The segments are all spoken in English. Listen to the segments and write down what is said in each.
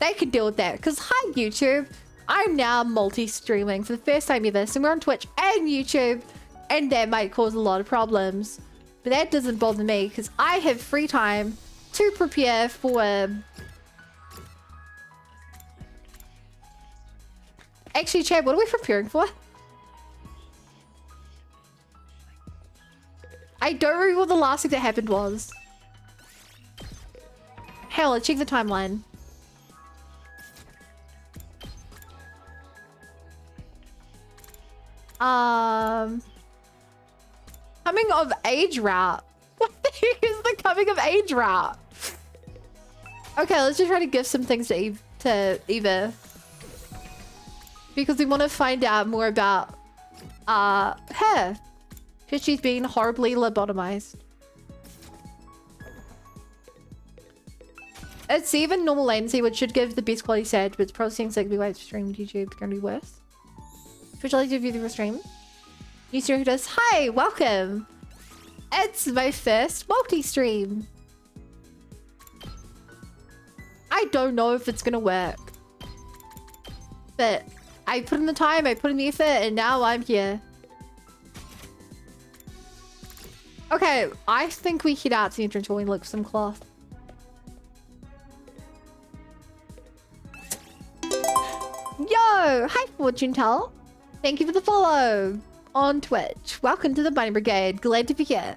they can deal with that. Because hi, YouTube. I'm now multi-streaming for the first time ever. So we're on Twitch and YouTube. And that might cause a lot of problems. But that doesn't bother me because I have free time to prepare for... Actually, Chad, what are we preparing for? I don't remember what the last thing that happened was. Hell, let's check the timeline. Coming of age route. What the heck is the coming of age route? Okay, let's just try to give some things to Eva. Because we want to find out more about her. Because she's been horribly lobotomized. It's even normal latency, which should give the best quality set, but it's processing so it can be live streamed YouTube. It's going to be worse. Would you like to view the stream? New streamers, hi, welcome. It's my first multi-stream. I don't know if it's gonna work, but I put in the time, I put in the effort, and now I'm here. Okay, I think we head out to the entrance while we look for some cloth. Yo, hi Fortune Tell. Thank you for the follow on Twitch. Welcome to the Bunny Brigade. Glad to be here.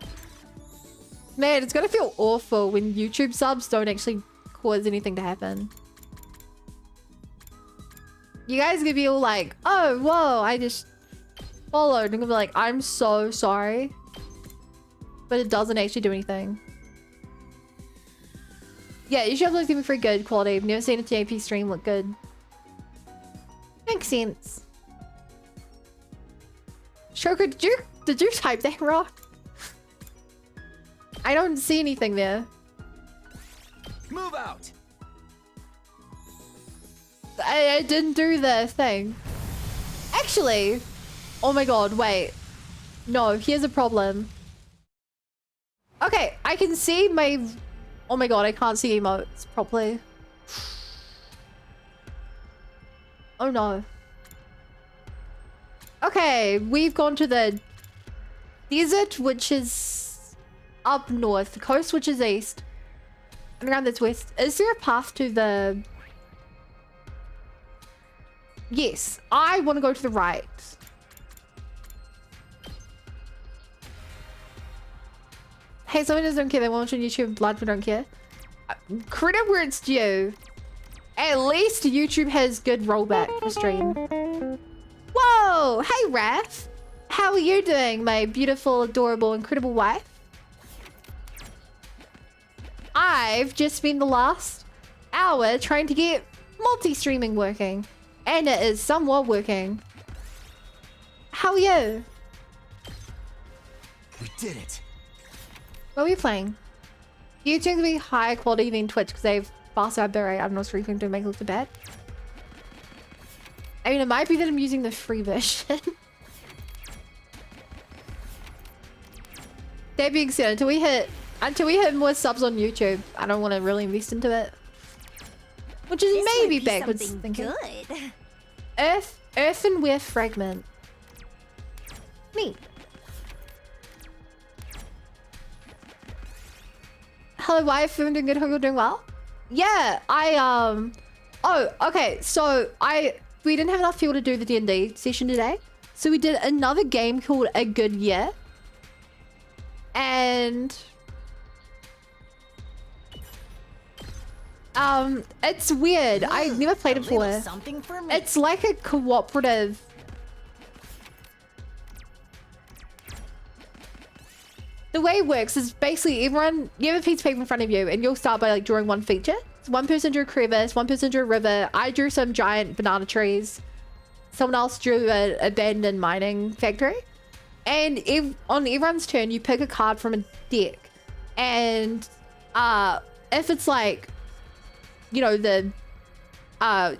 Man, it's gonna feel awful when YouTube subs don't actually cause anything to happen. You guys gonna be all like, oh, whoa, I just followed. I'm gonna be like, I'm so sorry. But it doesn't actually do anything. Yeah, YouTube looks gonna be pretty good quality. I've never seen a TAP stream look good. Makes sense. Shoker, did you type that wrong? I don't see anything there. Move out. I didn't do the thing. Actually, oh my god, wait. No, here's a problem. Okay, I can see my... Oh my god, I can't see emotes properly. Oh no. Okay, we've gone to the desert, which is up north. The coast, which is east. And around that's west. Is there a path to the... Yes, I want to go to the right. Hey, someone just don't care. They want on YouTube blood, but don't care. Credit where it's due. At least YouTube has good rollback for stream. Whoa! Hey, Raph! How are you doing, my beautiful, adorable, incredible wife? I've just spent the last hour trying to get multi-streaming working. And it is somewhat working. How are you? We did it. What are we playing? YouTube's gonna be higher quality than Twitch because they have faster bitrate. I'm not sure if you can make it look too bad. I mean, it might be that I'm using the free version. That being said, until we hit more subs on YouTube, I don't want to really invest into it. Which is this maybe backwards thinking. Good. Earthenware fragment. Neat. Hello, wife. I'm doing good. Hope you're doing well. Yeah, oh, okay. So we didn't have enough people to do the D&D session today, so we did another game called A Good Year, and it's weird. I never played it before. Something for me. It's like a cooperative. The way it works is basically everyone, you have a piece of paper in front of you and you'll start by like drawing one feature. So one person drew a crevice, one person drew a river. I drew some giant banana trees. Someone else drew an abandoned mining factory. And on everyone's turn, you pick a card from a deck. And if it's like, you know,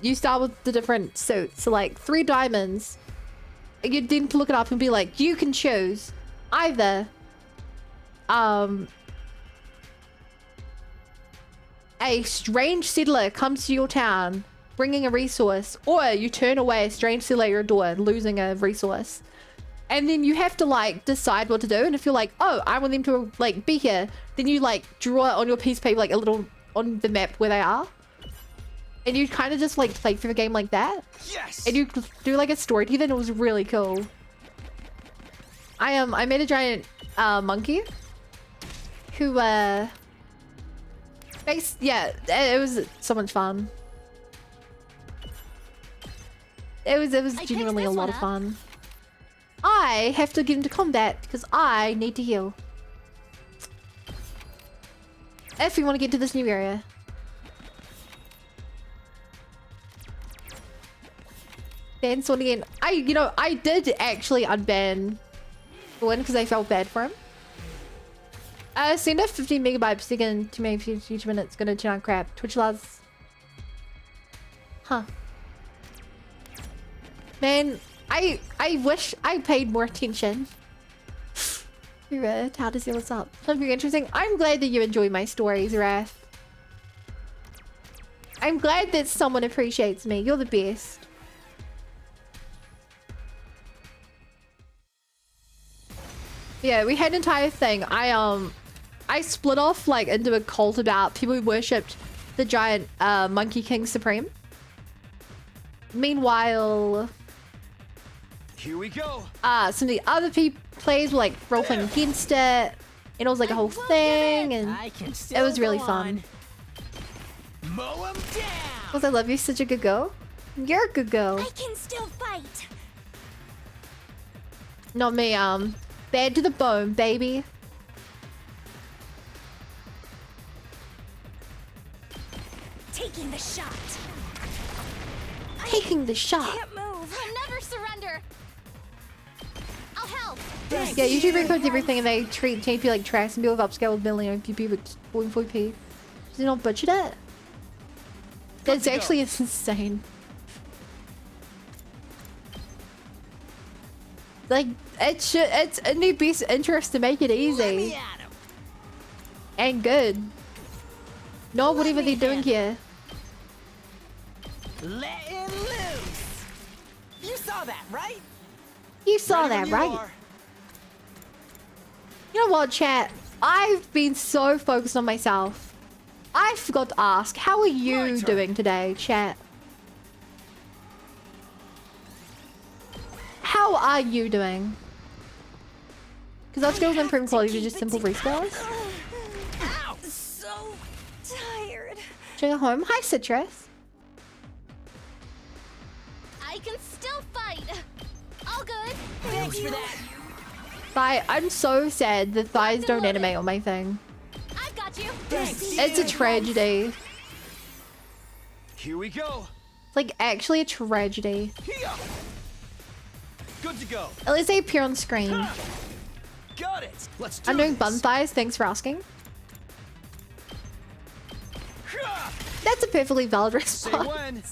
you start with the different suits. So like 3 diamonds. You then look it up and be like, you can choose either a strange settler comes to your town bringing a resource, or you turn away a strange settler at your door losing a resource. And then you have to like decide what to do. And if you're like, oh, I want them to like be here, then you like draw it on your piece of paper, like a little on the map where they are. And you kind of just like play through the game like that. Yes. And you do like a story to it. It was really cool. I made a giant monkey who yeah, it was so much fun. It was genuinely a lot of fun. I have to get into combat because I need to heal. If we want to get to this new area. Ban Sword again. I did actually unban Sword because I felt bad for him. Send a 50 megabytes per second to me for each minute. It's gonna turn on crap. Twitch allows. Huh. Man, I wish I paid more attention. How does what's up? Something interesting. I'm glad that you enjoy my stories, Wrath. I'm glad that someone appreciates me. You're the best. Yeah, we had an entire thing. I split off like into a cult about people who worshipped the giant Monkey King Supreme. Meanwhile, here we go. Some of the other players were like role-playing against it, and it was like a whole thing, and it was really fun. Mow 'em down. Because I love you, such a good girl. You're a good girl. I can still fight. Not me, bad to the bone, baby. Taking the shot. Taking the shot. Can't move. I'll never surrender. I'll help. Yeah, YouTube records everything and they treat TP like trash and deal with upscale with billing on PP with 44p. Does it not budget it? That's actually insane. Like, it's in their best interest to make it easy. And good. Not whatever they're doing here. Letting loose. You saw that, right? You saw that, right? You know what, chat? I've been so focused on myself. I forgot to ask, how are you doing today, chat? How are you doing? Because our skills improve quality are just simple respawns. Ow. So tired. Check out home. Hi, Citrus. I can still fight. All good. Thanks for that. Thigh. I'm so sad that thighs don't animate on my thing. I've got you. Thanks. It's a tragedy. Here we go. It's like actually a tragedy. Here. Good to go. At least they appear on screen. Got it. Let's do I'm doing this. bun thighs. Thanks for asking. That's a perfectly valid Say response. when.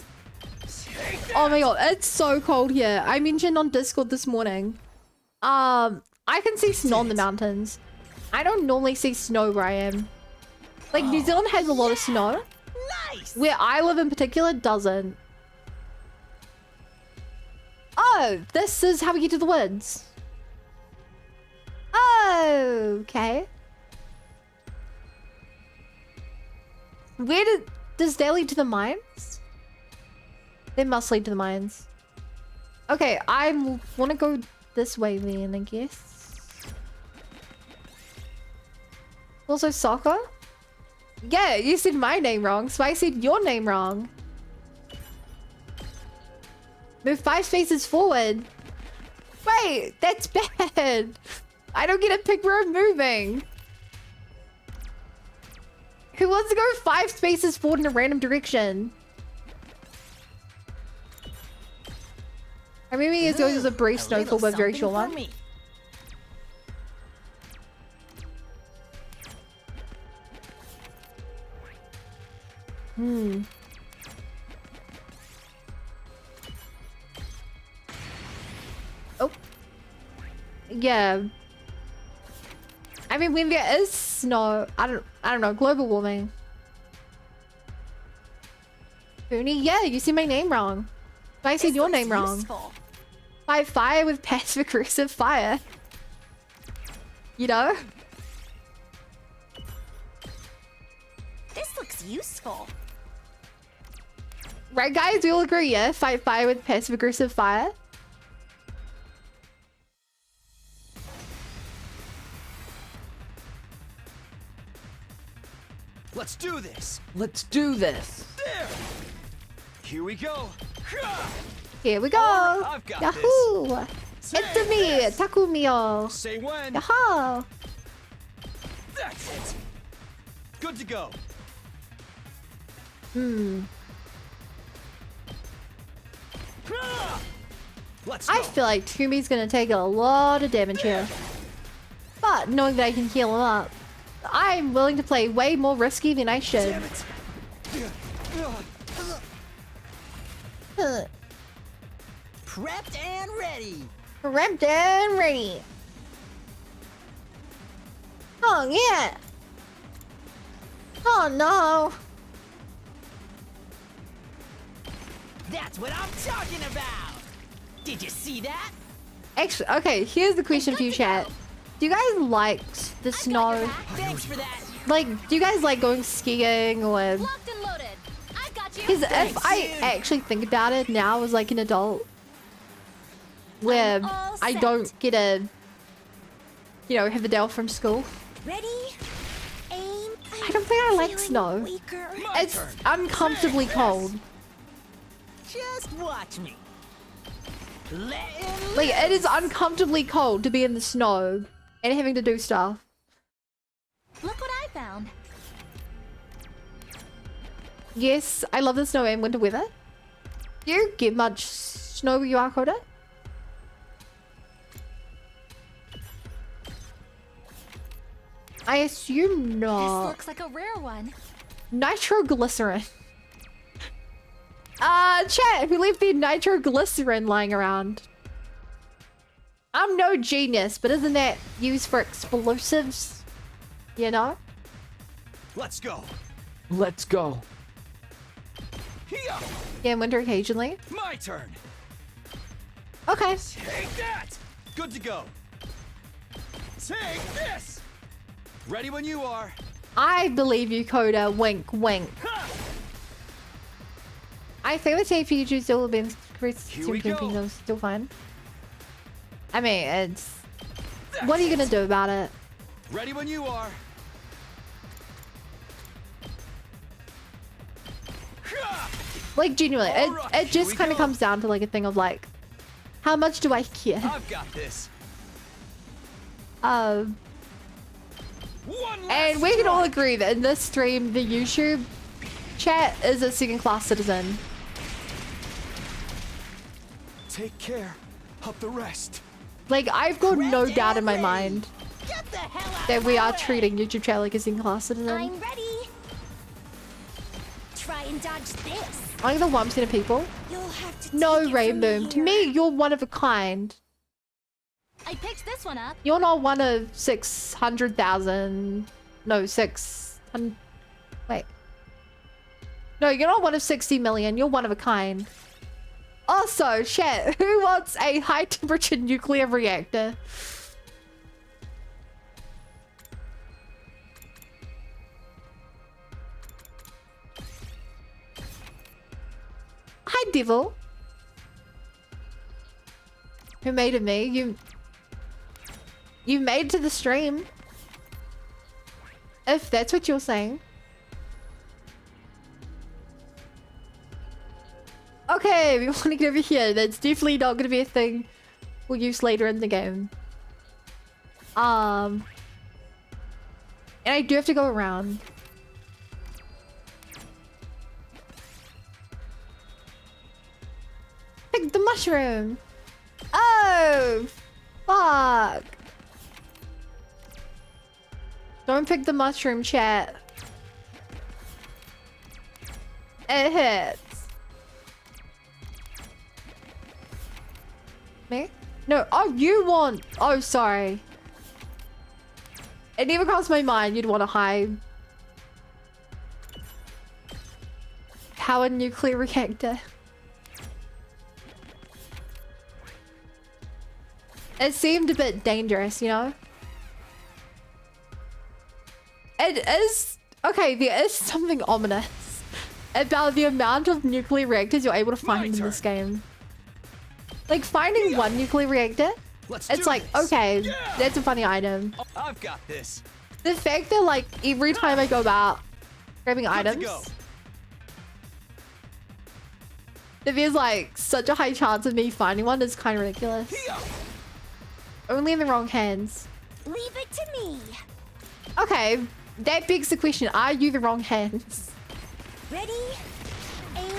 Oh my god, it's so cold here. I mentioned on Discord this morning. I can see snow on the mountains. I don't normally see snow where I am. Like, New Zealand has a lot of snow. Nice. Where I live in particular, doesn't. Oh, this is how we get to the woods. Oh, okay. Does that lead to the mines? They must lead to the mines. Okay, I want to go this way then, I guess. Also, soccer? Yeah, you said my name wrong, so I said your name wrong. Move 5 spaces forward. Wait, that's bad. I don't get to pick where I'm moving. Who wants to go 5 spaces forward in a random direction? I mean, it's always a brief snowfall, but very short one. Oh. Yeah. I mean, when there is snow, I don't know, global warming. Rooney, yeah, you said my name wrong. I said your name wrong. Useful. Fight fire with passive aggressive fire. You know? This looks useful. Right, guys? We all agree, yeah? Fight fire with passive aggressive fire. Let's do this. Let's do this. There. Here we go. Here we go. I've got Yahoo! Take It's me, this. Takumio. Say when. Yahoo! That's it. Good to go. Let's go. I feel like Tumi's gonna take a lot of damage here. But knowing that I can heal him up, I'm willing to play way more risky than I should. Damn it. Huh. Prepped and ready. Prepped and ready. Oh yeah. Oh no. That's what I'm talking about. Did you see that? Actually, okay, here's the question for you, chat. Do you guys like the snow? Thanks for that. Like, do you guys like going skiing or... Locked and loaded. I've got you. Because if I actually think about it now as like an adult, where all I set. don't get a, you know, have the day off from school. Ready? Aim. I don't think I like snow. Weaker. My It's turn. uncomfortably Say cold. Just watch me. Letting Like, it is uncomfortably cold to be in the snow and having to do stuff. Look what I found. Yes, I love the snow and winter weather. Do you get much snow where you are, Coda? I assume This not. looks like a rare one. Nitroglycerin. Chat, who left their nitroglycerin lying around? I'm no genius, but isn't that used for explosives? You know? Let's go. Let's go. Here. Yeah, winter occasionally. My turn. Okay. Take that. Good to go. Take this. Ready when you are. I believe you, Coda. Wink, wink. Ha! I think the TPG still have been Here we go. still fine. I mean, it's... What are you gonna do about it? Ready when you are. Ha! Like, genuinely, Alright, it here just we kind of go. comes down to, like, a thing of, like... How much do I care? I've got this. Um... One last And we can all strike. agree that in this stream, the YouTube chat is a second-class citizen. Take care of the rest. Like, I've got no doubt in my mind Get the hell out that of we my are way. treating YouTube chat like a second-class citizen. I'm ready. Try and dodge this. Only the 1% of people. You'll have to No, take it from Rainboom. To here. me, you're one of a kind. I picked this one up. You're not one of 600,000. No, 600. Wait. No, you're not one of 60 million. You're one of a kind. Also, chat, who wants a high temperature nuclear reactor? Hi, Devil. Who made it me? You made it to the stream. If that's what you're saying. Okay, we want to get over here. That's definitely not going to be a thing we'll use later in the game. And I do have to go around. Pick the mushroom. Oh, fuck. Don't pick the mushroom, chat. It hits. Me? No. Oh, you want... Oh, sorry. It never crossed my mind you'd want to hide. powered nuclear reactor. It seemed a bit dangerous, you know? It is... Okay, there is something ominous about the amount of nuclear reactors you're able to find in this game. Like, finding one nuclear reactor, it's like, okay, that's a funny item. I've got this. The fact that, like, every time I go about grabbing items, that there's, like, such a high chance of me finding one is kind of ridiculous. Only in the wrong hands. Leave it to me. Okay, that begs the question, are you the wrong hands? Ready? Aim.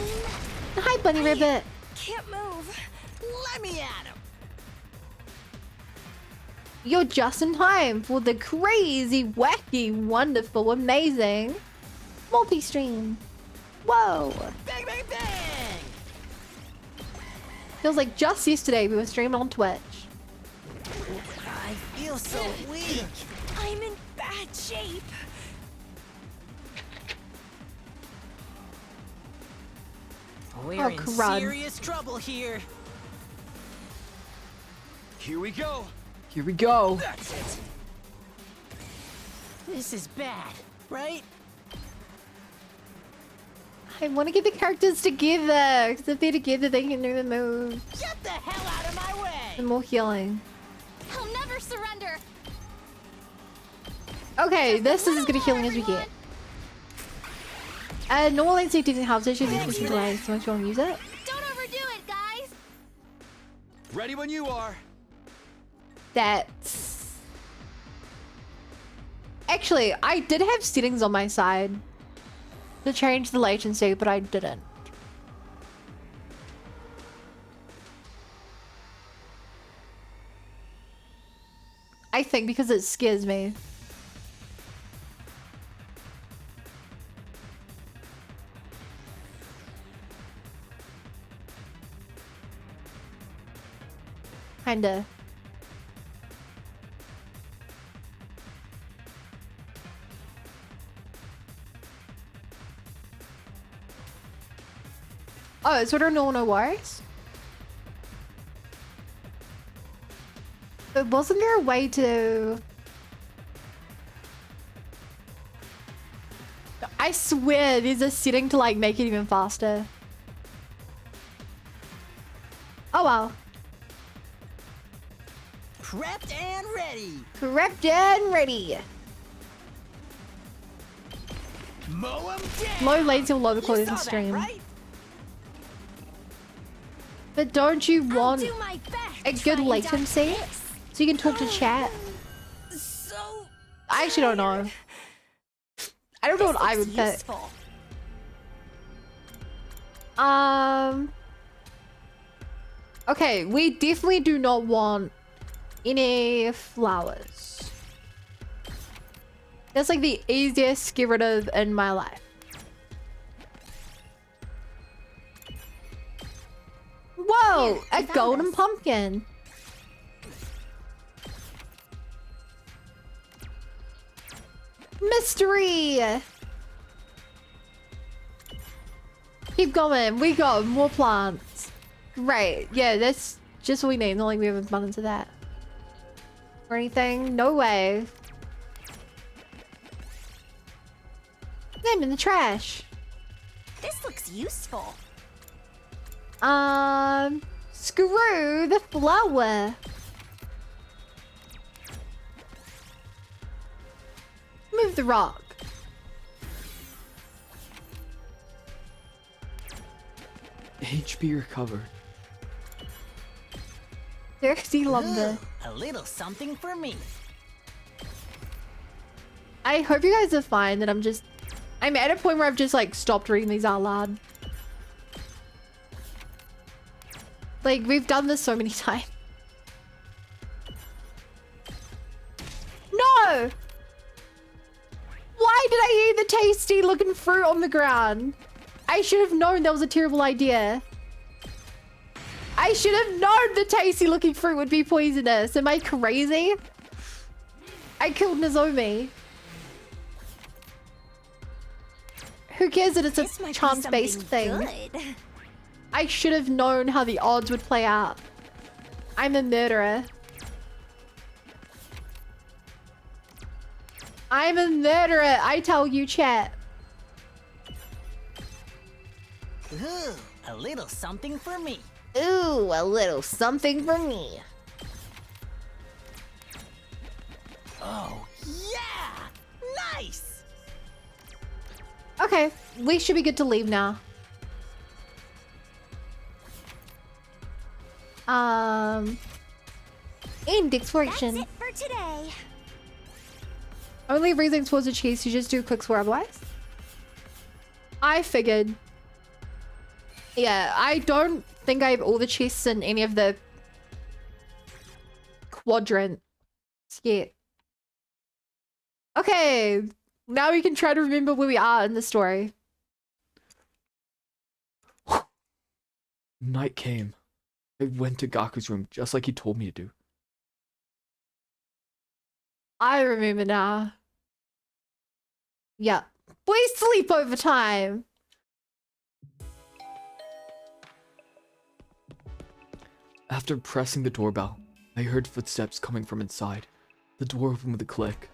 Hi, Bunny Rabbit. Can't move. Let me at him. You're just in time for the crazy, wacky, wonderful, amazing multi-stream. Whoa. Bang, bang, bang. Feels like just yesterday we were streaming on Twitch. I feel so weak. I'm in bad shape. We're in crud. serious trouble here. Here we go. Here we go. That's it. This is bad, right? I want to get the characters together, because if they're together, they can do the moves. Get the hell out of my way. And more healing. I'll never surrender. Okay, this is as good a healing as we get. Normal lane safety doesn't have issues with delay, so much you want to use it. Don't overdo it, guys. Ready when you are. That's... Actually, I did have settings on my side to change the latency, but I didn't. I think because it scares me. Kinda. Oh, it's order no worries. But wasn't there a way to... I swear there's a setting to like make it even faster. Oh well. Prepped and ready. Prepped and ready. Mow 'em down. Low latency will lower the quality of the You saw that, stream. right? But don't you I'll want do my best. a good trying to latency dodge this. so you can talk to chat? So I actually don't know. I don't know what I would pick. useful. Okay, we definitely do not want any flowers. That's like the easiest to get rid of in my life. Whoa, Here, a I found golden this. pumpkin. Mystery. Keep going. We got more plants. Great. Yeah, that's just what we need. Not like we have abundance of that. Or anything. No way. Them in the trash. This looks useful. Screw the flower. Move the rock. HP recovered. Thirsty lumber. Ooh, a little something for me. I hope you guys are fine that I'm at a point where I've just like stopped reading these out loud. Like, we've done this so many times. No! Why did I eat the tasty looking fruit on the ground? I should have known that was a terrible idea. I should have known the tasty looking fruit would be poisonous. Am I crazy? I killed Nozomi. Who cares that it's This a might be chance-based something thing? good. I should have known how the odds would play out. I'm a murderer. I'm a murderer, I tell you, chat. Ooh, a little something for me. Ooh, a little something for me. Oh, yeah! Nice! Okay, we should be good to leave now. End That's exploration. it for today. Only reason towards the cheese, you just do quick swear otherwise. I figured. Yeah, I don't think I have all the chests in any of the quadrants yet. Okay, now we can try to remember where we are in the story. Night came. I went to Gaku's room just like he told me to do. I remember now. Yeah. Boy, sleepover time. After pressing the doorbell, I heard footsteps coming from inside. The door opened with a click.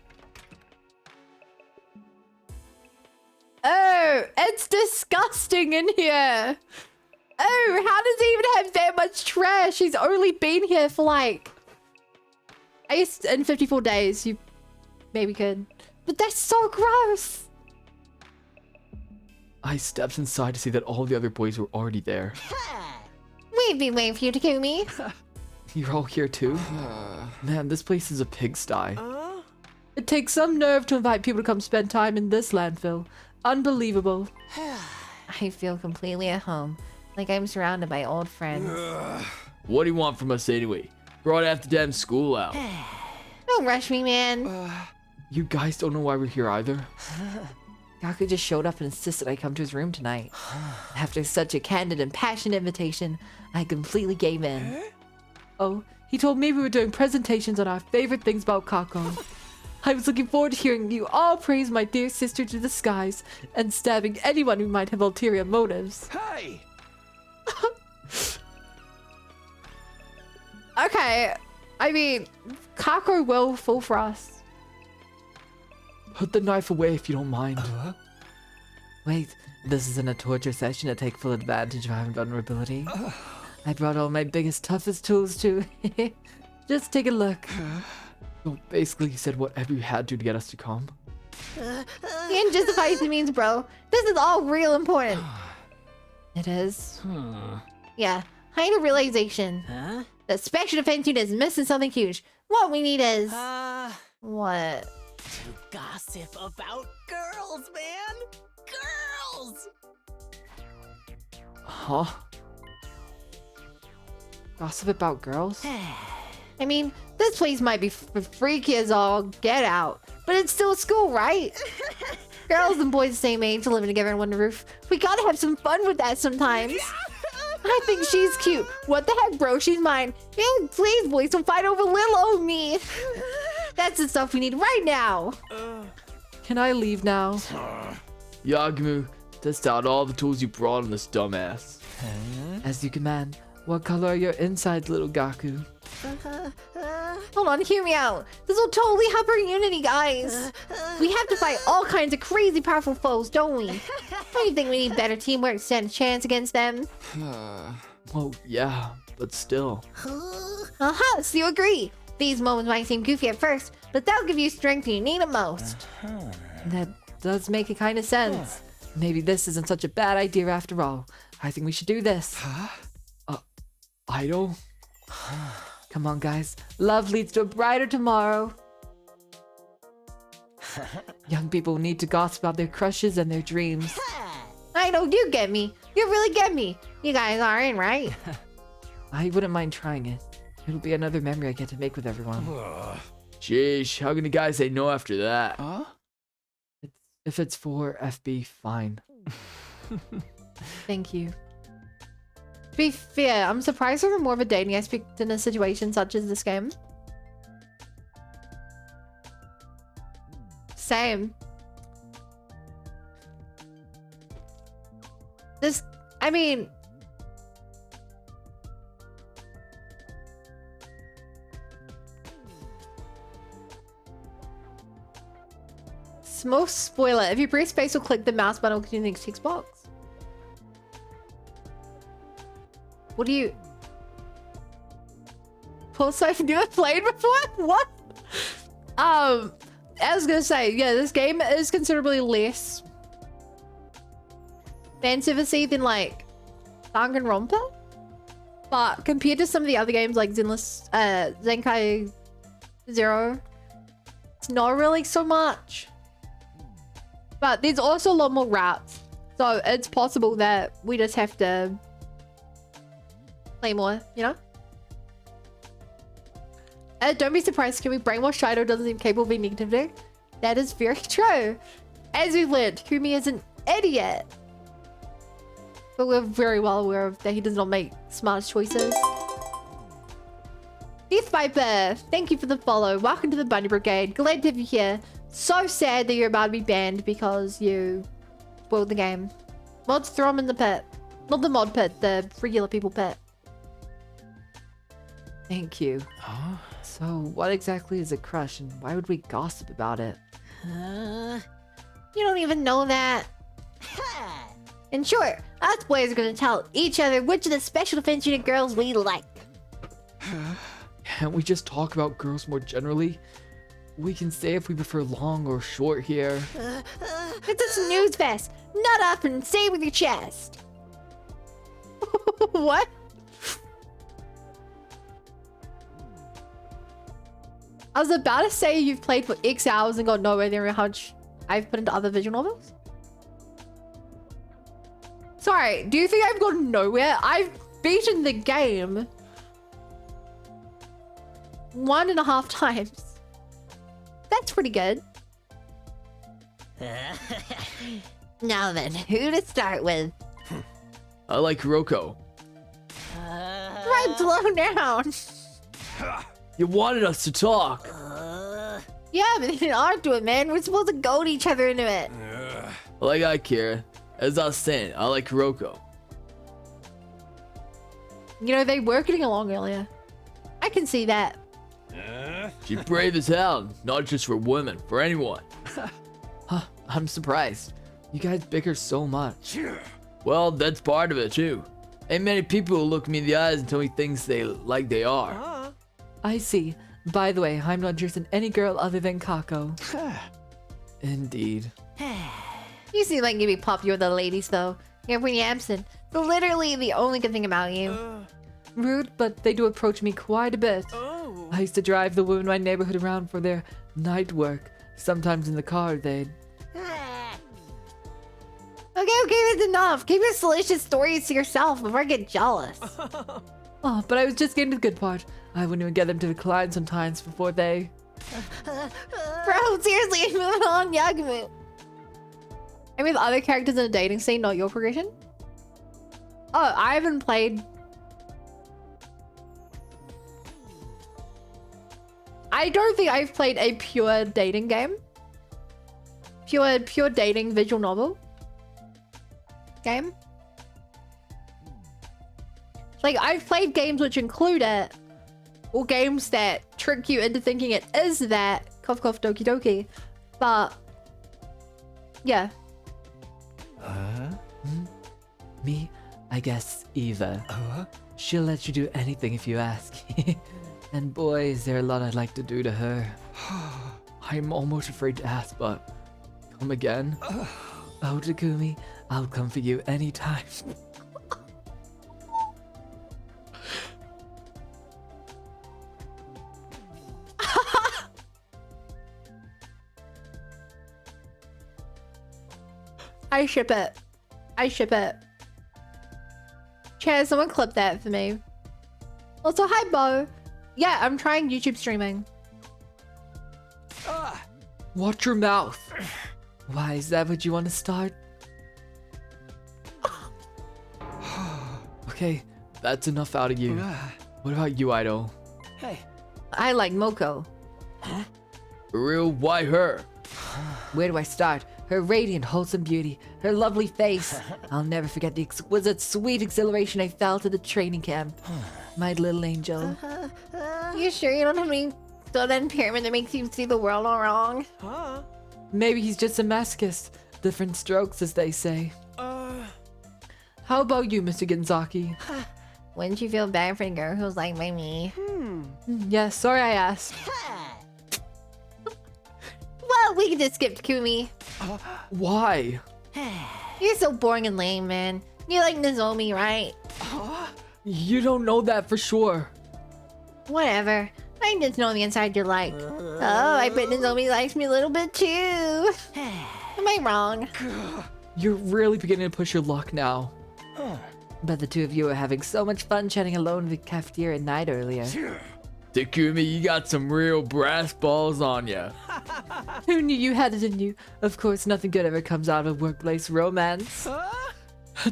Oh, it's disgusting in here. Oh, how does he even have that much trash? He's only been here for like... I guess in 54 days you maybe could. But that's so gross. I stepped inside to see that all the other boys were already there. We've been waiting for you to kill me. You're all here too? Man, this place is a pigsty. It takes some nerve to invite people to come spend time in this landfill. Unbelievable. I feel completely at home. Like I'm surrounded by old friends. What do you want from us anyway? Brought half the damn school out. Don't rush me, man. You guys don't know why we're here either? Gaku just showed up and insisted I come to his room tonight. After such a candid and passionate invitation, I completely gave in. Oh, he told me we were doing presentations on our favorite things about Kako. I was looking forward to hearing you all praise my dear sister to the skies and stabbing anyone who might have ulterior motives. Hey! Okay, I mean, Kako will fall for us. Put the knife away if you don't mind. Wait, this isn't a torture session to take full advantage of our vulnerability. I brought all my biggest, toughest tools too. Just take a look. So basically you said whatever you had to get us to come. You can justify your means, bro. This is all real important. It is. Yeah, I had a realization. Huh? The special defense unit is missing something huge. What we need is... What? To gossip about girls, man! Girls! Huh? Gossip about girls? I mean, this place might be freaky as all get out, but it's still school, right? Girls and boys the same age living together on one roof. We gotta have some fun with that sometimes. I think she's cute. What the heck, bro? She's mine. Hey, please, boys, don't fight over little old me. That's the stuff we need right now. Can I leave now? Yagumu, test out all the tools you brought on this dumbass. As you command. What color are your insides, little Gaku? Hold on, hear me out. This will totally help our unity, guys. We have to fight all kinds of crazy powerful foes, don't we? Don't you think we need better teamwork to stand a chance against them? Well, yeah, but still. Uh-huh, so you agree. These moments might seem goofy at first, but they'll give you strength when you need it most. That does make a kind of sense. Maybe this isn't such a bad idea after all. I think we should do this. Idol? Come on, guys. Love leads to a brighter tomorrow. Young people need to gossip about their crushes and their dreams. I know, you get me. You really get me. You guys are in, right? I wouldn't mind trying it. It'll be another memory I get to make with everyone. Sheesh, how can a guy say no after that? If it's for FB, fine. Thank you. To be fair, I'm surprised there were more of a dating aspect in a situation such as this game. Same. I mean, small spoiler. If you press space or click the mouse button, will continue the next text box. What do you... Pulse I've never played before? What? I was gonna say, yeah, this game is considerably less fan-servicey than like Danganronpa, but compared to some of the other games like Zenkai Zero, it's not really so much. But there's also a lot more routes, so it's possible that we just have to play more, you know? Don't be surprised, can we brainwash Shido doesn't seem capable of being negative. That is very true. As we've learned, Kumi is an idiot. But we're very well aware of that he does not make smart choices. Death Viper, thank you for the follow. Welcome to the Bunny Brigade. Glad to have you here. So sad that you're about to be banned because you spoiled the game. Mods, throw him in the pit. Not the mod pit, the regular people pit. Thank you. Huh? So, what exactly is a crush and why would we gossip about it? You don't even know that. And sure, us boys are gonna tell each other which of the Special Defense Unit girls we like. Can't we just talk about girls more generally? We can say if we prefer long or short here. It's a snooze fest. Nut up and say it with your chest. What? I was about to say you've played for X hours and got nowhere near how much I've put into other visual novels. Sorry, do you think I've gone nowhere? I've beaten the game 1.5 times. That's pretty good. Now then, who to start with? I like Kuroko. Right, slow down. You wanted us to talk. Yeah, but they didn't argue it, man. We're supposed to goad each other into it. Like I care. As I was saying, I like Kuroko. You know, they were getting along earlier. I can see that. She's brave as hell, not just for women, for anyone. Huh, I'm surprised. You guys bicker so much. Well, that's part of it too. Ain't many people who look me in the eyes and tell me things they are. I see. By the way, I'm not interested in any girl other than Kako. Indeed. You seem like you'd be popular with the ladies, though. You're pretty absent. So literally the only good thing about you. Rude, but they do approach me quite a bit. I used to drive the women in my neighborhood around for their night work. Sometimes in the car, they'd... Okay, that's enough. Keep your salacious stories to yourself before I get jealous. Oh, but I was just getting to the good part. I wouldn't even get them to decline sometimes before they... Bro, seriously, moving on, Yagumu. I mean, the other characters in a dating scene, not your progression? Oh, I haven't played... I don't think I've played a pure dating game. Pure dating visual novel game. Like, I've played games which include it, or games that trick you into thinking it is that. Cough cough doki doki. But yeah. Me? I guess Eva. She'll let you do anything if you ask. And boy, is there a lot I'd like to do to her. I'm almost afraid to ask, but... Come again? Oh, Takumi, I'll come for you anytime. I ship it. I ship it. Chaz, someone clip that for me. Also, hi, Bo. Yeah, I'm trying YouTube streaming. Watch your mouth. Why, is that what you want to start? Okay, that's enough out of you. What about you, Idol? Hey. I like Moko. For real, why her? Where do I start? Her radiant, wholesome beauty, her lovely face. I'll never forget the exquisite, sweet exhilaration I felt at the training camp. My little angel. You sure you don't have any sort of impairment that makes you see the world all wrong? Huh? Maybe he's just a masochist. Different strokes, as they say. How about you, Mr. Ginzaki? Wouldn't you feel bad for a girl who's like me? Yeah, sorry I asked. Well, we can just skip to Kumi. Why? You're so boring and lame, man. You like Nozomi, right? You don't know that for sure. Whatever. I just know on the inside you're like, oh, I bet Nozomi likes me a little bit too. Am I wrong? You're really beginning to push your luck now. Bet the two of you were having so much fun chatting alone in the cafeteria at night earlier. Takumi, you got some real brass balls on ya. Who knew you had it in you? Of course, nothing good ever comes out of workplace romance.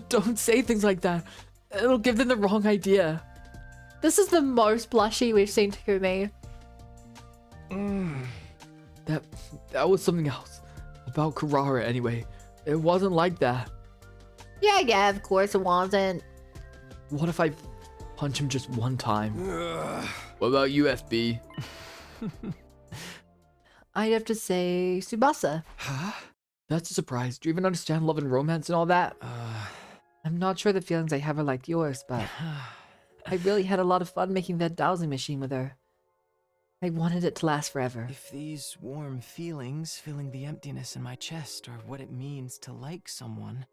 Don't say things like that. It'll give them the wrong idea. This is the most blushy we've seen Takumi. That was something else. About Carrara, anyway. It wasn't like that. Yeah, of course it wasn't. What if I punch him just one time? What about UFB? I'd have to say Tsubasa. Huh? That's a surprise. Do you even understand love and romance and all that? I'm not sure the feelings I have are like yours, but I really had a lot of fun making that dowsing machine with her. I wanted it to last forever. If these warm feelings filling the emptiness in my chest are what it means to like someone,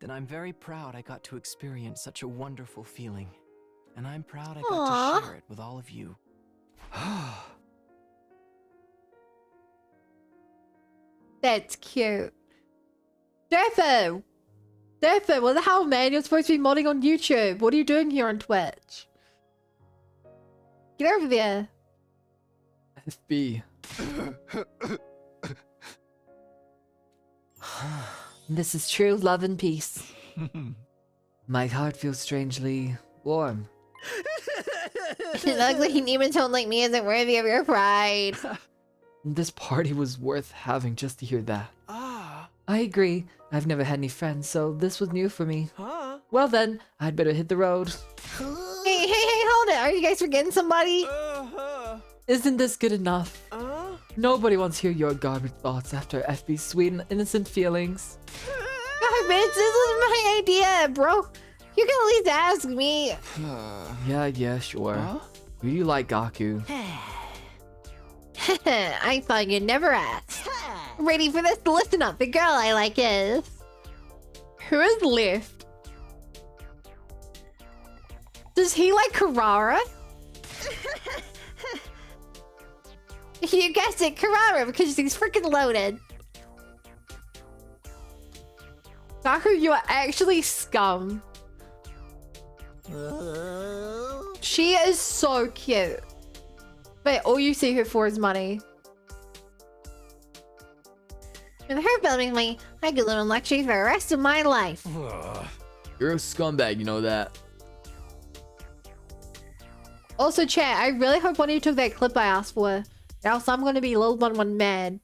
then I'm very proud I got to experience such a wonderful feeling. And I'm proud I got to share it with all of you. That's cute. Durfo! Durfo, what the hell, man? You're supposed to be modding on YouTube. What are you doing here on Twitch? Get over there. FB. This is true love and peace. My heart feels strangely warm. An ugly nematode like me isn't worthy of your pride. This party was worth having just to hear that. Ah. I agree. I've never had any friends, so this was new for me. Huh? Well then, I'd better hit the road. Hey, hold it. Are you guys forgetting somebody? Isn't this good enough? Nobody wants to hear your garbage thoughts after FB's sweet and innocent feelings. Garbage, this was my idea, bro. You can at least ask me. Yeah, sure. Who do you like, Gaku? I thought you'd never ask. Ready for this? Listen up. The girl I like is... Who is left? Does he like Carrara? You guessed it, Carrara, because he's freaking loaded. Gaku, you are actually scum. She is so cute. But all you see her for is money. With her filming me, I could live in luxury for the rest of my life. You're a scumbag, you know that. Also, chat, I really hope one of you took that clip I asked for. Or else I'm gonna be Lil One mad.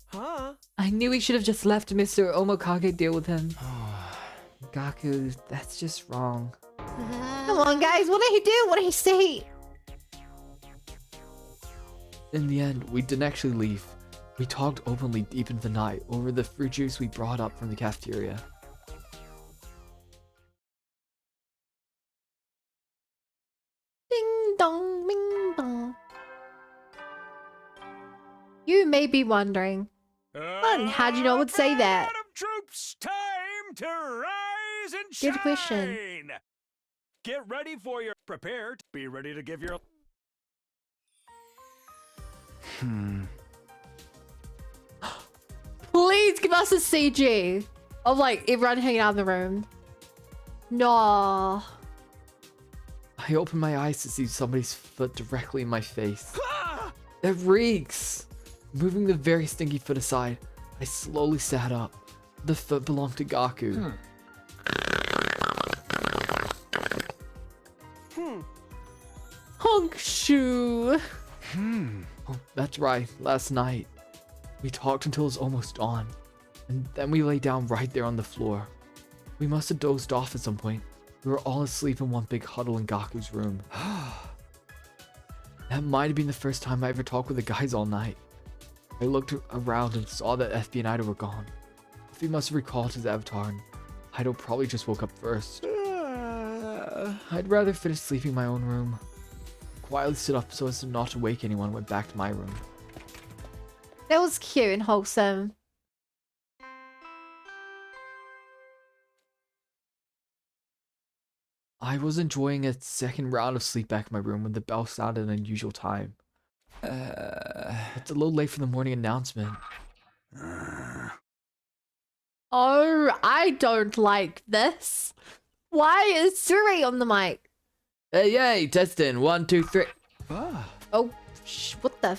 Huh? I knew we should have just left Mr. Omokage deal with him. Gaku, that's just wrong. Come on, guys, what did he do? What did he say? In the end, we didn't actually leave. We talked openly deep into the night over the fruit juice we brought up from the cafeteria. Ding dong, bing dong. You may be wondering, how'd you know I would say that? Troops, time to rise and Good shine. question. Get ready for your prepared. Be ready to give your. Please give us a CG of like everyone hanging out in the room. No. I opened my eyes to see somebody's foot directly in my face. It reeks! Moving the very stinky foot aside, I slowly sat up. The foot belonged to Gaku. Honk shoe. Oh, that's right, last night. We talked until it was almost dawn, and then we lay down right there on the floor. We must have dozed off at some point. We were all asleep in one big huddle in Gaku's room. That might have been the first time I ever talked with the guys all night. I looked around and saw that FB and Ido were gone. He must have recalled his avatar, and Ido probably just woke up first. I'd rather finish sleeping in my own room. I quietly stood up so as to not wake anyone and went back to my room. That was cute and wholesome. I was enjoying a second round of sleep back in my room when the bell sounded at an unusual time. It's a little late for the morning announcement. Oh, I don't like this. Why is Suri on the mic? Hey, testing. 1, 2, 3. Oh, what the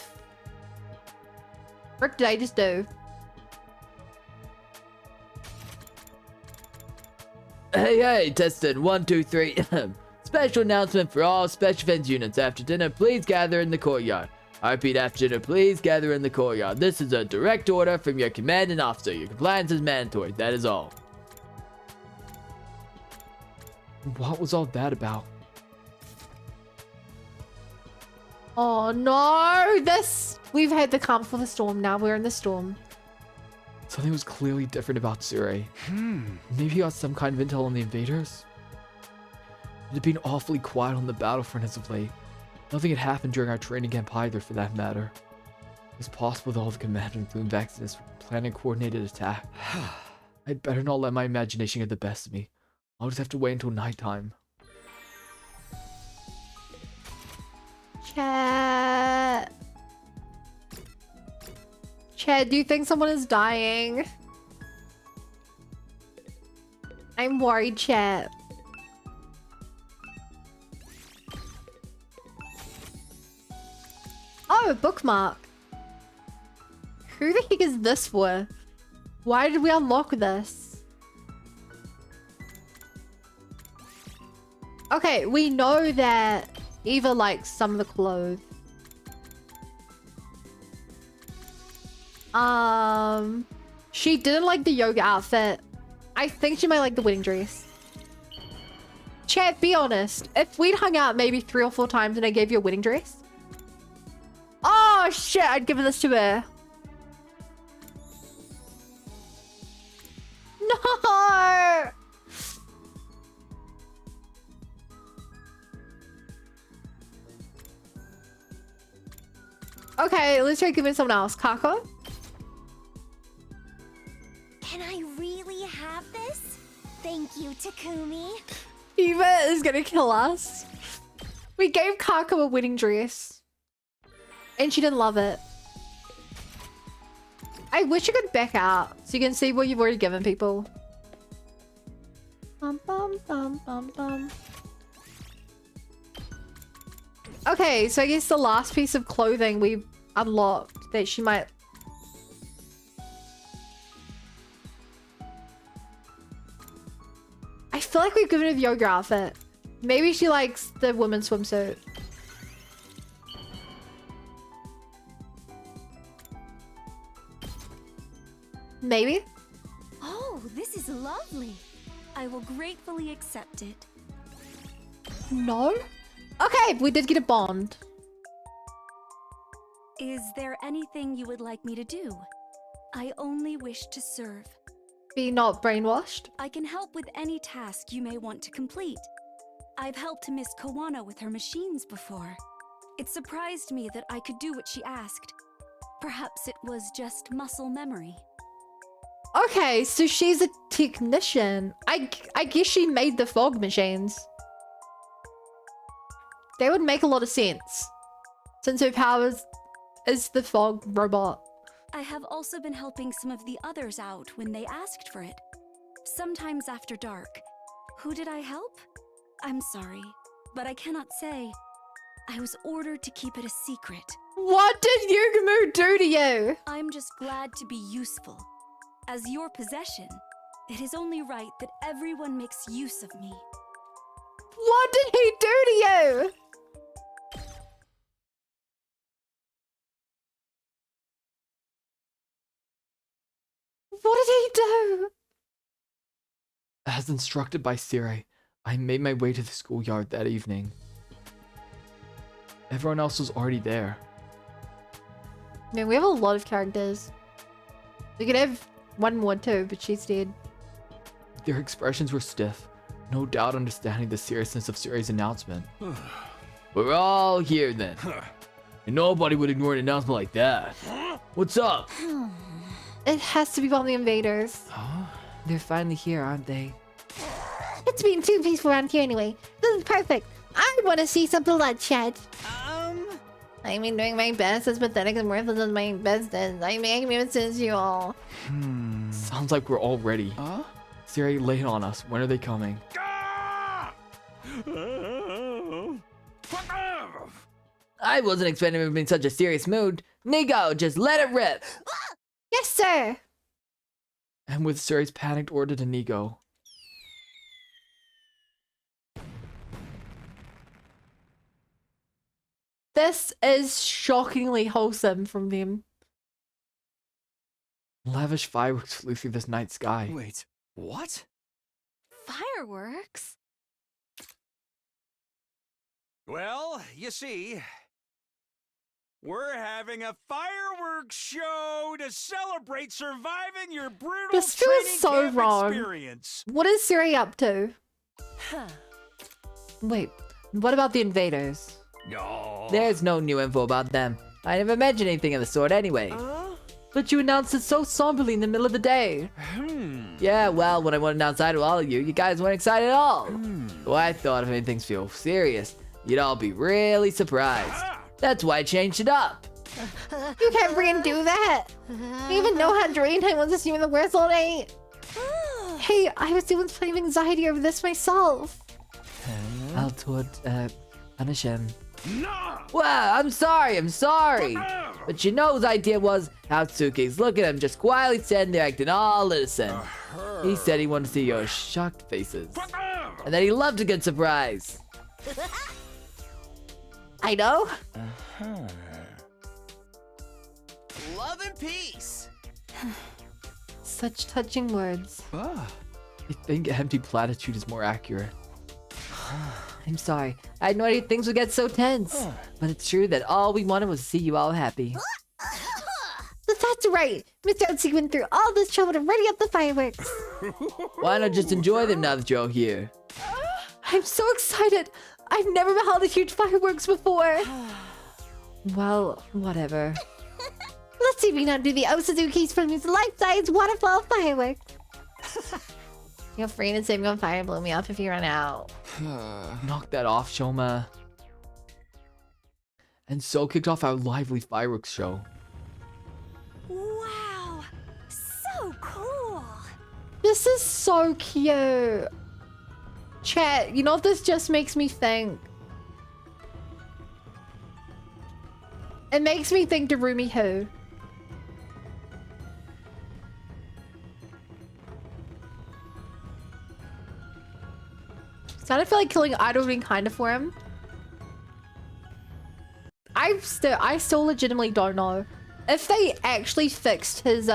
frick did I just do? Hey, testing. 1, 2, 3. Special announcement for all special events units. After dinner, please gather in the courtyard. I repeat, after dinner, please gather in the courtyard. This is a direct order from your commanding officer. Your compliance is mandatory. That is all. What was all that about? Oh no, we've had the calm for the storm. Now we're in the storm. Something was clearly different about Tsure. Maybe he got some kind of intel on the invaders? It had been awfully quiet on the battlefront as of late. Nothing had happened during our training camp either, for that matter. It was possible that all the commanders, including Vexness, were planning a coordinated attack. I'd better not let my imagination get the best of me. I'll just have to wait until nighttime. Chad, do you think someone is dying? I'm worried, Chad. Oh, a bookmark. Who the heck is this for? Why did we unlock this? Okay, we know that Eva likes some of the clothes. She didn't like the yoga outfit. I think she might like the wedding dress. Chad, be honest. If we'd hung out maybe 3 or 4 times and I gave you a wedding dress. Oh shit, I'd give this to her. No! Okay, let's try giving someone else. Kako? Can I really have this? Thank you, Takumi. Eva is gonna kill us. We gave Kako a wedding dress. And she didn't love it. I wish you could back out so you can see what you've already given people. Bum, bum, bum, bum, bum. Okay, so I guess the last piece of clothing we unlocked that she might... I feel like we've given her the yoga outfit. Maybe she likes the women's swimsuit. Maybe? Oh, this is lovely. I will gratefully accept it. No? Okay, we did get a bond. Is there anything you would like me to do? I only wish to serve. Be not brainwashed. I can help with any task you may want to complete. I've helped Miss Kawana with her machines before. It surprised me that I could do what she asked. Perhaps it was just muscle memory. Okay, so she's a technician. I guess she made the fog machines. They would make a lot of sense, since her powers is the fog robot. I have also been helping some of the others out when they asked for it. Sometimes after dark. Who did I help? I'm sorry, but I cannot say. I was ordered to keep it a secret. What did Yugumu do to you? I'm just glad to be useful. As your possession, it is only right that everyone makes use of me. What did he do to you? As instructed by Siri, I made my way to the schoolyard that evening. Everyone else was already there. Man, we have a lot of characters. We could have one more too, but she's dead. Their expressions were stiff, no doubt understanding the seriousness of Siri's announcement. We're all here then. And nobody would ignore an announcement like that. What's up? It has to be one of the invaders. Huh? They're finally here, aren't they? It's been too peaceful around here anyway. This is perfect. I want to see some bloodshed. I mean, doing my best as pathetic and worthless as my best is. I make me sense you all. Sounds like we're all ready. Huh? Siri, lay it on us. When are they coming? I wasn't expecting him to be in such a serious mood. Nico, just let it rip. Yes, sir. And with Siri's panicked order to Nico. This is shockingly wholesome from them. Lavish fireworks flew through this night sky. Wait, what? Fireworks? Well, you see, we're having a fireworks show to celebrate surviving your brutal This feels training so camp wrong. experience. What is Siri up to? Huh. Wait, what about the invaders? No. There's no new info about them. I never mentioned anything of the sort anyway. But you announced it so somberly in the middle of the day. Yeah, well, when I went outside with all of you, you guys weren't excited at all. Well, I thought if anything feels serious, you'd all be really surprised. That's why I changed it up. You can't freaking do that. You even know how drained I was assuming the worst all day. Hey, I was dealing with plenty of anxiety over this myself. I'll toward, punish him. No. Well, I'm sorry. But you know whose idea was Hatsuki's. Look at him, just quietly standing there acting all innocent. He said he wanted to see your shocked faces. And that he loved a good surprise. I know. Love and peace. Such touching words. I think empty platitude is more accurate. I'm sorry. I had no idea things would get so tense. But it's true that all we wanted was to see you all happy. That's right. Mr. Otsuki went through all this trouble to ready up the fireworks. Why not just enjoy them now that you're here? I'm so excited. I've never beheld a huge fireworks before. Well, whatever. Let's see if we can outdo the Osuzuki's from his life-size waterfall fireworks. Feel free to save me on fire and blow me up if you run out. Knock that off, Shoma. And so kicked off our lively fireworks show. Wow! So cool! This is so cute. Chat, you know what this just makes me think? It makes me think Darumi Who. So I feel like killing Idol being kind of for him. I still legitimately don't know if they actually fixed his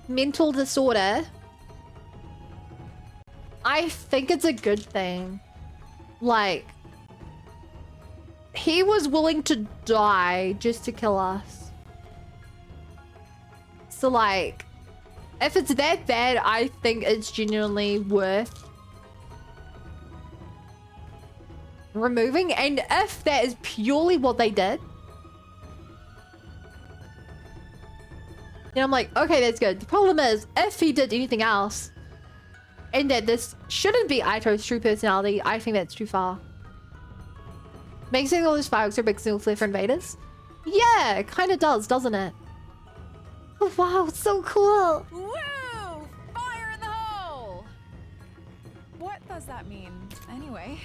mental disorder. I think it's a good thing. Like, he was willing to die just to kill us. So like, if it's that bad, I think it's genuinely worth removing. And if that is purely what they did, then I'm like, okay, that's good. The problem is, if he did anything else, and that this shouldn't be Aito's true personality, I think that's too far. Making all those fireworks are a big single flare for invaders? Yeah, it kind of does, doesn't it? Oh, wow, it's so cool. Woo! Fire in the hole! What does that mean, anyway?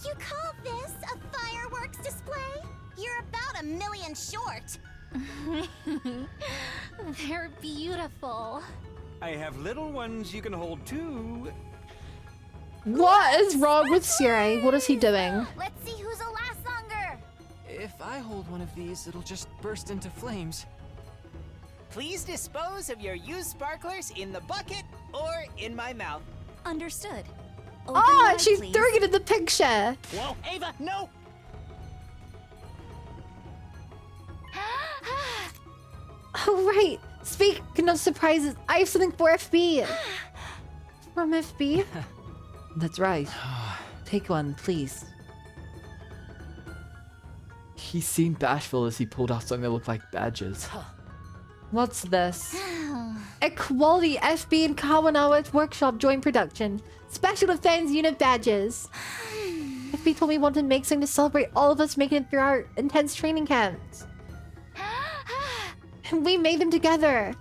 You call this a fireworks display? You're about a million short. They're beautiful. I have little ones you can hold too. What is wrong with Siri? What is he doing? Let's see who'll last longer. If I hold one of these, it'll just burst into flames. Please dispose of your used sparklers in the bucket or in my mouth. Understood. Open Oh, wide, she's please. throwing it in the picture. Whoa, Ava, no! Oh, right. Speaking of surprises, I have something for FB. From FB? That's right. Take one, please. He seemed bashful as he pulled out something that looked like badges. What's this? Equality FB and Kawanawa's workshop joint production. Special Defense Unit badges. FB told me he wanted to make something to celebrate all of us making it through our intense training camps. And we made them together.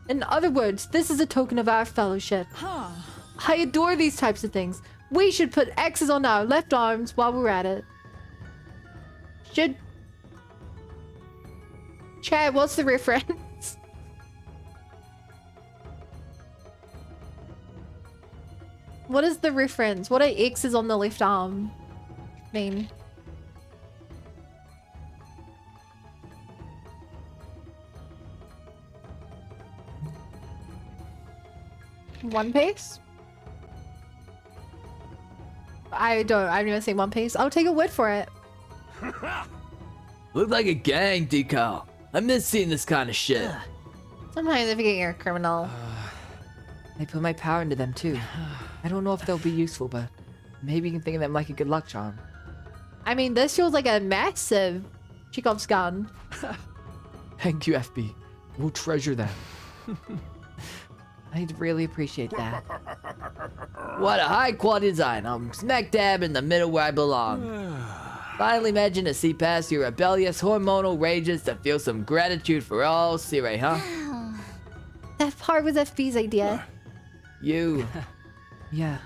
In other words, this is a token of our fellowship. I adore these types of things. We should put X's on our left arms while we're at it. Chad, what's the reference? What is the reference? What are X's on the left arm mean? One Piece? I've never seen One Piece. I'll take a word for it. Look like a gang decal. I miss seeing this kind of shit. Sometimes I forget you're a criminal. I put my power into them too. I don't know if they'll be useful, but maybe you can think of them like a good luck charm. I mean, this feels like a massive Chekhov's gun. Thank you, FB. We'll treasure them. I'd really appreciate that. What a high quality design. I'm smack dab in the middle where I belong. Finally managing to see past your rebellious hormonal rages to feel some gratitude for all Sire, huh? That part was FB's idea. You. Yeah,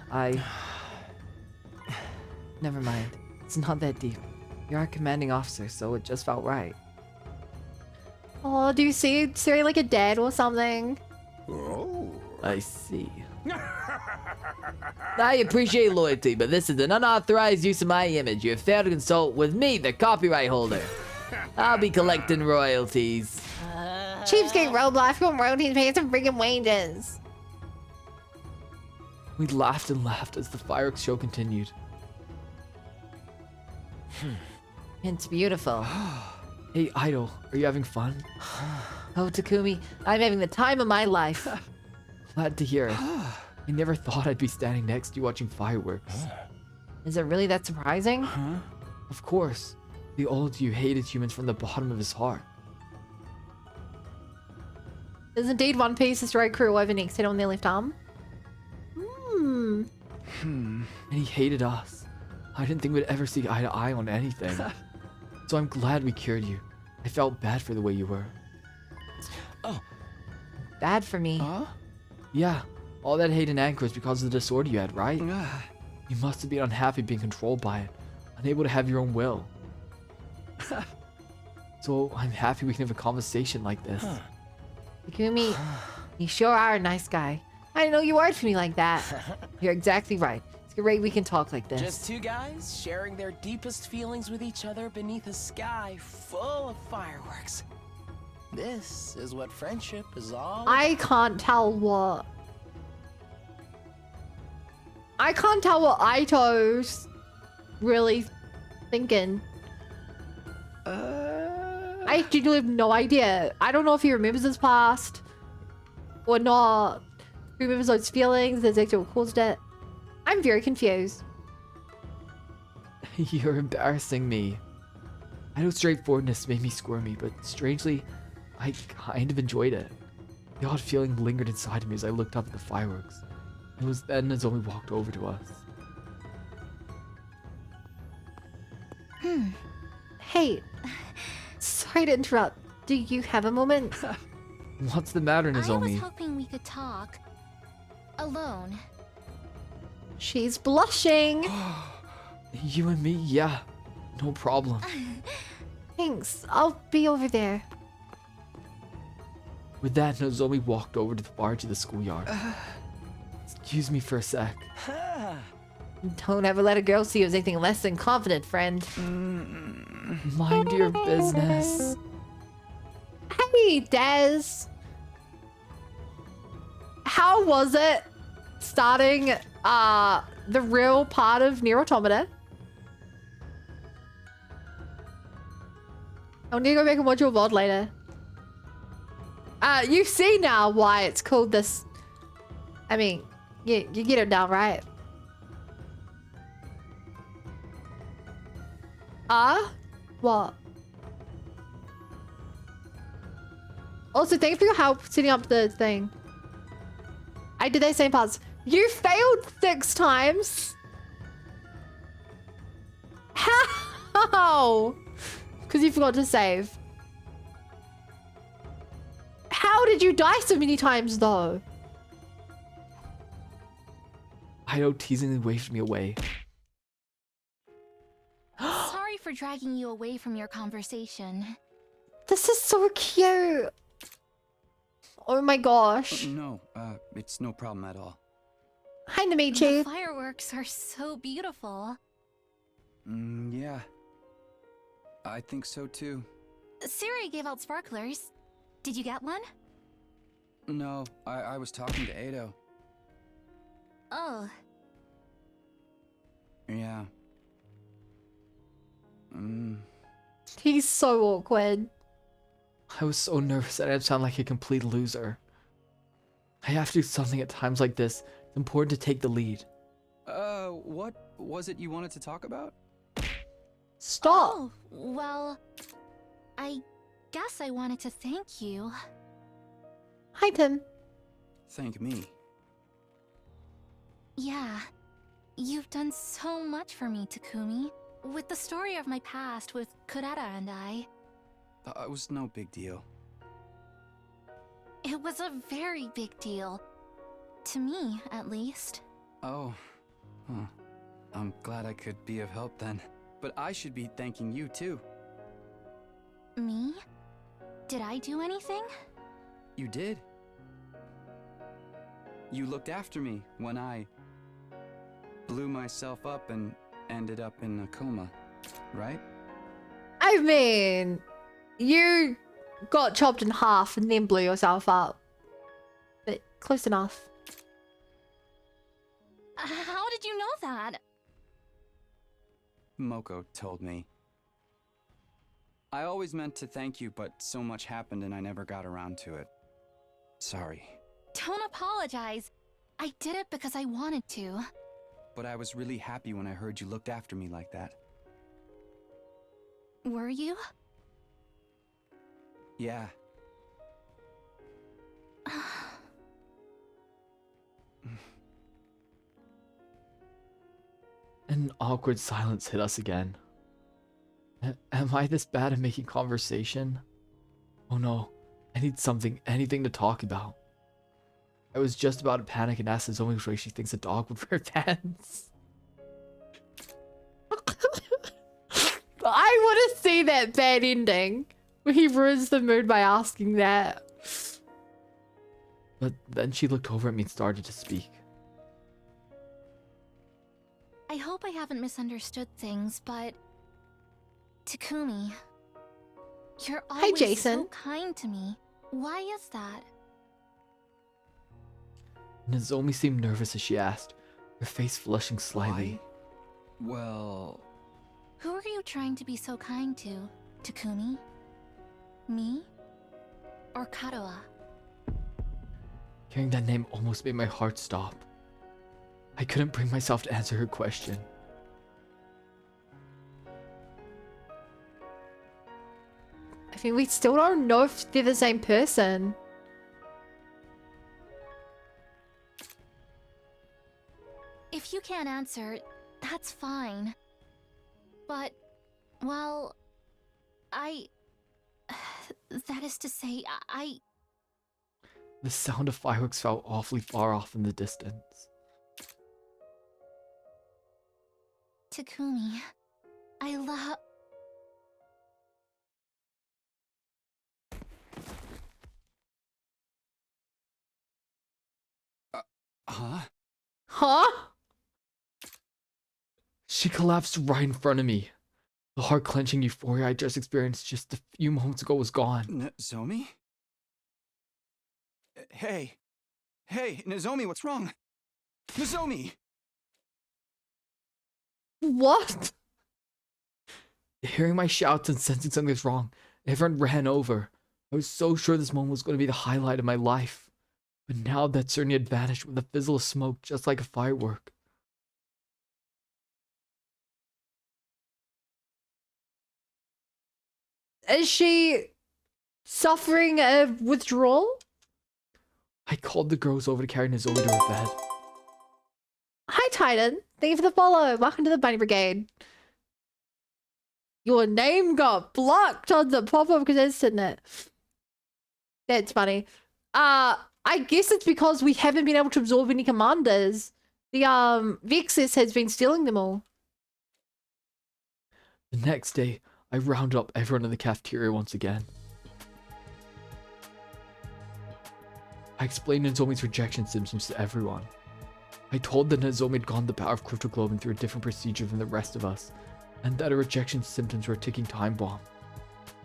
Never mind. It's not that deep. You're our commanding officer, so it just felt right. Oh, do you see Siri like a dad or something? I see. I appreciate loyalty, but this is an unauthorized use of my image. You have failed to consult with me, the copyright holder. I'll be collecting royalties. Cheapskate Roblox from royalties paying some freaking wages. We laughed and laughed as the fireworks show continued. It's beautiful. Hey, Idol, are you having fun? Oh, Takumi, I'm having the time of my life. Glad to hear it. I never thought I'd be standing next to you watching fireworks. Is it really that surprising? Of course. The old you hated humans from the bottom of his heart. Is indeed One Piece destroyed crew over next hit on their left arm? And he hated us. I didn't think we'd ever see eye to eye on anything. So I'm glad we cured you. I felt bad for the way you were. Bad for me. Yeah, all that hate and anger was because of the disorder you had, right? You must have been unhappy being controlled by it, unable to have your own will. So I'm happy we can have a conversation like this. Takumi, you sure are a nice guy. I didn't know you were to me like that. You're exactly right. It's great we can talk like this. Just two guys sharing their deepest feelings with each other beneath a sky full of fireworks. This is what friendship is all about. I can't tell what Aito's really thinking. I genuinely have no idea. I don't know if he remembers his past or not. He remembers those feelings, that's actually what caused it. I'm very confused. You're embarrassing me. I know straightforwardness made me squirmy, but strangely, I kind of enjoyed it. The odd feeling lingered inside me as I looked up at the fireworks. It was then Nozomi walked over to us. Hey, sorry to interrupt. Do you have a moment? What's the matter, I was Nozomi? hoping we could talk. Alone. She's blushing. You and me, yeah. No problem. Thanks. I'll be over there. With that, Nozomi walked over to the barge of the schoolyard. Excuse me for a sec. Don't ever let a girl see you as anything less than confident, friend. Mind your business. Hey, Daz. How was it starting the real part of Nier Automata? I'll need to go back and watch your VOD later. You see now why it's called this. I mean, you get it now, right? What? Also, thank you for your help setting up the thing. I did that same parts. You failed 6 times. How? Because you forgot to save. How did you die so many times, though? Ido teasingly waved me away. Sorry for dragging you away from your conversation. This is so cute. Oh my gosh. No, it's no problem at all. Hi, The Namichi. fireworks are so beautiful. Yeah. I think so too. Siri gave out sparklers. Did you get one? No, I was talking to Ado. Oh. Yeah. He's so awkward. I was so nervous that I'd sound like a complete loser. I have to do something at times like this. It's important to take the lead. What was it you wanted to talk about? Stop. Oh, well, I guess I wanted to thank you. Hi, Tim. Thank me. Yeah, you've done so much for me, Takumi. With the story of my past with Kurata and I. It was no big deal. It was a very big deal. To me, at least. Oh. Huh. I'm glad I could be of help then. But I should be thanking you too. Me? Did I do anything? You did. You looked after me when I blew myself up and ended up in a coma, right? I mean, you got chopped in half and then blew yourself up. But close enough. How did you know that? Moko told me. I always meant to thank you, but so much happened and I never got around to it. Sorry. Don't apologize. I did it because I wanted to. But I was really happy when I heard you looked after me like that. Were you? Yeah. An awkward silence hit us again. Am I this bad at making conversation? Oh no, I need anything to talk about. I was just about to panic and ask Nozomi which way she thinks a dog would wear pants. I want to see that bad ending where he ruins the mood by asking that. But then she looked over at me and started to speak. I hope I haven't misunderstood things, but... Takumi, you're always Jason. so kind to me. Why is that? Nozomi seemed nervous as she asked, her face flushing slightly. Why? Well... Who are you trying to be so kind to? Takumi? Me? Or Kadoa? Hearing that name almost made my heart stop. I couldn't bring myself to answer her question. I mean, we still don't know if they're the same person. If you can't answer, that's fine. But, well, that is to say, The sound of fireworks felt awfully far off in the distance. Takumi, I love... Huh? Huh? She collapsed right in front of me. The heart-clenching euphoria I just experienced just a few moments ago was gone. Nozomi? Hey. Hey, Nozomi, what's wrong? Nozomi! What? Hearing my shouts and sensing something was wrong, everyone ran over. I was so sure this moment was going to be the highlight of my life. But now that certainty had vanished with a fizzle of smoke, just like a firework. Is she suffering a withdrawal? I called the girls over to carry Nozomi to her bed. Hi, Titan. Thank you for the follow. Welcome to the Bunny Brigade. Your name got blocked on the pop-up because it's in it. That's funny. I guess it's because we haven't been able to absorb any commanders. The Vexness has been stealing them all. The next day, I rounded up everyone in the cafeteria once again. I explained Nozomi's rejection symptoms to everyone. I told them Nozomi had gone the power of cryptoglobin through a different procedure than the rest of us, and that her rejection symptoms were a ticking time bomb.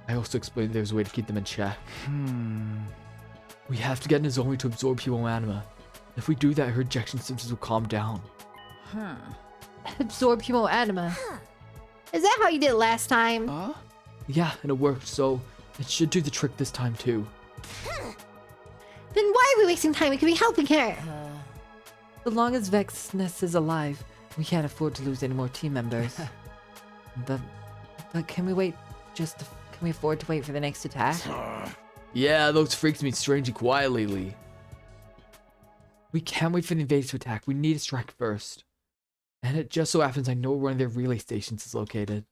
I also explained there was a way to keep them in check. We have to get Nozomi to absorb human anima. If we do that, her rejection symptoms will calm down. Absorb human anima. Is that how you did it last time? Yeah, and it worked, so it should do the trick this time too. Then why are we wasting time? We could be helping her. As long as Vexness is alive, we can't afford to lose any more team members. but can we wait can we afford to wait for the next attack? Yeah, those freaks been strangely quiet lately. We can't wait for the invaders to attack. We need to strike first. And it just so happens I know where one of their relay stations is located.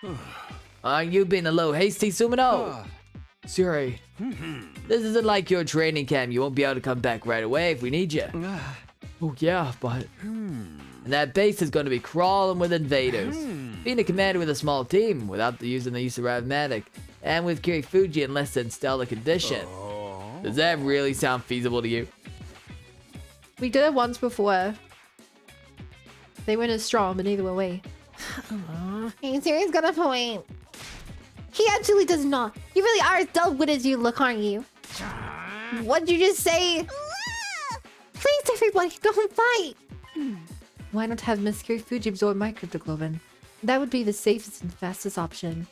You've been a little hasty, Sumino. Sorry. This isn't like your training camp. You won't be able to come back right away if we need you. Oh yeah, but... And that base is going to be crawling with invaders. Being a commander with a small team, without using the use of Ravmatic, and with Kirifuji in less than stellar condition. Does that really sound feasible to you? We did it once before. They weren't as strong, but neither were we. Hey, Siri's got a point. He absolutely does not. You really are as dull-witted as you look, aren't you? What'd you just say? Please, everybody, don't fight. Why not have Miss Kirifuji absorb my cryptoglobin? That would be the safest and fastest option.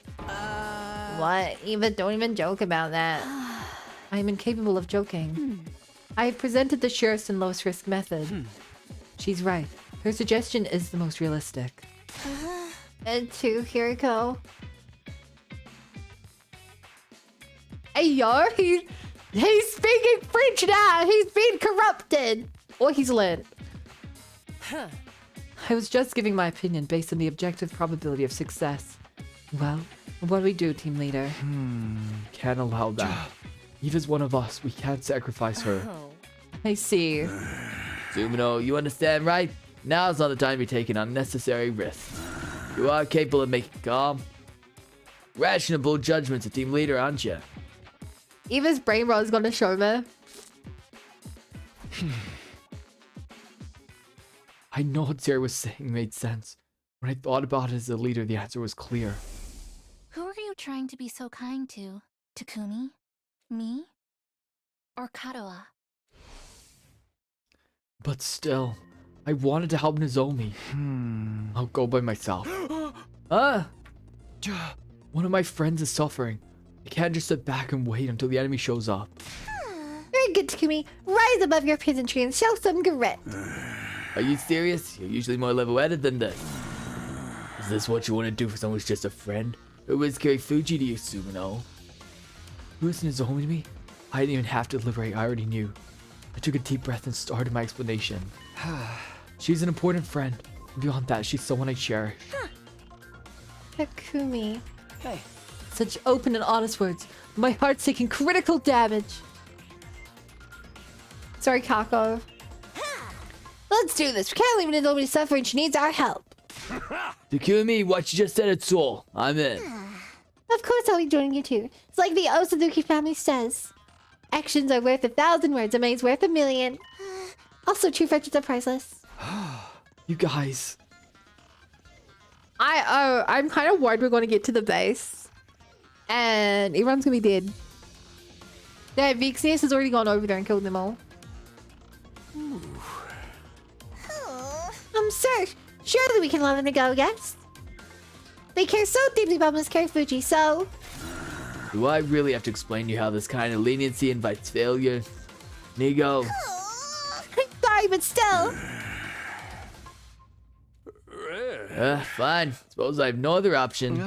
What? Don't even joke about that. I am incapable of joking. I have presented the surest and lowest risk method. She's right. Her suggestion is the most realistic. And two, Kiriko. Hey, yo, he's speaking French now. He's been corrupted. Or he's learned. I was just giving my opinion based on the objective probability of success. Well, what do we do, team leader? Can't allow that. Eva's one of us. We can't sacrifice her. I see. Sumino, you understand, right? Now's not the time to be taking unnecessary risks. You are capable of making calm, rational judgments as team leader, aren't you? Eva's brain rot is gonna show me. I know what Sarah was saying made sense. When I thought about it as a leader, the answer was clear. Who are you trying to be so kind to? Takumi? Me? Or Kadoa? But still, I wanted to help Nozomi. I'll go by myself. One of my friends is suffering. I can't just sit back and wait until the enemy shows up. Very good, Takumi. Rise above your peasantry and show some grit. Are you serious? You're usually more level-headed than this. Is this what you want to do for someone who's just a friend? Who is Kirifuji to you, Sumino? Who is Nozomi to me? I didn't even have to deliberate, I already knew. I took a deep breath and started my explanation. She's an important friend. Beyond that, she's someone I cherish. Takumi. Hey. Such open and honest words. My heart's taking critical damage. Sorry, Kako. Let's do this. We can't leave Nozomi suffering. She needs our help. Takumi, what you just said, it's all. I'm in. Of course I'll be joining you too. It's like the Osazuki family says. Actions are worth 1,000 words. A man's worth 1,000,000. Also, true friendships are priceless. You guys. I'm kind of worried we're going to get to the base and everyone's gonna be dead. Yeah, Vexness has already gone over there and killed them all. Sir, surely we can let them go, yes? They care so deeply about Miss Karifuji, so... Do I really have to explain to you how this kind of leniency invites failure? Nigo. Sorry, but still. Fine. Suppose I have no other option.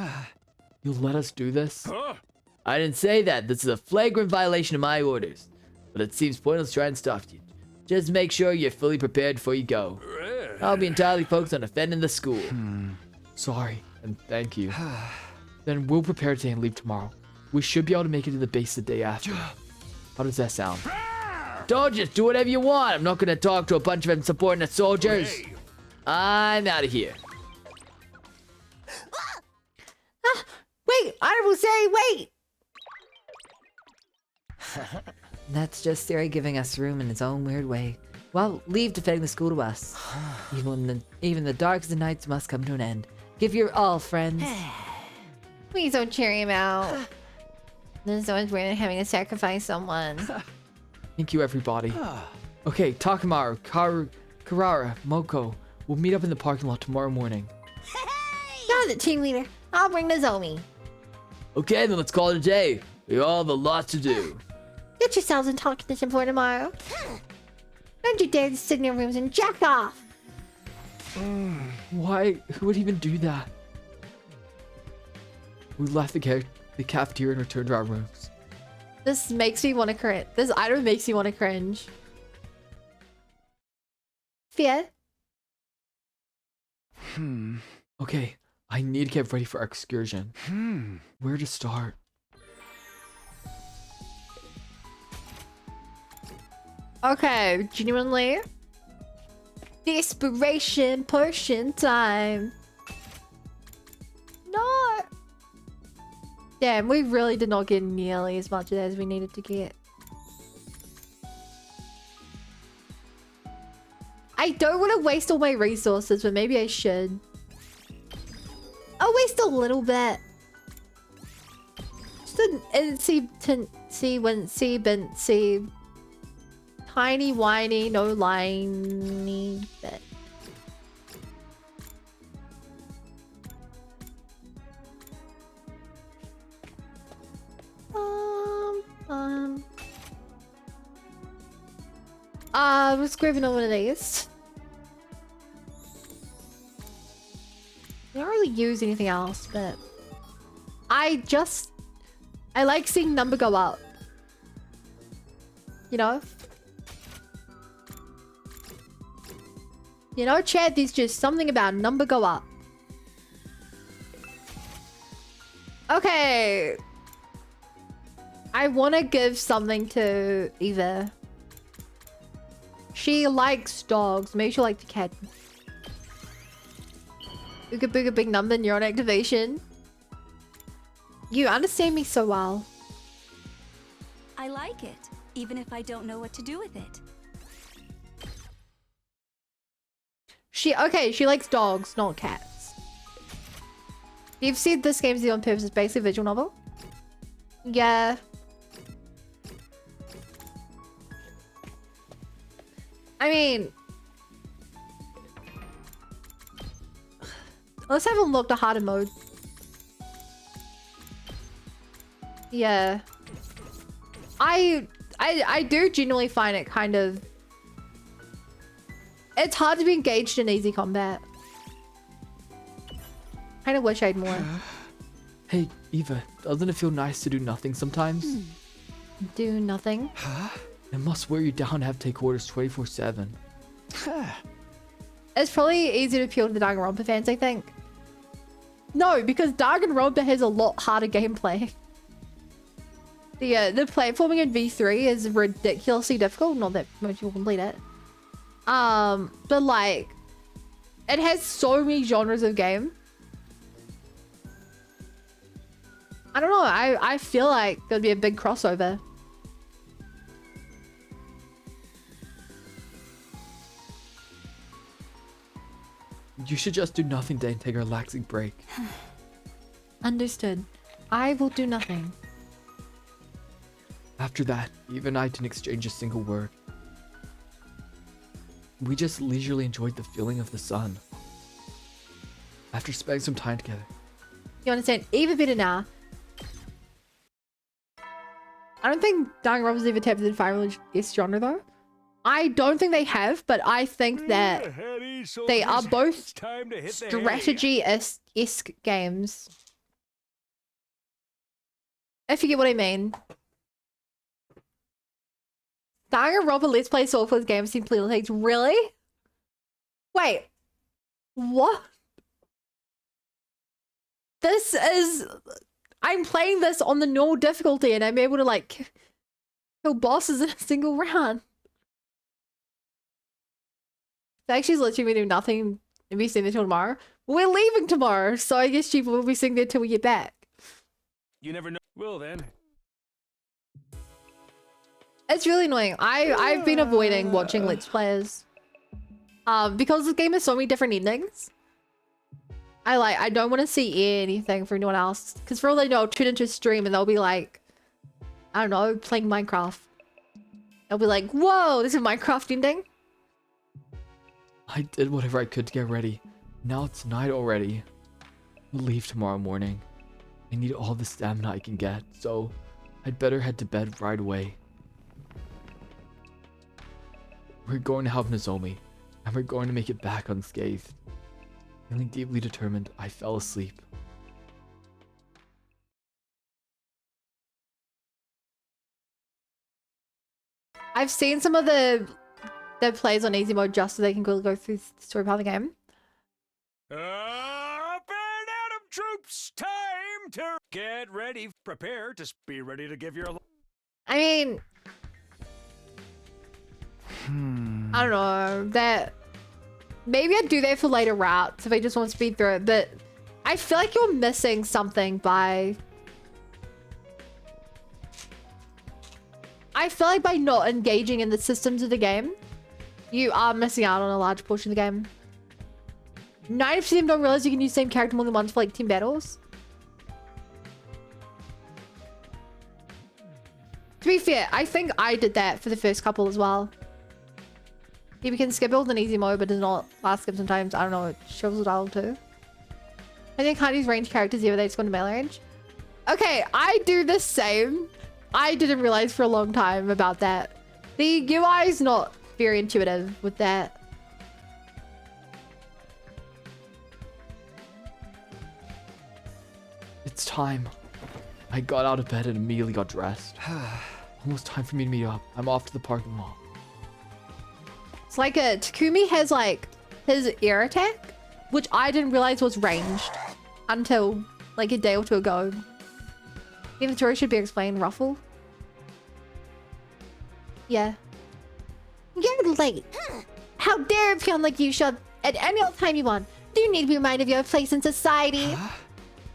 You'll let us do this? I didn't say that. This is a flagrant violation of my orders. But it seems pointless to try and stop you. Just make sure you're fully prepared before you go. I'll be entirely focused on defending the school. Sorry, and thank you. Then we'll prepare today and leave tomorrow. We should be able to make it to the base the day after. How does that sound? Don't just do whatever you want. I'm not going to talk to a bunch of insubordinate soldiers. I'm out of here. Wait, I will say wait. That's just Siri giving us room in its own weird way. Well, leave defending the school to us. Even the darkest of nights must come to an end. Give your all, friends. Please don't cheer him out. There's so much weird in having to sacrifice someone. Thank you, everybody. Okay, Takamaru, Karara, Moko. We'll meet up in the parking lot tomorrow morning. You're the team leader. I'll bring Nozomi. Okay, then let's call it a day. We all have a lot to do. Get yourselves in talk condition for tomorrow. Don't you dare to sit in your rooms and jack off. Why? Who would even do that? We left the cafeteria and returned to our rooms. This makes me want to cringe. This item makes me want to cringe. Fear? Okay, I need to get ready for our excursion. Where to start? Okay, genuinely. Desperation potion time. No. Damn, we really did not get nearly as much as we needed to get. I don't want to waste all my resources, but maybe I should. I'll waste a little bit. Just see tiny whiny no liney bit. We're scraping on one of these. I don't really use anything else, but I like seeing number go up. You know? You know, chat, there's just something about number go up. Okay. I want to give something to Eva. She likes dogs. Maybe she'll like the cat. Ooga booga big number neuron activation. You understand me so well. I like it, even if I don't know what to do with it. She likes dogs, not cats. You've said this game's the on purpose. It's basically a visual novel. Yeah. I mean, let's have a look at harder mode. Yeah. I do genuinely find it kind of... It's hard to be engaged in easy combat. Kind of wish I had more. Hey, Eva, doesn't it feel nice to do nothing sometimes? Do nothing? It must wear you down to have to take orders 24/7. It's probably easier to appeal to the Danganronpa fans, I think. No, because Danganronpa has a lot harder gameplay. The platforming in V3 is ridiculously difficult. Not that most people complete it. But like, it has so many genres of game. I don't know. I feel like there'll be a big crossover. You should just do nothing today and take a relaxing break. Understood. I will do nothing. After that, Eve and I didn't exchange a single word. We just leisurely enjoyed the feeling of the sun. After spending some time together. You understand even better now. I don't think Danganronpa's ever tapped into Fire Emblem genre though. I don't think they have, but I think that they are both strategy-esque games. If you get what I mean. Danganronpa Let's Play Soulful's game simply takes really? Wait. What? This is... I'm playing this on the normal difficulty and I'm able to like kill bosses in a single round. Actually, literally doing nothing and be sitting there till tomorrow. We're leaving tomorrow, so I guess people will be sitting there till we get back. You never know. Well then. It's really annoying. I've been avoiding watching Let's Players. Because this game has so many different endings. I don't want to see anything for anyone else. Because for all they know, I'll tune into a stream and they'll be like, I don't know, playing Minecraft. They'll be like, whoa, this is a Minecraft ending? I did whatever I could to get ready. Now it's night already. We'll leave tomorrow morning. I need all the stamina I can get, so I'd better head to bed right away. We're going to help Nozomi, and we're going to make it back unscathed. Feeling deeply determined, I fell asleep. I've seen some of the plays on easy mode just so they can go through the story part of the game. Up and Adam troops, time to get ready, prepare to be ready to give your... I mean... I don't know, that... Maybe I'd do that for later routes if I just want to speed through it, but I feel like you're missing something by... I feel like by not engaging in the systems of the game, you are missing out on a large portion of the game. 90% of them don't realize you can use the same character more than once for like team battles. To be fair, I think I did that for the first couple as well. You can skip build in easy mode, but does not last skip sometimes. I don't know, it shows the dialogue too. I think I can't use range characters either, they just go into melee range. Okay, I do the same. I didn't realize for a long time about that. The UI is not very intuitive with that. It's time. I got out of bed and immediately got dressed. Almost time for me to meet up. I'm off to the parking lot. It's like Takumi has like his air attack, which I didn't realize was ranged until like a day or two ago. Inventory should be explained. Ruffle. Yeah. You're late. How dare it feel like you should at any old time you want. Do you need to be reminded of your place in society?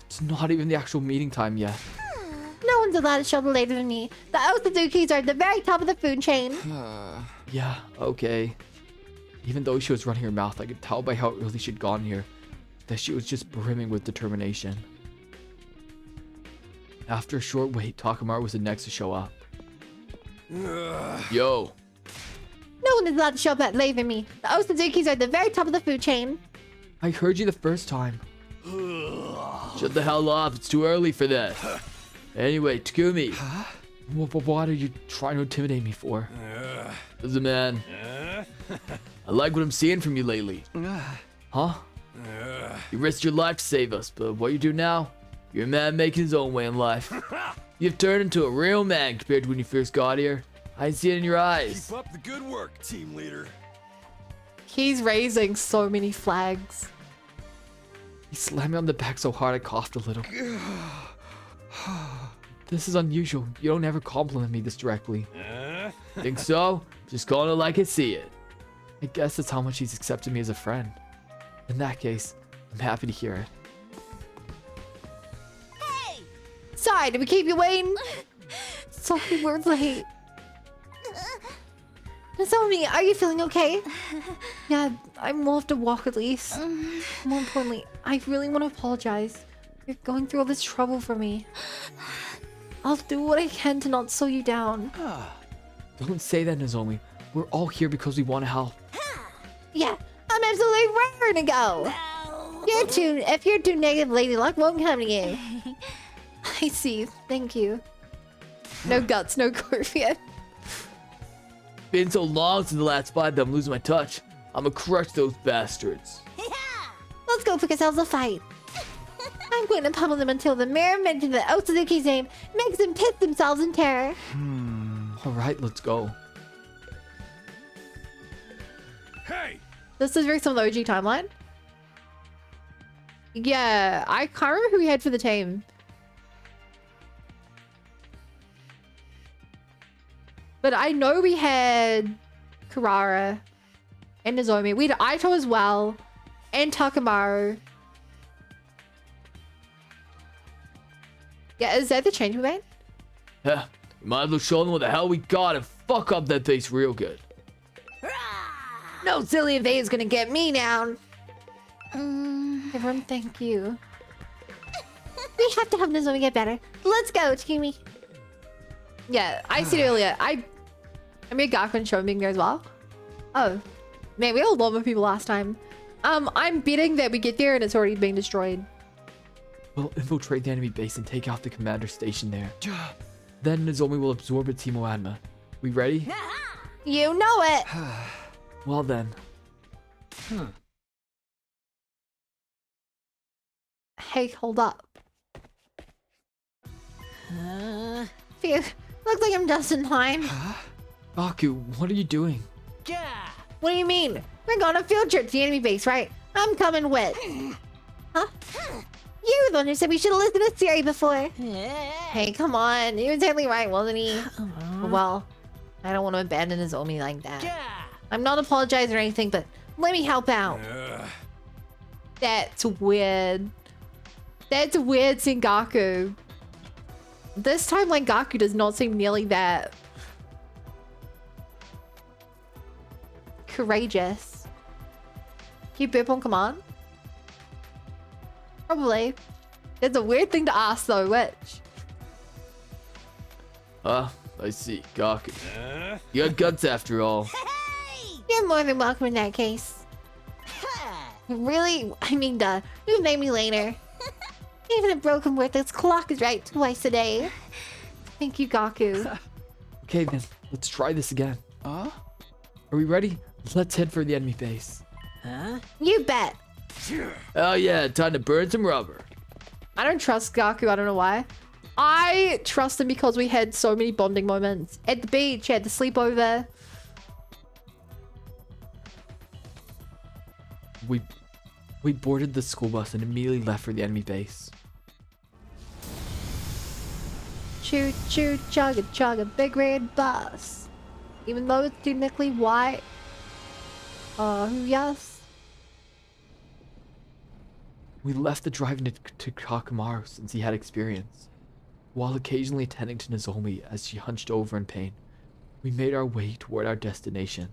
It's not even the actual meeting time yet. No one's allowed to show up later than me. The Osuzukis are at the very top of the food chain. Yeah, okay. Even though she was running her mouth, I could tell by how early she'd gone here that she was just brimming with determination. After a short wait, Takamaru was the next to show up. Yo. No one is allowed to show up at later than me. The Osuzukis are at the very top of the food chain. I heard you the first time. Shut the hell up, it's too early for that. Anyway, Takumi. What are you trying to intimidate me for? Listen, man. I like what I'm seeing from you lately. Huh? You risked your life to save us, but what you do now, you're a man making his own way in life. You've turned into a real man compared to when you first got here. I see it in your eyes. Keep up the good work, team leader. He's raising so many flags. He slammed me on the back so hard I coughed a little. This is unusual. You don't ever compliment me this directly. Think so? Just calling it like I see it. I guess that's how much he's accepted me as a friend. In that case, I'm happy to hear it. Hey! Sorry, did we keep you waiting? Sorry, we're late. Nozomi, are you feeling okay? Yeah, I will have to walk at least. More importantly, I really want to apologize. You're going through all this trouble for me. I'll do what I can to not slow you down. Don't say that, Nozomi. We're all here because we want to help. Yeah, I'm absolutely raring to go. If you're too negative, Lady Luck won't come to you. I see. Thank you. No guts, no Corvia. Been so long since the last fight that I'm losing my touch. I'ma crush those bastards. Let's go pick ourselves a fight. I'm going to pummel them until the mayor mentioned the Otsuzuki's name makes them piss themselves in terror. Alright, let's go. Hey! This is very similar to the OG timeline. Yeah, I can't remember who we had for the team. But I know we had Karara and Nozomi. We had Aito as well. And Takamaru. Yeah, is that the change we made? Yeah, we might as well show them what the hell we got and fuck up that face real good. No silly invader's gonna get me down. Everyone, thank you. We have to help Nozomi get better. Let's go, Takumi. Yeah, I said earlier. I made Gaku and Shou being there as well. Oh, man, we had a lot more people last time. I'm betting that we get there and it's already being destroyed. We'll infiltrate the enemy base and take out the commander station there. Then Nozomi will absorb a Teemo Adma. We ready? You know it. Well then. Hey, hold up. Phew, looks like I'm just in time. Gaku, what are you doing? What do you mean? We're going on a field trip to the enemy base, right? I'm coming with. Huh? You were the one who said we should have listened to Siri before. Hey, come on. He was totally right, wasn't he? Well, I don't want to abandon Nozomi like that. I'm not apologizing or anything, but let me help out. That's weird. That's weird, seeing Gaku. This time, like, Gaku does not seem nearly that courageous. Can you burp on command? Probably. It's a weird thing to ask though, which? I see. Gaku. You got guts after all. You're more than welcome in that case. Really? I mean, duh. You made me later. Even a broken worthless clock is right twice a day. Thank you, Gaku. Okay then, let's try this again. Are we ready? Let's head for the enemy base. You bet. Oh yeah, time to burn some rubber. I don't trust Gaku, I don't know why. I trust him because we had so many bonding moments. At the beach, at the sleepover. We boarded the school bus and immediately left for the enemy base. Choo choo chugga chugga big red bus. Even though it's technically white. Yes. We left the driving to Kakamaru since he had experience. While occasionally attending to Nozomi as she hunched over in pain, we made our way toward our destination.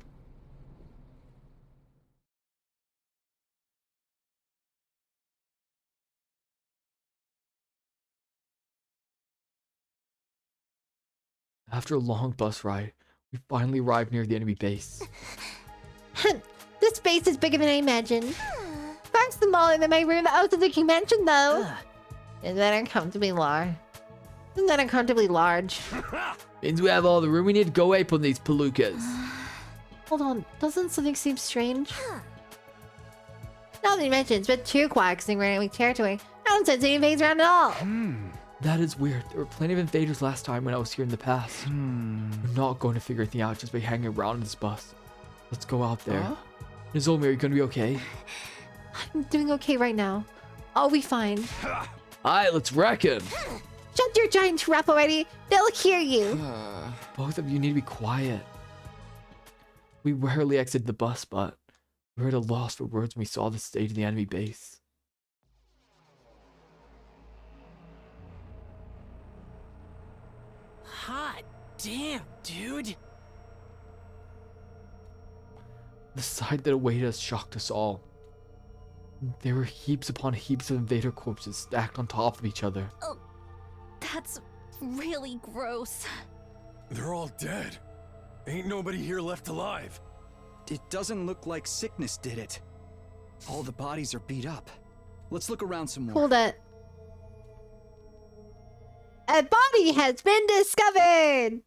After a long bus ride, we finally arrived near the enemy base. This base is bigger than I imagined. Far smaller than my room that Otsuzuki mentioned, though. Isn't that uncomfortably large? Isn't that uncomfortably large? Means we have all the room we need to go ape on these palookas. Hold on, doesn't something seem strange? Now that you mention it's a bit too quiet considering we're in enemy territory. I don't sense any invaders around at all. That is weird. There were plenty of invaders last time when I was here in the past. We're not going to figure anything out just by hanging around in this bus. Let's go out there. Nozomi, are you going to be okay? I'm doing okay right now. I'll be fine. Alright, let's wreck him. Shut your giant trap already. They'll hear you. Both of you need to be quiet. We rarely exited the bus, but we were at a loss for words when we saw the state of the enemy base. Hot damn, dude. The sight that awaited us shocked us all. There were heaps upon heaps of invader corpses stacked on top of each other. Oh, that's really gross. They're all dead. Ain't nobody here left alive. It doesn't look like sickness did it. All the bodies are beat up. Let's look around some more. Hold it. A body has been discovered!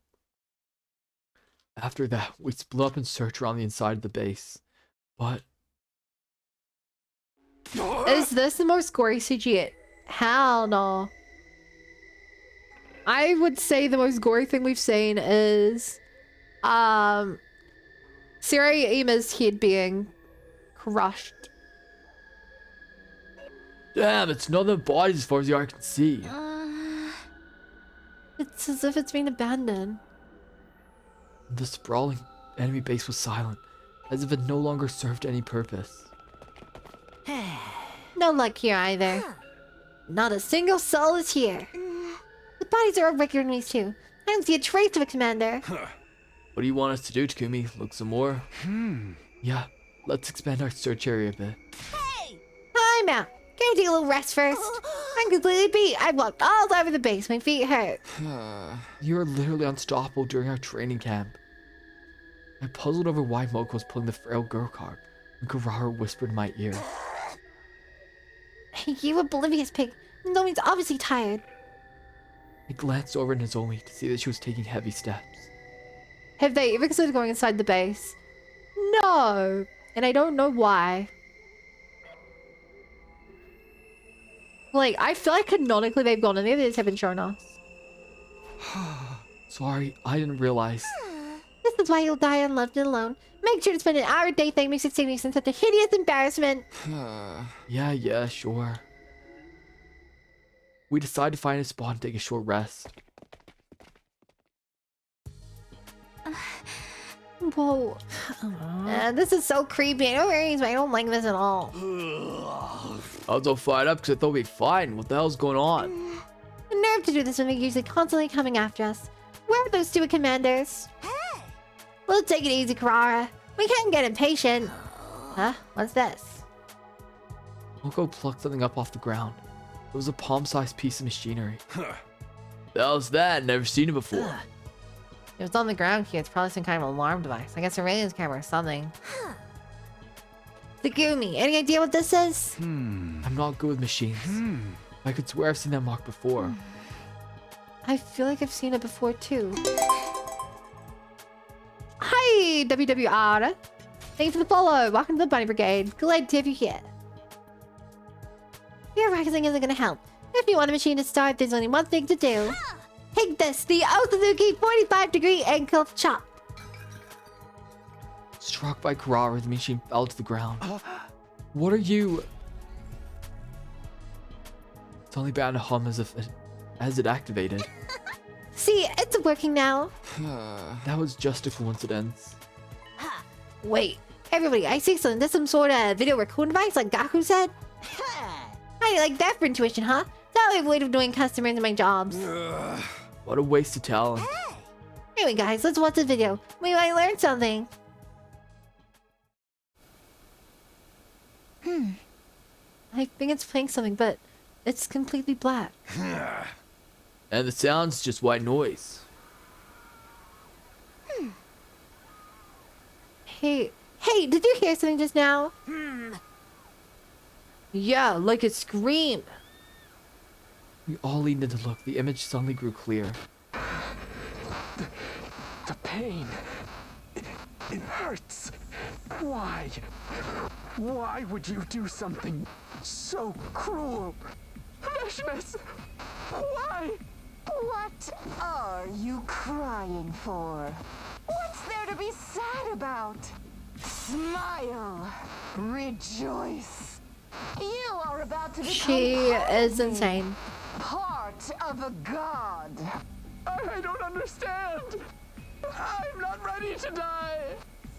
After that, we split up and searched around the inside of the base. But Is this the most gory CG yet? Hell no. I would say the most gory thing we've seen is Sarah Ema's head being crushed. damn, it's none of the bodies as far as the eye can see. It's as if it's been abandoned. The sprawling enemy base was silent, as if it no longer served any purpose. No luck here either. Not a single soul is here. The bodies are all recognized too. I don't see a trace of a commander. What do you want us to do, Takumi? Look some more? Yeah, let's expand our search area a bit. I'm out. Can we take a little rest first? I'm completely beat. I walked all over the base. My feet hurt. You were literally unstoppable during our training camp. I puzzled over why Moko was pulling the frail girl card when Karara whispered in my ear. You oblivious pig. Nozomi's obviously tired. I glanced over at Nozomi to see that she was taking heavy steps. Have they ever considered going inside the base? No. And I don't know why. Like, I feel like canonically they've gone in there, they just haven't shown us. Sorry, I didn't realize. This is why you'll die unloved and alone. Make sure to spend an hour a day thanking me succeeding in such a hideous embarrassment. Yeah, sure. We decided to find a spot and take a short rest. Whoa. This is so creepy. I don't like this at all. I was all fired up because I thought we'd be fine. What the hell's going on? The nerve to do this when they're usually constantly coming after us. Where are those stupid commanders? We'll take it easy, Karara. We can't get impatient. Huh? What's this? Moko plucked something up off the ground. It was a palm-sized piece of machinery. The hell's that? Never seen it before. If it's on the ground here, it's probably some kind of alarm device. Like a surveillance camera or something. Takumi, any idea what this is? I'm not good with machines. I could swear I've seen that mark before. I feel like I've seen it before too. Hi, WWR. Thank you for the follow. Welcome to the Bunny Brigade. Glad to have you here. Your rising isn't gonna help. If you want a machine to start, there's only one thing to do. Take this, the Osuzuki 45-degree ankle chop. Struck by Karara, the machine fell to the ground. What are you? It's only bound to hum as it activated. See, it's working now. That was just a coincidence. Wait, everybody, I see something. There's some sort of video recording device, like Gaku said. How do you like that for intuition, huh? That way I've avoided doing customers in my jobs. What a waste of talent. Anyway, guys, let's watch the video. Maybe I learned something. I think it's playing something, but it's completely black. And the sound's just white noise. Hey, did you hear something just now? Yeah, like a scream. We all leaned in to look. The image suddenly grew clear. The pain. It hurts. Why? Why would you do something so cruel? Vexness! Why? What are you crying for? What's there to be sad about? Smile. Rejoice. You are about to become She is insane. part of a god. I don't understand. I'm not ready to die.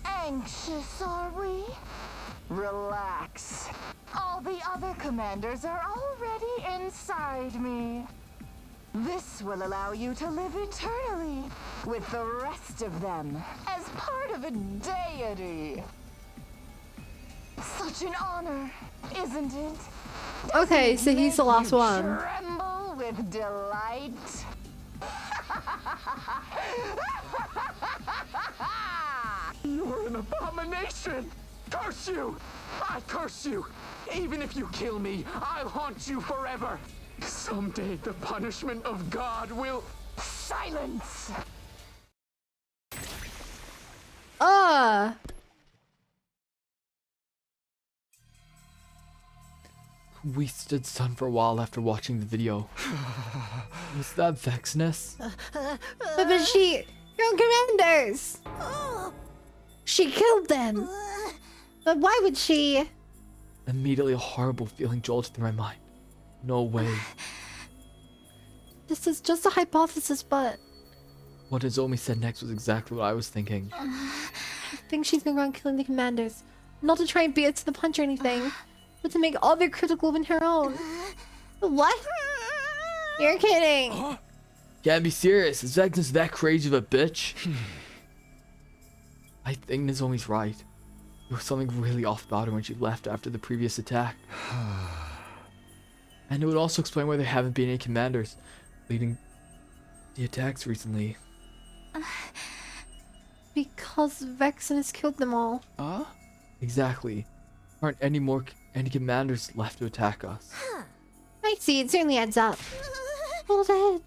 Anxious, are we? Relax. All the other commanders are already inside me. This will allow you to live eternally with the rest of them as part of a deity. Such an honor, isn't it? Okay, so he's the last one. Tremble with delight. You're an abomination! Curse you! I curse you! Even if you kill me, I'll haunt you forever! Someday the punishment of God will... Silence! We stood stunned for a while after watching the video. Was that Vexness? But she... Your commanders! She killed them! But why would she... Immediately a horrible feeling jolted through my mind. No way. This is just a hypothesis, but... What Nozomi said next was exactly what I was thinking. I think she's going around killing the commanders. Not to try and beat it to the punch or anything, but to make all their critical than her own. What? You're kidding. Can't be serious. Is Vexness that crazy of a bitch? I think Nozomi's right. There was something really off about her when she left after the previous attack. And it would also explain why there haven't been any commanders leading the attacks recently. Because Vexness killed them all. Exactly. Aren't any commanders left to attack us? I see, it certainly adds up. Hold it.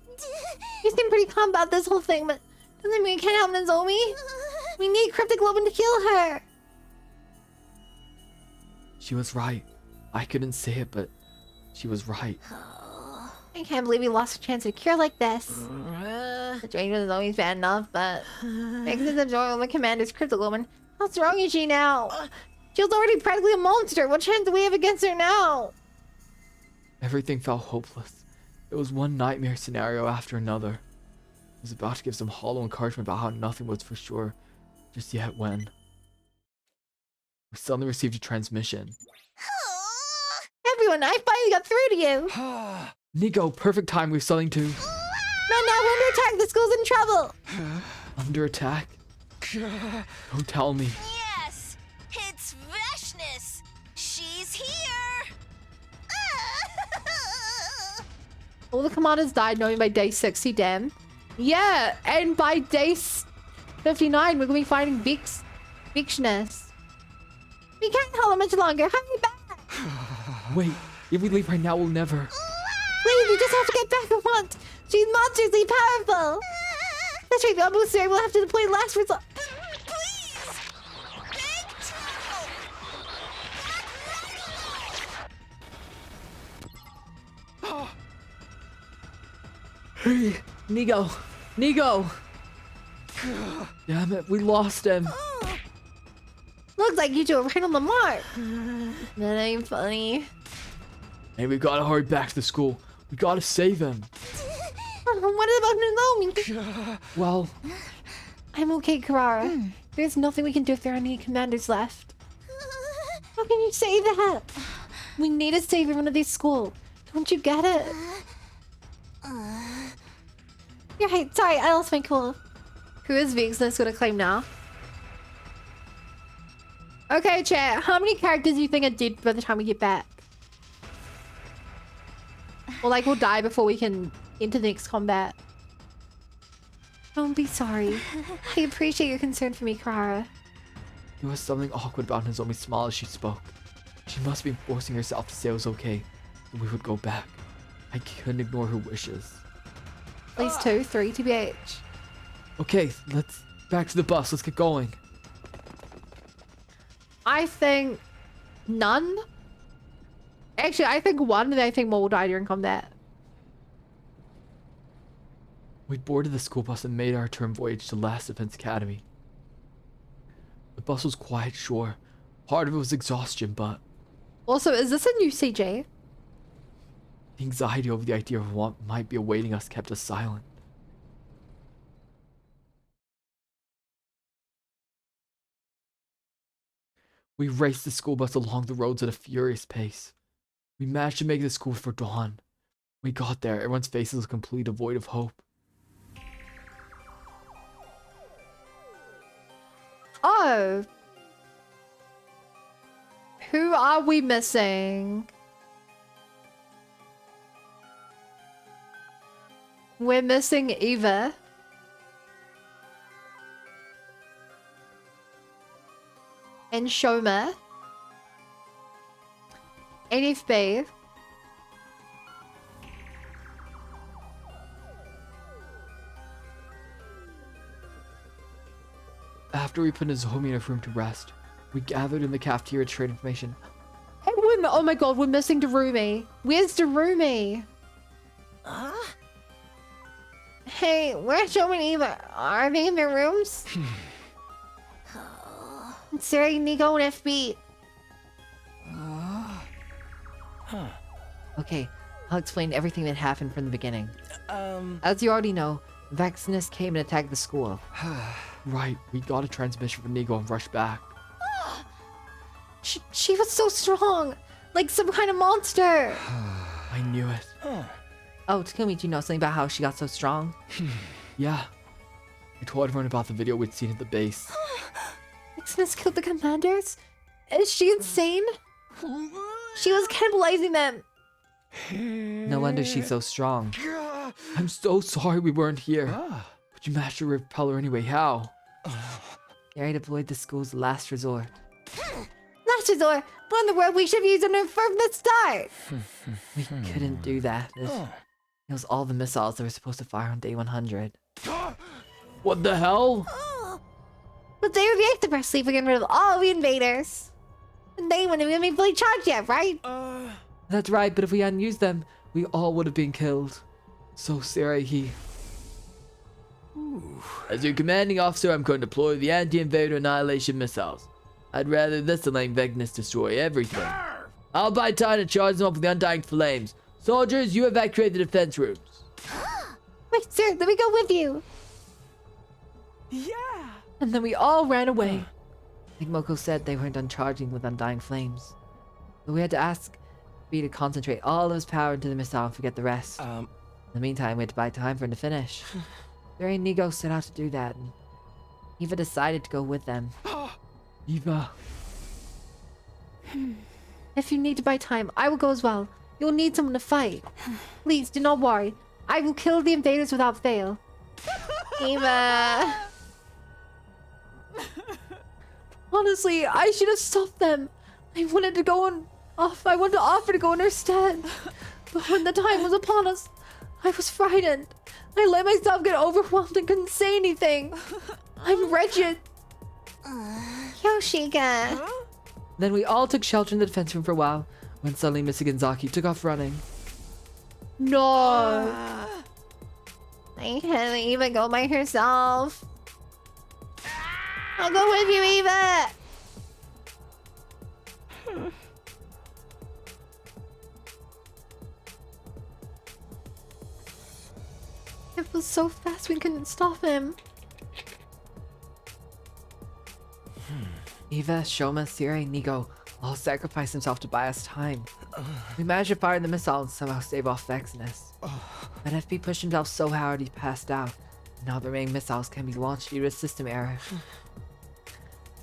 You seem pretty calm about this whole thing, but doesn't mean we can't help Nozomi. We need Cryptic Globin to kill her. She was right. I couldn't say it, but she was right. I can't believe we lost a chance at a cure like this. The drain was always bad enough, but Vexness absorbed the commander's Cryptic Globin. How strong is she now? She was already practically a monster. What chance do we have against her now? Everything felt hopeless. It was one nightmare scenario after another. I was about to give some hollow encouragement about how nothing was for sure just yet when we suddenly received a transmission. Everyone, I finally got through to you. Nico, perfect time. We have something to... No, we're under attack. The school's in trouble. Under attack? Don't tell me. Yes, it's Vexness. She's here. All the commanders died knowing by day 60, damn. Yeah, and by day 59, we're going to be fighting Vexness. We can't hold her much longer. Hurry back. Wait, if we leave right now, we'll never... Please, we just have to get back at once. She's monstrously powerful. Let's try the opposite. We'll have to deploy last resort. Hey, Nico! Damn it, we lost him. Looks like you two are right on the mark. That ain't funny. Hey, we gotta hurry back to the school. We gotta save him. What about Nozomi? Well... I'm okay, Karara. There's nothing we can do if there aren't any commanders left. How can you say that? We need to save everyone at this school. Don't you get it? You're right. Sorry, I lost my cool. Who is Vexness gonna claim now? Okay, chat. How many characters do you think are dead by the time we get back? Or like we'll die before we can enter the next combat. Don't be sorry. I appreciate your concern for me, Karara. There was something awkward about Nozomi's smile as she spoke. She must be forcing herself to say it was okay, that we would go back. I couldn't ignore her wishes. At least 2, 3 TBH. Okay, let's back to the bus. Let's get going. I think none. Actually, I think 1, and I think more will die during combat. We boarded the school bus and made our return voyage to Last Defense Academy. The bus was quiet, sure. Part of it was exhaustion, but... Also, is this a new CJ? The anxiety over the idea of what might be awaiting us kept us silent. We raced the school bus along the roads at a furious pace. We managed to make it to school before dawn. We got there, everyone's faces were completely devoid of hope. Oh. Who are we missing? We're missing Eva. And Shoma. NFB. After we put Nozomi in a room to rest, we gathered in the cafeteria to trade information. Hey, oh my god, we're missing Darumi. Where's Darumi? Hey, where's Shoma and Eva? Are they in their rooms? Siri, Nico, and FB. Okay, I'll explain everything that happened from the beginning. As you already know, Vexness came and attacked the school. Right, we got a transmission from Nigo and rushed back. She was so strong! Like some kind of monster! I knew it. Oh, Takumi, do you know something about how she got so strong? Yeah. I told everyone about the video we'd seen at the base. Vexness killed the commanders? Is she insane? She was cannibalizing them! No wonder she's so strong. I'm so sorry we weren't here. But you managed to repel her anyway, how? Gary deployed the school's last resort. Last resort? What in the world? We should have used them from the start! We couldn't do that. It was all the missiles that were supposed to fire on day 100. What the hell? But they were the expressly for getting rid of all the invaders. And they wouldn't even be fully charged yet, right? That's right, but if we hadn't used them, we all would have been killed. So, Sarah, As your commanding officer, I'm going to deploy the anti-invader annihilation missiles. I'd rather this than letting Vexness destroy everything. I'll buy time to charge them up with the undying flames. Soldiers, you evacuate the defense rooms. Wait, sir, let me go with you. Yeah. And then we all ran away. Like Moko said, they weren't done charging with undying flames. So we had to ask B to concentrate all of his power into the missile and forget the rest. In the meantime, we had to buy time for him to finish. Barry and Nigo set out to do that, and Eva decided to go with them. Eva. If you need to buy time, I will go as well. You'll need someone to fight. Please, do not worry. I will kill the invaders without fail. Eva. Honestly, I should have stopped them. I wanted to I wanted to offer to go in her stead. But when the time was upon us, I was frightened. I let myself get overwhelmed and couldn't say anything. I'm wretched. Yoshika. Then we all took shelter in the defense room for a while, when suddenly Miss Ganzaki took off running. No. I can't even go by herself. I'll go with you, Eva. It was so fast we couldn't stop him. Eva, Shoma, Siri, Nigo all sacrificed themselves to buy us time. We managed to fire the missile and somehow save off Vexness. But FB pushed himself so hard he passed out. Now the remaining missiles can be launched due to a system error.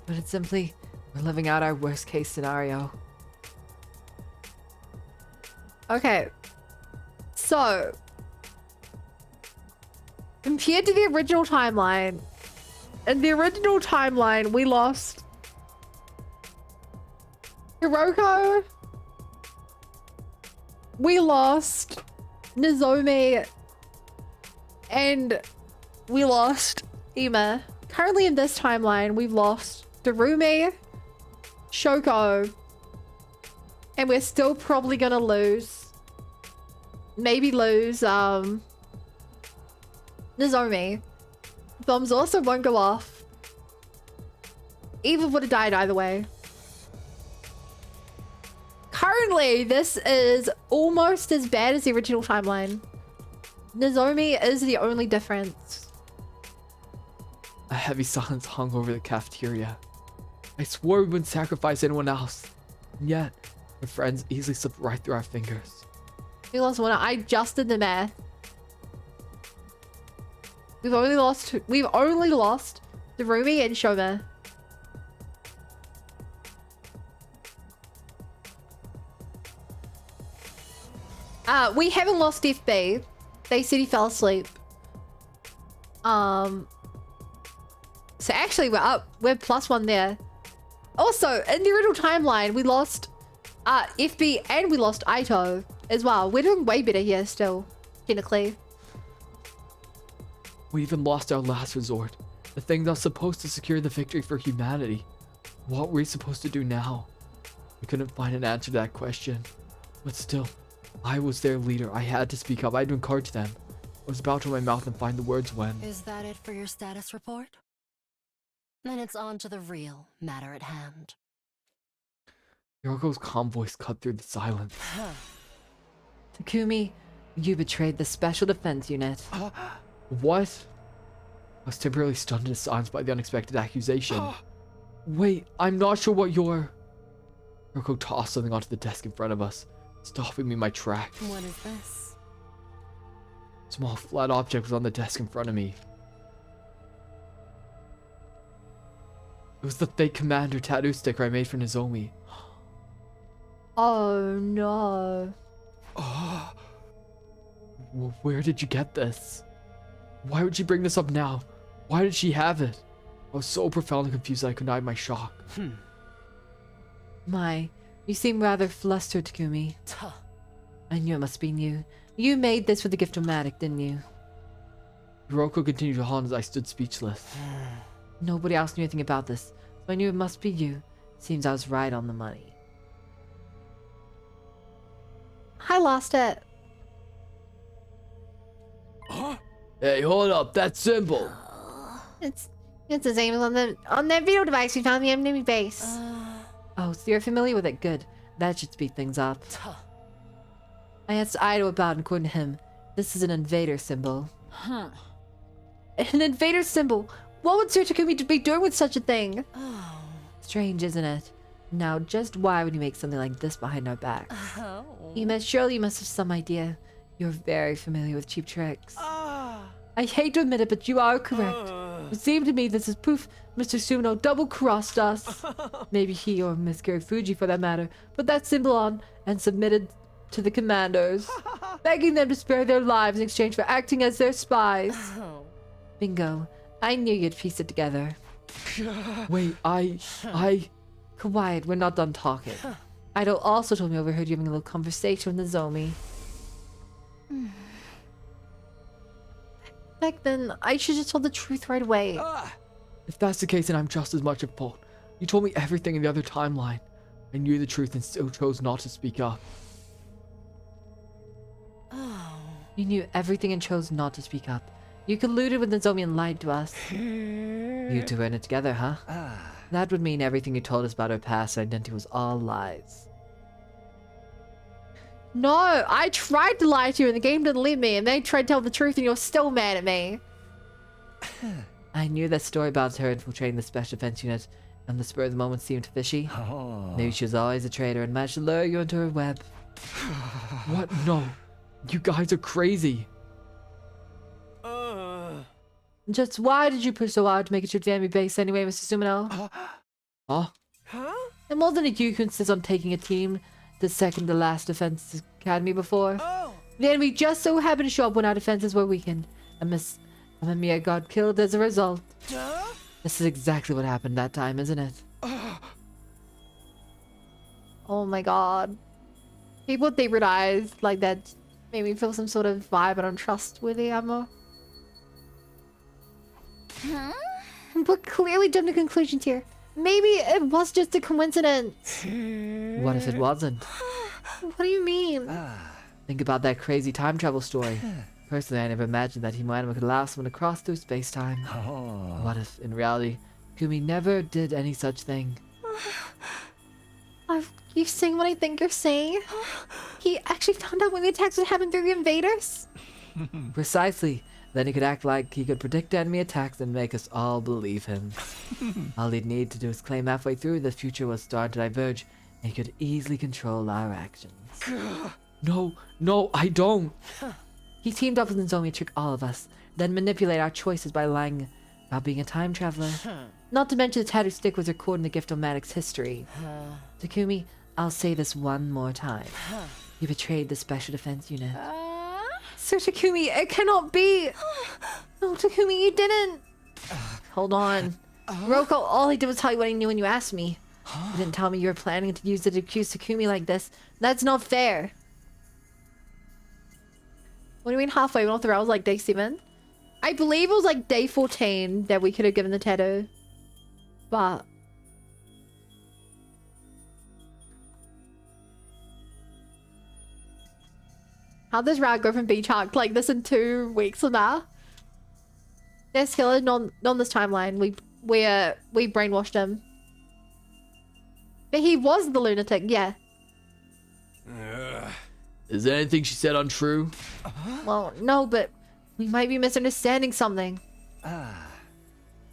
But it's simply, we're living out our worst case scenario. Okay. So, compared to the original timeline, in the original timeline, we lost Hiroko, we lost Nozomi, and we lost Ima. Currently in this timeline, we've lost Darumi, Shoko, and we're still probably gonna lose, maybe lose, Nozomi. Bombs also won't go off. Eva would have died either way. Currently, this is almost as bad as the original timeline. Nozomi is the only difference. A heavy silence hung over the cafeteria. I swore we wouldn't sacrifice anyone else. And yet, our friends easily slipped right through our fingers. We lost one. I just did the math. We've only lost Darumi and Shoma. We haven't lost FB. They said he fell asleep. So actually we're up. We're +1 there. Also, in the original timeline, we lost FB and we lost Aito as well. We're doing way better here still, technically. We even lost our last resort. The thing that was supposed to secure the victory for humanity. What were we supposed to do now? We couldn't find an answer to that question. But still, I was their leader. I had to speak up. I had to encourage them. I was about to open my mouth and find the words when... Is that it for your status report? Then it's on to the real matter at hand. Yoko's calm voice cut through the silence. Takumi, you betrayed the Special Defense Unit. What? I was temporarily stunned into silence by the unexpected accusation. Wait, I'm not sure what you're... Yoko tossed something onto the desk in front of us, stopping me in my tracks. What is this? A small flat object was on the desk in front of me. It was the fake commander tattoo sticker I made for Nozomi. Oh no. Where did you get this? Why would she bring this up now? Why did she have it? I was so profoundly confused that I could not hide my shock. My, you seem rather flustered, Takumi. I knew it must be you. You made this with the Gift-O-Matic, didn't you? Hiroko continued to haunt as I stood speechless. Nobody else knew anything about this, so I knew it must be you. Seems I was right on the money. I lost it. Hey, hold up, that symbol. It's the same as on that video device we found in the enemy base. Oh, so you're familiar with it? Good. That should speed things up. I asked Aito about it, and according to him, this is an invader symbol. An invader symbol? What would Sir Takumi be doing with such a thing? Strange, isn't it? Now, just why would you make something like this behind our backs? Surely you must have some idea. You're very familiar with cheap tricks. I hate to admit it, but you are correct. It seemed to me this is proof Mr. Suno double-crossed us. Maybe he or Miss Fuji, for that matter, put that symbol on and submitted to the commanders, begging them to spare their lives in exchange for acting as their spies. Bingo. I knew you'd piece it together. Wait, Quiet, we're not done talking. Aito also told me I overheard you having a little conversation with Nozomi. Back then, I should just told the truth right away. If that's the case, then I'm just as much at fault. You told me everything in the other timeline. I knew the truth and still chose not to speak up. You knew everything and chose not to speak up. You colluded with Nozomi and lied to us. You two were in it together, huh? That would mean everything you told us about her past identity was all lies. No, I tried to lie to you and the game didn't let me, and they tried to tell the truth and you're still mad at me. I knew that story about her infiltrating the Special Defense Unit, and the spur of the moment seemed fishy. Maybe she was always a traitor and managed to lure you into her web. What? No. You guys are crazy. Just why did you push so hard to make it to the enemy base anyway, Mr. Sumino? Huh? And wasn't it you who insisted on taking a team the second to last defense academy before? The enemy just so happened to show up when our defenses were weakened, and Miss Amamiya got killed as a result. This is exactly what happened that time, isn't it? Oh my god. People with favorite eyes like that made me feel some sort of vibe and untrustworthy ammo. We're clearly jumping to conclusions here. Maybe it was just a coincidence. What if it wasn't? What do you mean? Think about that crazy time travel story. Personally, I never imagined that human could allow someone to cross through space-time. What if, in reality, Kumi never did any such thing? Are you saying what I think you're saying? He actually found out when the attacks would happen through the invaders? Precisely. Then he could act like he could predict enemy attacks and make us all believe him. All he'd need to do is claim halfway through the future was starting to diverge, and he could easily control our actions. No, I don't. He teamed up with Nozomi to trick all of us, then manipulate our choices by lying about being a time traveler. Not to mention the tattoo stick was recording the Gift-O-Matic's history. Takumi, I'll say this one more time. You betrayed the special defense unit. So Takumi, it cannot be. No, Takumi, you didn't. Hold on. Roko, all he did was tell you what he knew when you asked me. You didn't tell me you were planning to use it to accuse Takumi like this. That's not fair. What do you mean halfway? We went off the rails like day 7? I believe it was like day 14 that we could have given the tattoo. But... how'd this rat go from beach hug like this in 2 weeks from now? This killer, not on this timeline. We brainwashed him. But he was the lunatic, yeah. Is anything she said untrue? Well, no, but we might be misunderstanding something.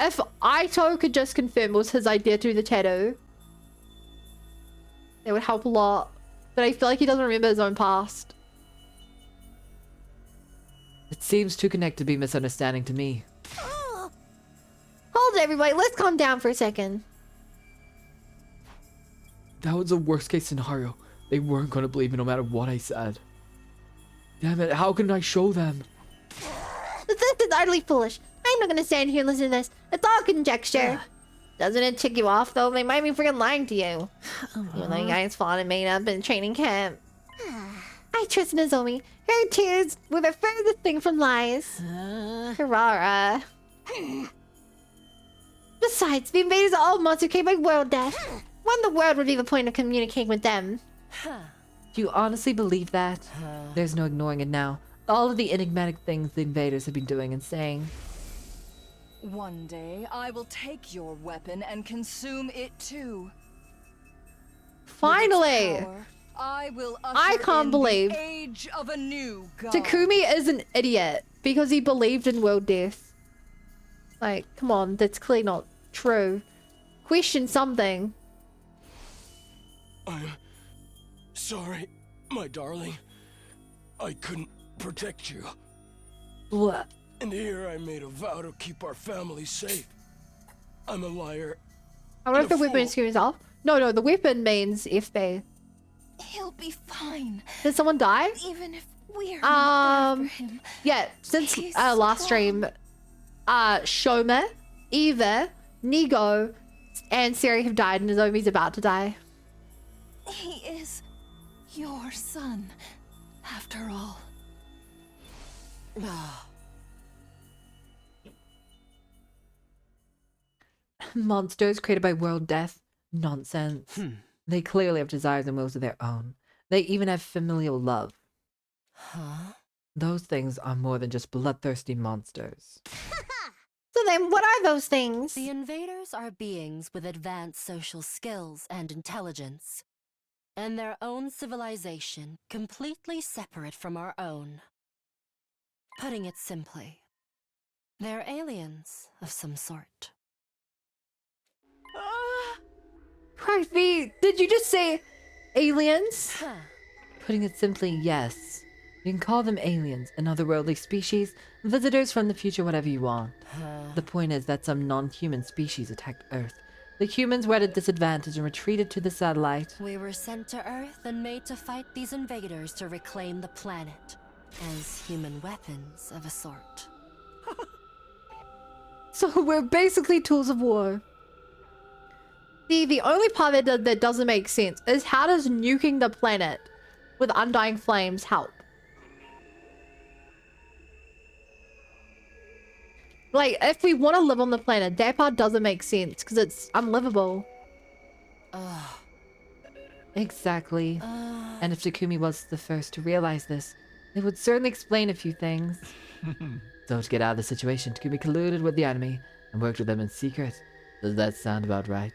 If Aito could just confirm it was his idea to do the tattoo, it would help a lot. But I feel like he doesn't remember his own past. It seems too connected to be misunderstanding to me. Hold it, everybody. Let's calm down for a second. That was the worst case scenario. They weren't going to believe me no matter what I said. Damn it, how can I show them? This is utterly foolish. I'm not gonna stand here and listen to this. It's all conjecture. Doesn't it tick you off, though? They might be freaking lying to you. You know, you guys fought and made up in training camp. I trust Nozomi. Her tears were the furthest thing from lies. Harara. Besides, the invaders are all monsters created by world death. What in the world would be the point of communicating with them? Do you honestly believe that? There's no ignoring it now. All of the enigmatic things the invaders have been doing and saying. One day, I will take your weapon and consume it too. Finally! I can't believe the age of a new god. Takumi is an idiot because he believed in world death. Like, come on, that's clearly not true. Question something. I'm sorry, my darling. I couldn't protect you. What? And here I made a vow to keep our family safe. I'm a liar. I wonder if the weapon screams off. No, the weapon means if they... He'll be fine. Did someone die? Even if we're not there for him. Yeah, since last stream, Shoma, Eva, Nigo, and Seri have died, and Nozomi's about to die. He is your son, after all. Monsters created by world death? Nonsense. They clearly have desires and wills of their own. They even have familial love. Those things are more than just bloodthirsty monsters. So then, what are those things? The invaders are beings with advanced social skills and intelligence, and their own civilization completely separate from our own. Putting it simply, they're aliens of some sort. Christy, did you just say aliens? Putting it simply, yes. You can call them aliens, an otherworldly species, visitors from the future, whatever you want. The point is that some non-human species attacked Earth. The humans were at a disadvantage and retreated to the satellite. We were sent to Earth and made to fight these invaders to reclaim the planet, as human weapons of a sort. So we're basically tools of war. The only part that doesn't make sense is how does nuking the planet with undying flames help? Like, if we want to live on the planet, that part doesn't make sense because it's unlivable. Exactly. And if Takumi was the first to realize this, it would certainly explain a few things. So to get out of the situation, Takumi colluded with the enemy and worked with them in secret. Does that sound about right?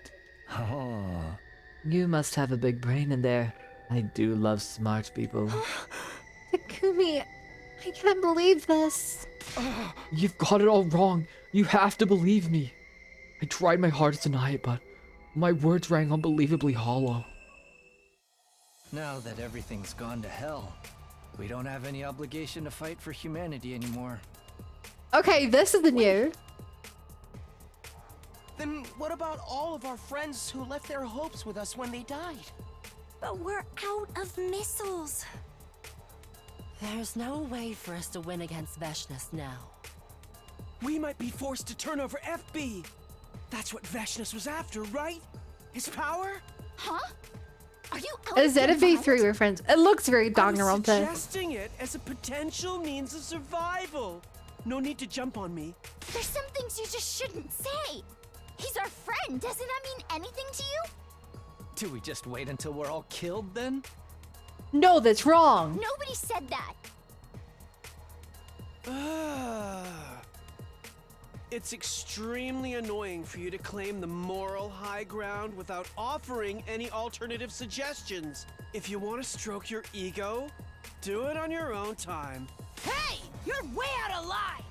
You must have a big brain in there. I do love smart people. Takumi, I can't believe this. You've got it all wrong. You have to believe me. I tried my hardest to deny it, but my words rang unbelievably hollow. Now that everything's gone to hell, we don't have any obligation to fight for humanity anymore. Okay, this is the new. Then what about all of our friends who left their hopes with us when they died? But we're out of missiles. There's no way for us to win against Vexness now. We might be forced to turn over FB. That's what Vexness was after, right? His power? Huh? Are you out Is that a of your V3 reference? It looks very I was Danganronpa. suggesting it as a potential means of survival. No need to jump on me. There's some things you just shouldn't say. He's our friend. Doesn't that mean anything to you? Do we just wait until we're all killed then? No, that's wrong. Nobody said that. It's extremely annoying for you to claim the moral high ground without offering any alternative suggestions. If you want to stroke your ego, do it on your own time. Hey, you're way out of line.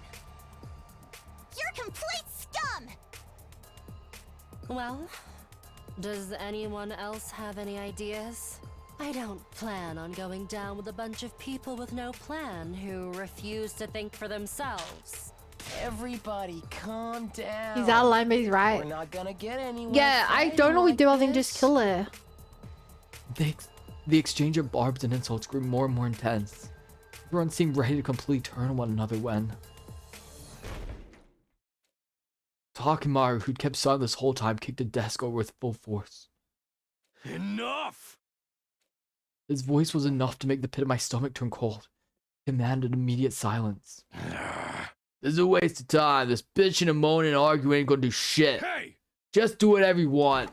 You're complete scum. Well, does anyone else have any ideas? I don't plan on going down with a bunch of people with no plan who refuse to think for themselves. Everybody, calm down. He's out of line, but he's right. We're not gonna get anywhere. Yeah, I don't know what we do other than just kill her. The exchange of barbs and insults grew more and more intense. Everyone seemed ready to completely turn on one another when Takimaru, who'd kept silent this whole time, kicked a desk over with full force. Enough! His voice was enough to make the pit of my stomach turn cold. He commanded immediate silence. This is a waste of time. This bitching and moaning and arguing ain't gonna do shit. Hey! Just do whatever you want.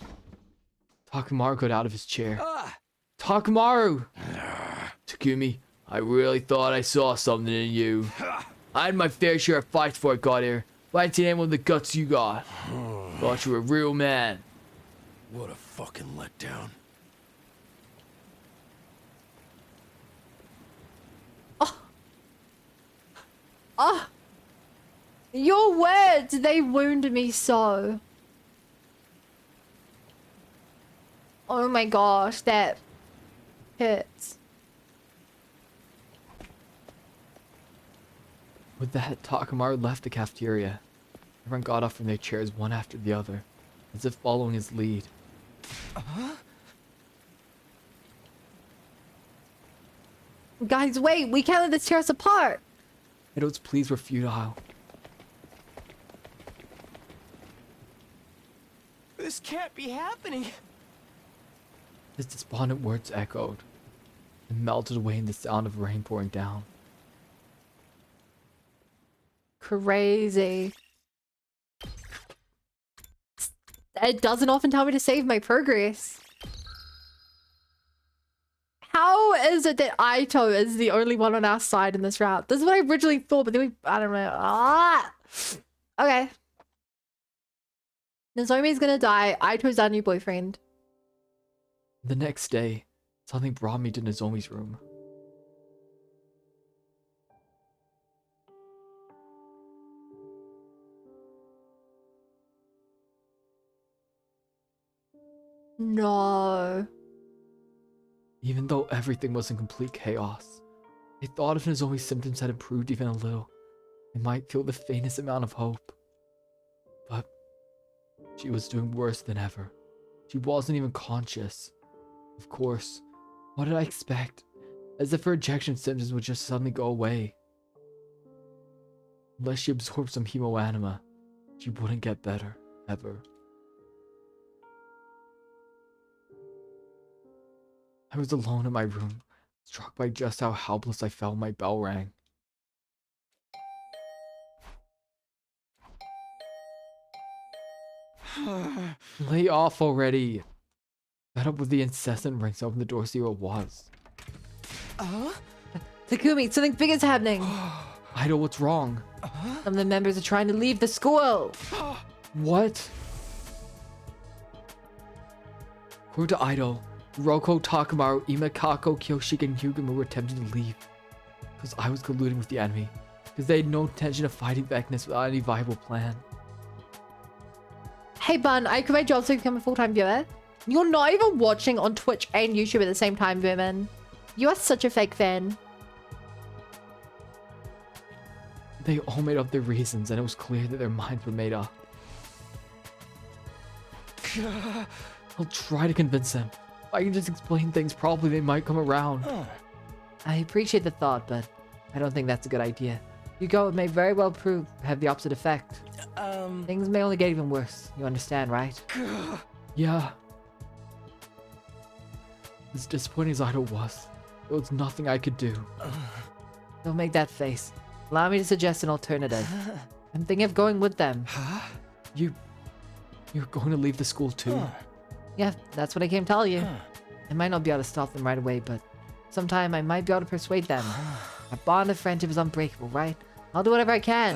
Takimaru got out of his chair. Takimaru! Takumi, I really thought I saw something in you. I had my fair share of fights before I got here, but I ain't seen anyone with the guts you got. Thought you were a real man. What a fucking letdown. Oh, your words, they wound me so. Oh my gosh, that hurts. With that, Takimaru left the cafeteria. Everyone got up from their chairs one after the other, as if following his lead. Guys, wait, we can't let this tear us apart. Ido's pleas were futile. This can't be happening. His despondent words echoed and melted away in the sound of rain pouring down. Crazy. It doesn't often tell me to save my progress. How is it that Aito is the only one on our side in this route? This is what I originally thought, but then I don't know. Okay. Nozomi's gonna die. Aito's our new boyfriend. The next day, something brought me to Nozomi's room. No. Even though everything was in complete chaos, I thought if Nozomi's symptoms had improved even a little, I might feel the faintest amount of hope. But she was doing worse than ever. She wasn't even conscious. Of course, what did I expect? As if her ejection symptoms would just suddenly go away. Unless she absorbed some hemoanima, she wouldn't get better, ever. I was alone in my room, struck by just how helpless I felt when my bell rang. Lay off already! Fed up with the incessant rings, I opened the door to see what it was. Takumi, something big is happening. Ido, what's wrong? Some of the members are trying to leave the school. What? According to Ido, Roko, Takimaru, Imakako, Kyoshiki, and Hyugumu were attempting to leave. Because I was colluding with the enemy. Because they had no intention of fighting Vexness without any viable plan. Hey Bun, I quit my job so you can become a full-time viewer. You're not even watching on Twitch and YouTube at the same time, Vermin. You are such a fake fan. They all made up their reasons, and it was clear that their minds were made up. I'll try to convince them. If I can just explain things properly, they might come around. I appreciate the thought, but I don't think that's a good idea. You go, it may very well have the opposite effect. Things may only get even worse. You understand, right? Yeah. As disappointing as Idol was, there was nothing I could do. Don't make that face. Allow me to suggest an alternative. I'm thinking of going with them. Huh? You're going to leave the school too? Yeah, that's what I came to tell you. I might not be able to stop them right away, but sometime I might be able to persuade them. Our bond of friendship is unbreakable, right? I'll do whatever I can.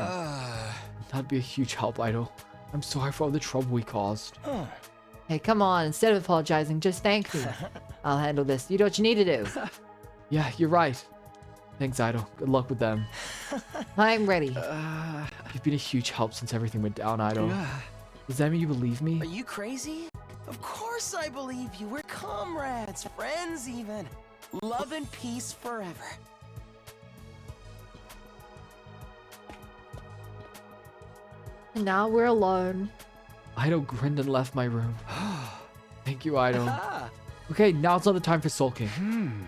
That'd be a huge help, Idol. I'm sorry for all the trouble we caused. Hey, come on. Instead of apologizing, just thank me. I'll handle this. You do what you need to do. Yeah, you're right. Thanks, Idol. Good luck with them. I'm ready. You've been a huge help since everything went down, Idol. Does that mean you believe me? Are you crazy? Of course I believe you. We're comrades, friends even. Love and peace forever. And now we're alone. Idol grinned and left my room. Thank you, Idol. Okay, now it's not the time for sulking.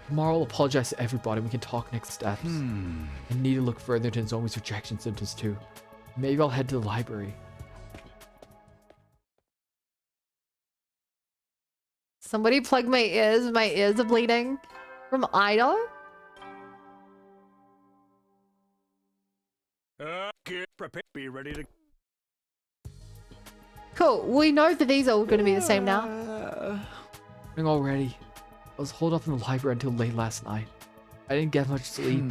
Tomorrow I'll apologize to everybody. We can talk next steps. I need to look further into Nozomi's rejection symptoms too. Maybe I'll head to the library. Somebody plug my ears. My ears are bleeding. From Idol? Get prepared. Be ready to... Cool. We know that these are all going to be the same now. Already. I was holed up in the library until late last night. I didn't get much sleep.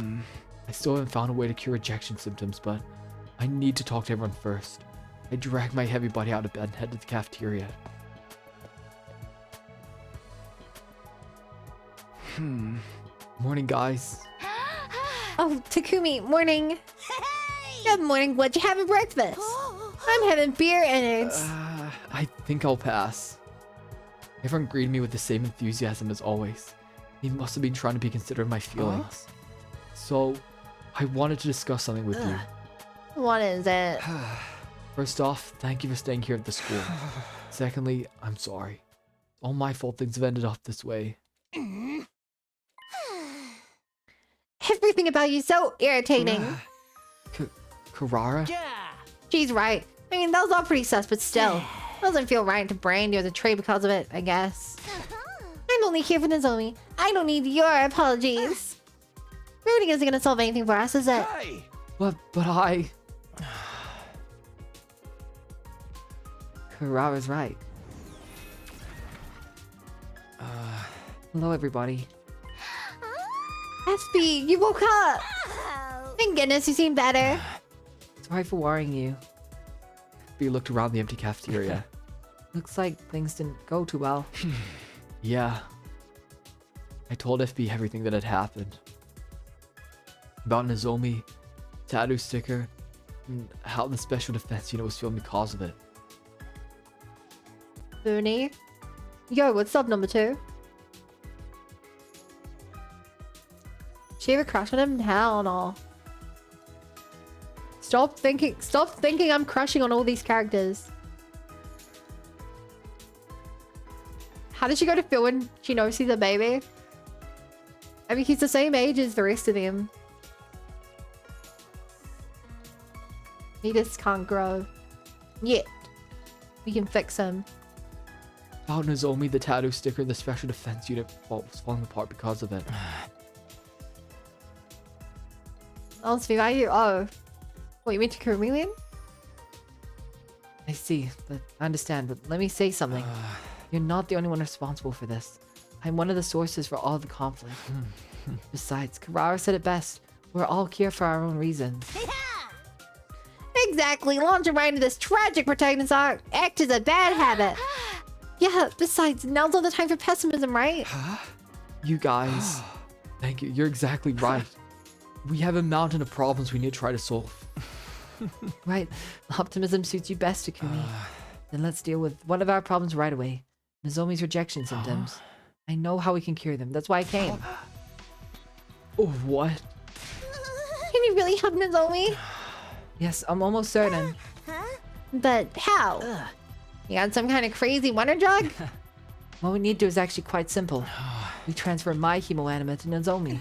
I still haven't found a way to cure rejection symptoms, but I need to talk to everyone first. I dragged my heavy body out of bed and headed to the cafeteria. Morning, guys. Oh, Takumi, morning. Hey! Good morning. What'd you have for breakfast? I'm having beer and it's... I think I'll pass. Everyone greeted me with the same enthusiasm as always. They must have been trying to be considerate of my feelings. So, I wanted to discuss something with you. What is it? First off, thank you for staying here at the school. Secondly, I'm sorry. It's all my fault things have ended up this way. Everything about you so irritating. Karara? Yeah. She's right. I mean, that was all pretty sus, but still. Doesn't feel right to brand you as a trade because of it, I guess. I'm only here for Nozomi. I don't need your apologies. Rooting isn't gonna solve anything for us, is it? But I... Karara's right. Hello, everybody. SB, you woke up! Thank goodness you seem better. Sorry for worrying you. B looked around the empty cafeteria. Looks like things didn't go too well. Yeah. I told FB everything that had happened. About Nozomi, tattoo sticker, and how the special defense unit was feeling because of it. Booney? Yo, what's up, number 2? She have a crush on him? Hell no. Stop thinking I'm crushing on all these characters. How did she go to Phil when she knows he's a baby? I mean, he's the same age as the rest of them. He just can't grow. Yet. We can fix him. About Nozomi, the tattoo sticker, the special defense unit was falling apart because of it. Oh, speak by you. Oh. What, you mean to Chameleon? I see, but I understand, but let me say something. You're not the only one responsible for this. I'm one of the sources for all the conflict. Besides, Karara said it best. We're all here for our own reasons. Exactly. Launching right into this tragic protagonist act is a bad habit. Yeah, besides, now's not the time for pessimism, right? You guys. Thank you. You're exactly right. We have a mountain of problems we need to try to solve. Right. Optimism suits you best, Takumi. Then let's deal with one of our problems right away. Nozomi's rejection symptoms. I know how we can cure them. That's why I came. Oh, what? Can you really help Nozomi? Yes, I'm almost certain. But how? You got some kind of crazy wonder drug? What we need to do is actually quite simple. We transfer my hemoanima to Nozomi.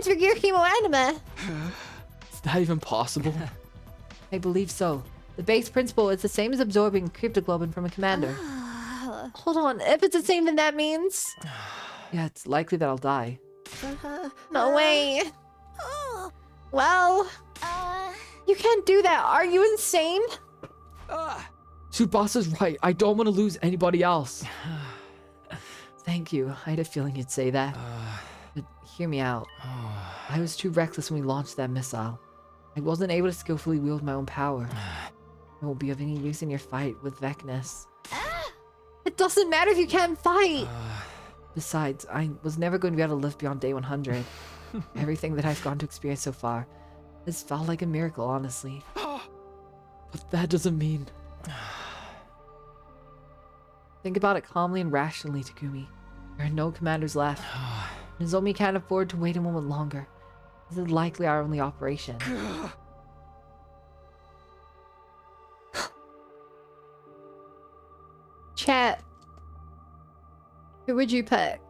transfer your hemoanima. Is that even possible? I believe so. The base principle is the same as absorbing cryptoglobin from a commander. Hold on, if it's the same, then that means... Yeah, it's likely that I'll die. No way. Well, you can't do that. Are you insane? Tsubasa is right. I don't want to lose anybody else. Thank you. I had a feeling you'd say that. But hear me out. I was too reckless when we launched that missile. I wasn't able to skillfully wield my own power. It won't be of any use in your fight with Vexness. It doesn't matter if you can't fight. Besides, I was never going to be able to live beyond day 100. Everything that I've gotten to experience so far has felt like a miracle, honestly. But that doesn't mean... Think about it calmly and rationally, Takumi. There are no commanders left. Nozomi can't afford to wait a moment longer. This is likely our only operation. Chat. Who would you pick?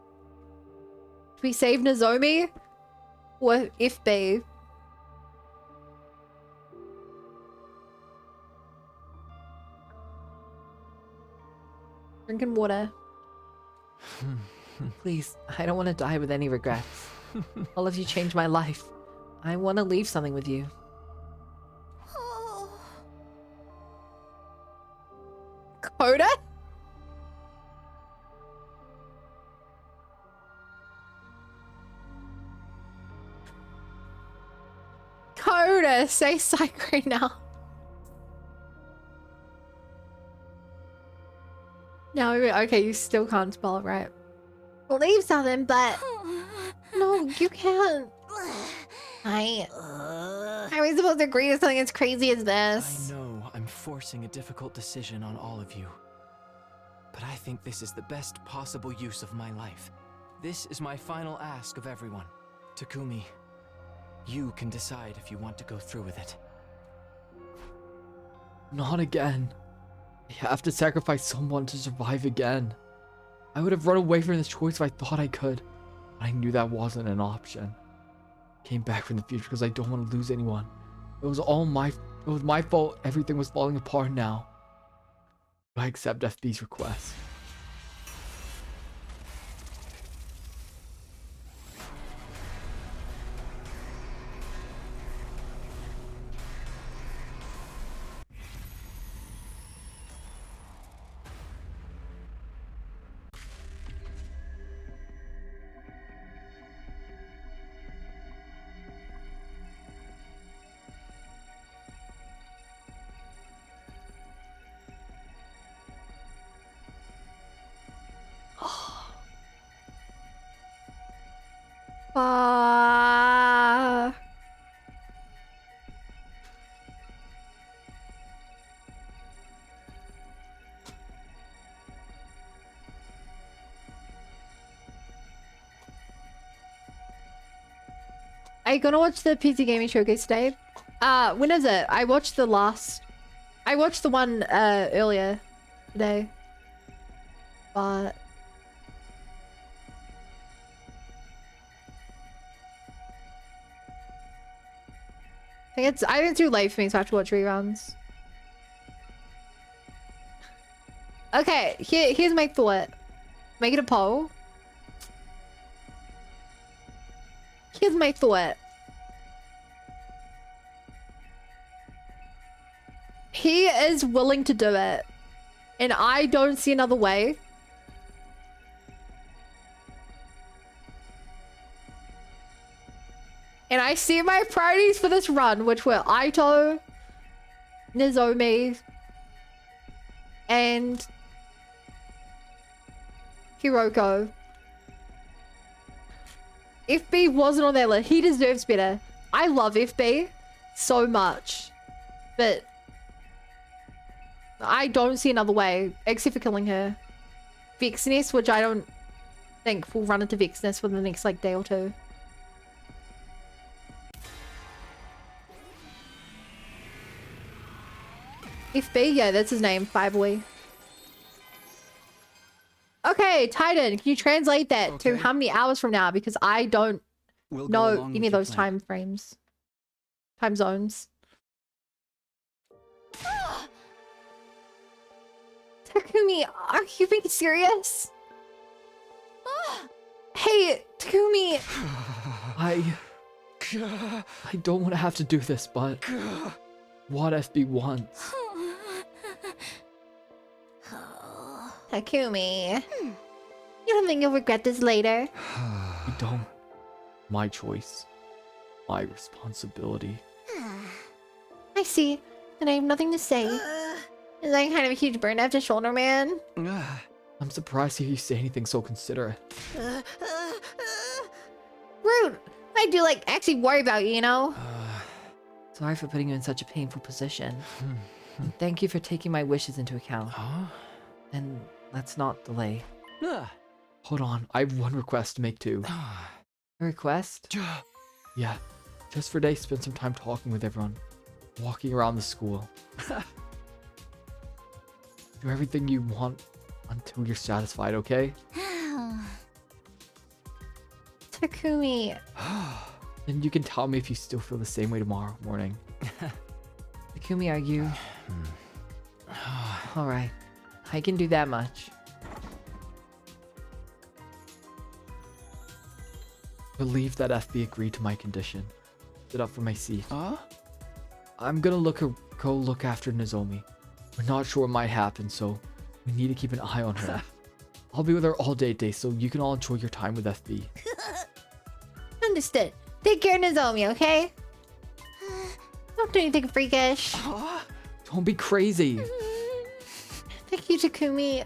Do we save Nozomi? Or FB? Drinking water. Please, I don't want to die with any regrets. All of you changed my life. I want to leave something with you. Coda? Coda, say psych right now. No, okay, you still can't spell it right. Believe something, but no, you can't. How are we supposed to agree to something as crazy as this? I know I'm forcing a difficult decision on all of you, but I think this is the best possible use of my life. This is my final ask of everyone. Takumi, you can decide if you want to go through with it. Not again. I have to sacrifice someone to survive again. I would have run away from this choice if I thought I could, but I knew that wasn't an option. Came back from the future because I don't want to lose anyone. It was my fault. Everything was falling apart now. But I accept FB's request. Are you gonna watch the PC Gaming Showcase today? When is it? I watched the one earlier today. But I think it's too late for me to have to watch reruns. Okay, here's my thought. Make it a poll. Here's my thought. He is willing to do it, and I don't see another way. And I see my priorities for this run, which were Aito, Nozomi, and Hiroko. FB wasn't on that list. He deserves better. I love FB so much, but I don't see another way except for killing her. Vexness, which I don't think will run into Vexness within the next like day or two. FB, yeah, that's his name, Fireboy. Okay, Titan, can you translate that to how many hours from now? Because I don't We'll go No, along any with of your those plan. time frames. Time zones. Takumi, are you being serious? Hey, Takumi! I don't want to have to do this, but what FB wants. Takumi. You don't think you'll regret this later? You don't. My choice. My responsibility. I see. Then I have nothing to say. Is that kind of a huge burn after shoulder, man? I'm surprised to hear you say anything so considerate. Rude! I do, like, actually worry about you, you know? Sorry for putting you in such a painful position. And thank you for taking my wishes into account. And let's not delay. Hold on, I have one request to make too. A request? Yeah, just for a day, spend some time talking with everyone. Walking around the school. Do everything you want until you're satisfied, okay? Takumi. And you can tell me if you still feel the same way tomorrow morning. Takumi, are you... Alright, I can do that much. Relieved that FB agreed to my condition. Stood up for my seat. I'm gonna go look after Nozomi. We're not sure what might happen, so we need to keep an eye on her. I'll be with her all day today, so you can all enjoy your time with FB. Understood. Take care of Nozomi, okay? Don't do anything freakish. Don't be crazy. Thank you, Takumi.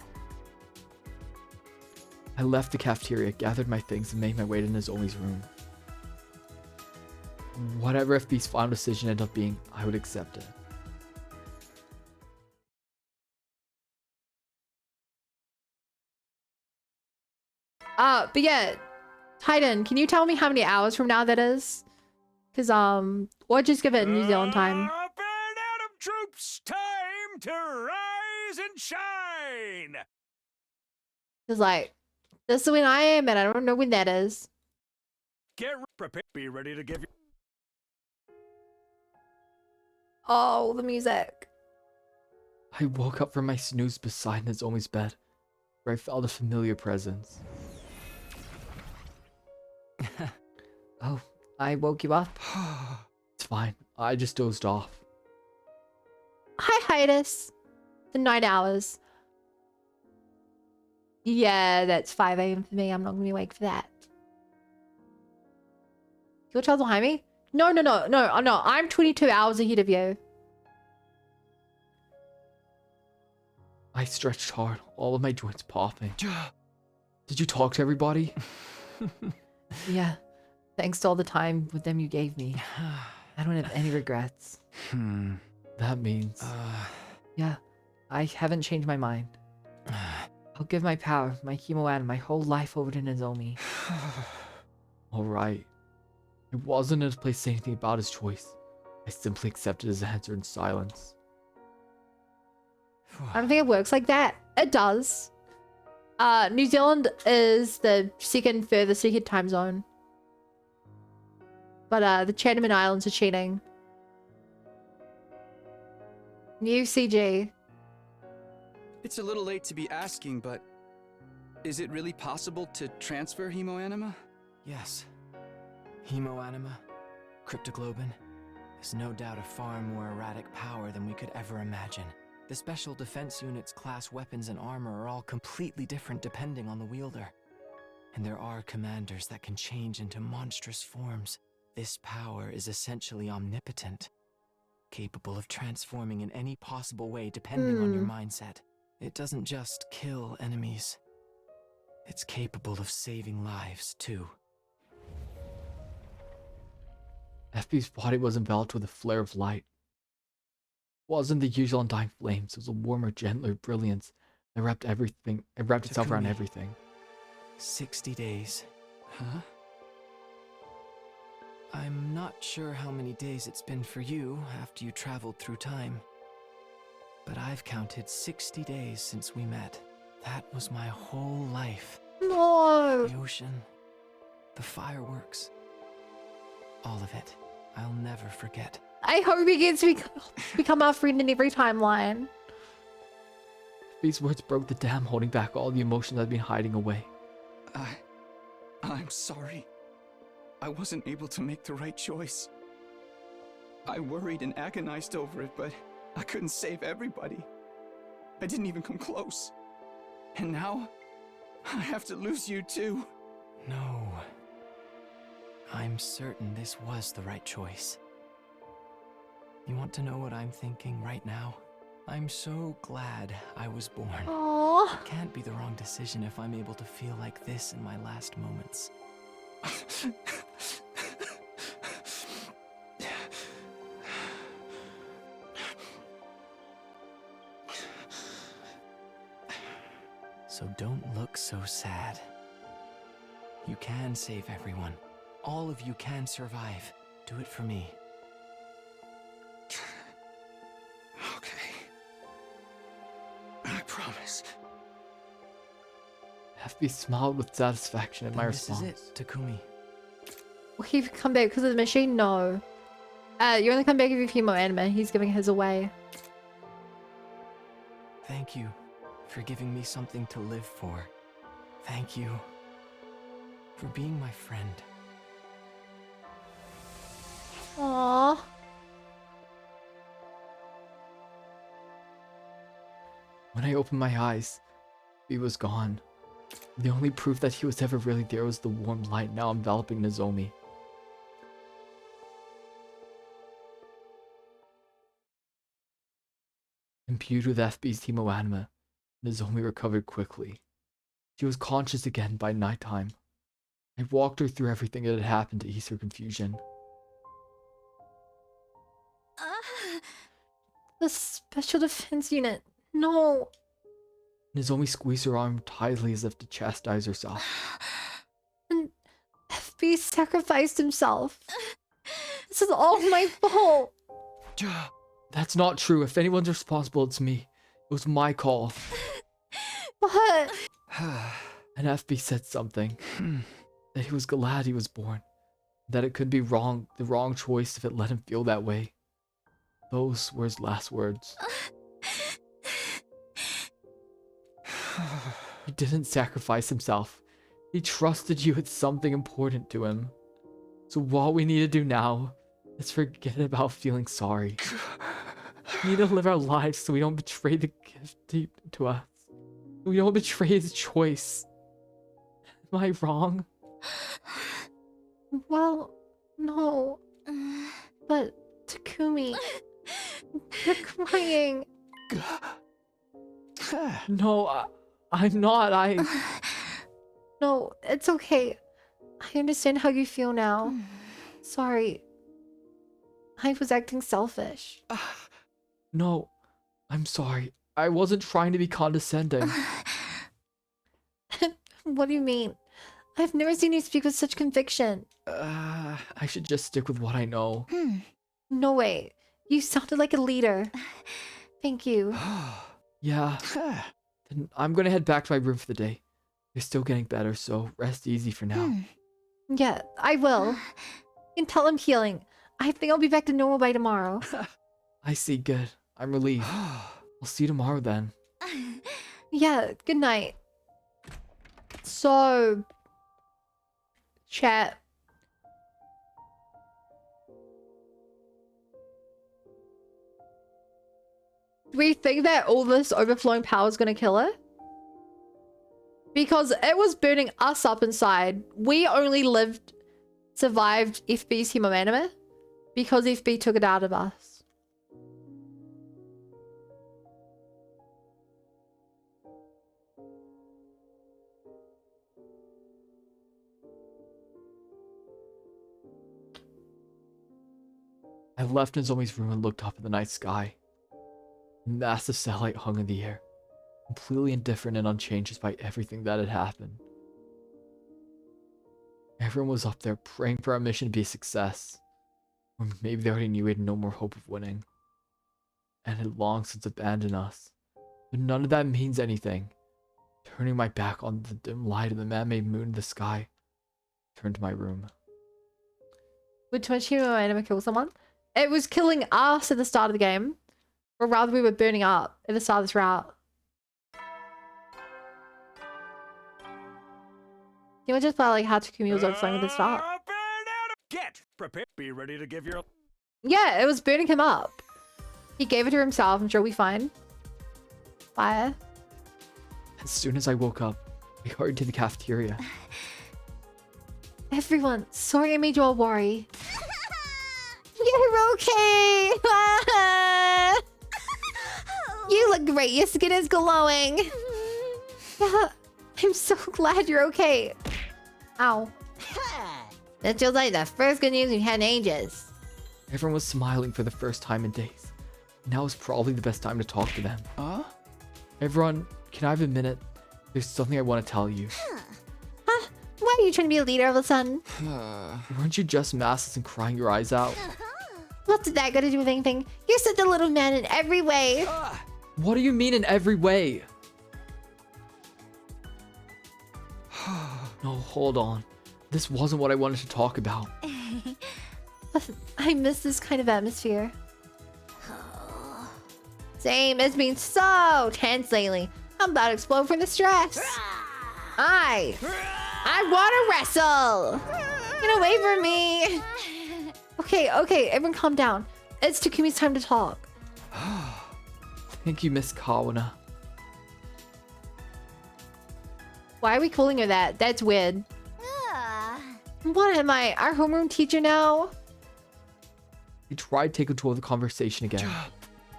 I left the cafeteria, gathered my things, and made my way to Nozomi's room. Whatever FB's final decision ended up being, I would accept it. But yeah, Titan, can you tell me how many hours from now that is? Cause or just give it New Zealand time. Up and Atom troops, time to rise and shine. Cause like, this is when I am, and I don't know when that is. Get prepared. Be ready to give you. Oh, the music. I woke up from my snooze beside Nozomi's bed, where I felt a familiar presence. Oh, I woke you up? It's fine. I just dozed off. Hi, Hiatus. The 9 hours. Yeah, that's 5 AM for me. I'm not gonna be awake for that. Your child's behind me? No. I'm 22 hours ahead of you. I stretched hard, all of my joints popping. Did you talk to everybody? Yeah. Thanks to all the time with them you gave me. I don't have any regrets. That means... yeah, I haven't changed my mind. I'll give my power, my Himoan, my whole life over to Nozomi. Alright. I wasn't in a place to say anything about his choice. I simply accepted his answer in silence. I don't think it works like that. It does. New Zealand is the second furthest ahead time zone. But the Chatham Islands are cheating. New CG. It's a little late to be asking, but is it really possible to transfer hemoanima? Yes. Hemoanima, cryptoglobin, is no doubt a far more erratic power than we could ever imagine. The Special Defense Unit's class weapons and armor are all completely different depending on the wielder. And there are commanders that can change into monstrous forms. This power is essentially omnipotent, capable of transforming in any possible way depending on your mindset. It doesn't just kill enemies. It's capable of saving lives, too. FB's body was enveloped with a flare of light. It wasn't the usual undying flames, it was a warmer, gentler brilliance that wrapped itself around everything. 60 days. Huh? I'm not sure how many days it's been for you after you traveled through time. But I've counted 60 days since we met. That was my whole life. No. The ocean, the fireworks, All of it. I'll never forget. I hope he gets to become our friend in every timeline. These words broke the dam holding back all the emotions I'd been hiding away. I'm sorry. I wasn't able to make the right choice. I worried and agonized over it, but I couldn't save everybody. I didn't even come close. And now, I have to lose you too. No. I'm certain this was the right choice. You want to know what I'm thinking right now? I'm so glad I was born. Aww. It can't be the wrong decision if I'm able to feel like this in my last moments. So don't look so sad. You can save everyone. All of you can survive. Do it for me. Okay. I promise. FB smiled with satisfaction at my This response. is it, Takumi. Will he come back because of the machine? No. You only come back if you few more anime. He's giving his away. Thank you for giving me something to live for. Thank you for being my friend. Aww. When I opened my eyes, he was gone. The only proof that he was ever really there was the warm light now enveloping Nozomi. Imbued with FB's Timo anima, Nozomi recovered quickly. She was conscious again by nighttime. I walked her through everything that had happened to ease her confusion. The special defense unit. No. Nozomi squeezed her arm tightly as if to chastise herself. And FB sacrificed himself. This is all my fault. That's not true. If anyone's responsible, it's me. It was my call. What? And FB said something. That he was glad he was born. That it could be wrong, the wrong choice if it let him feel that way. Those were his last words. He didn't sacrifice himself. He trusted you with something important to him. So what we need to do now is forget about feeling sorry. We need to live our lives so we don't betray the gift deep to us. We don't betray his choice. Am I wrong? Well, no. But, Takumi, you're crying. No, I'm not. No, it's okay. I understand how you feel now. Sorry. I was acting selfish. No, I'm sorry. I wasn't trying to be condescending. What do you mean? I've never seen you speak with such conviction. I should just stick with what I know. No way. You sounded like a leader. Thank you. Yeah. Then I'm gonna head back to my room for the day. You're still getting better, so rest easy for now. Yeah, I will. You can tell I'm healing. I think I'll be back to normal by tomorrow. I see, good. I'm relieved. I'll see you tomorrow then. Yeah, good night. So, chat. Do we think that all this overflowing power is gonna kill her? Because it was burning us up inside. We only survived FB's hemoanima because FB took it out of us. I left Nozomi's room and looked up at the night sky. A massive satellite hung in the air, completely indifferent and unchanged despite everything that had happened. Everyone was up there praying for our mission to be a success. Or maybe they already knew we had no more hope of winning. And had long since abandoned us. But none of that means anything. Turning my back on the dim light of the man-made moon in the sky, I turned to my room. With too much human momentum and kill someone. It was killing us at the start of the game. Or rather, we were burning up at the start of this route. You were just about like how Takumi was overflowing at the start. Get prepared. Be ready to give your... Yeah, it was burning him up. He gave it to himself. I'm sure we'll be fine. Fire. As soon as I woke up, I hurried to the cafeteria. Everyone, sorry I made you all worry. You're okay. You look great. Your skin is glowing. Yeah, I'm so glad you're okay. Ow. That feels like the first good news we've had in ages. Everyone was smiling for the first time in days. Now is probably the best time to talk to them. Everyone, can I have a minute? There's something I want to tell you. Huh? Why are you trying to be a leader all of a sudden? Weren't you just maskless and crying your eyes out? What's that got to do with anything? You're such a little man in every way. What do you mean in every way? No, hold on. This wasn't what I wanted to talk about. I miss this kind of atmosphere. Same, it's been so tense lately. I'm about to explode from the stress. I want to wrestle. Get away from me. Okay, everyone calm down. It's Takumi's time to talk. I think you miss Kawana. Why are we calling her that? That's weird. What am I? Our homeroom teacher now? He tried to take control of the conversation again.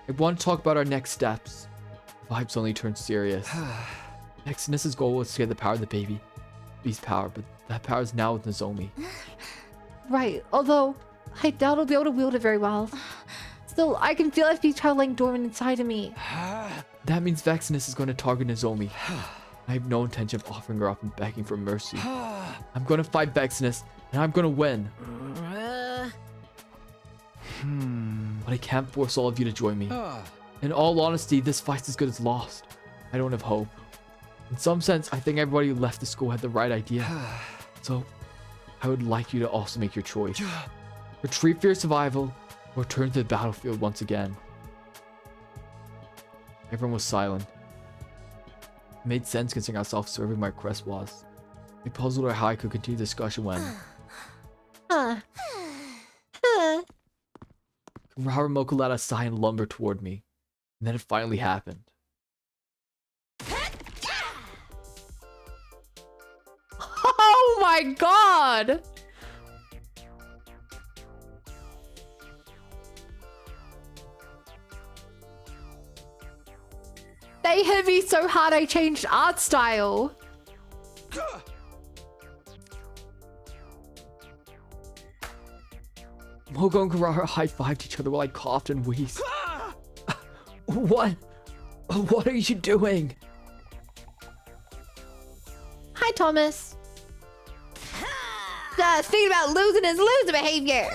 I want to talk about our next steps. Vibes only turned serious. Vexness's goal was to get the power of the baby's power, but that power is now with Nozomi. Right, although I doubt I'll be able to wield it very well. Still, I can feel FB traveling dormant inside of me. That means Vexness is going to target Nozomi. I have no intention of offering her up and begging for mercy. I'm going to fight Vexness, and I'm going to win. But I can't force all of you to join me. In all honesty, this fight's as good as lost. I don't have hope. In some sense, I think everybody who left the school had the right idea. So, I would like you to also make your choice. Retreat for your survival, or return to the battlefield once again. Everyone was silent. It made sense considering how self-serving my request was. I puzzled over how I could continue the discussion when... Haramoku let a sigh and lumber toward me. And then it finally happened. Oh my god! They hit me so hard I changed art style. Mogo and Karara high-fived each other while I coughed and wheezed. What? What are you doing? Hi, Thomas. Thinking about losing is loser behavior.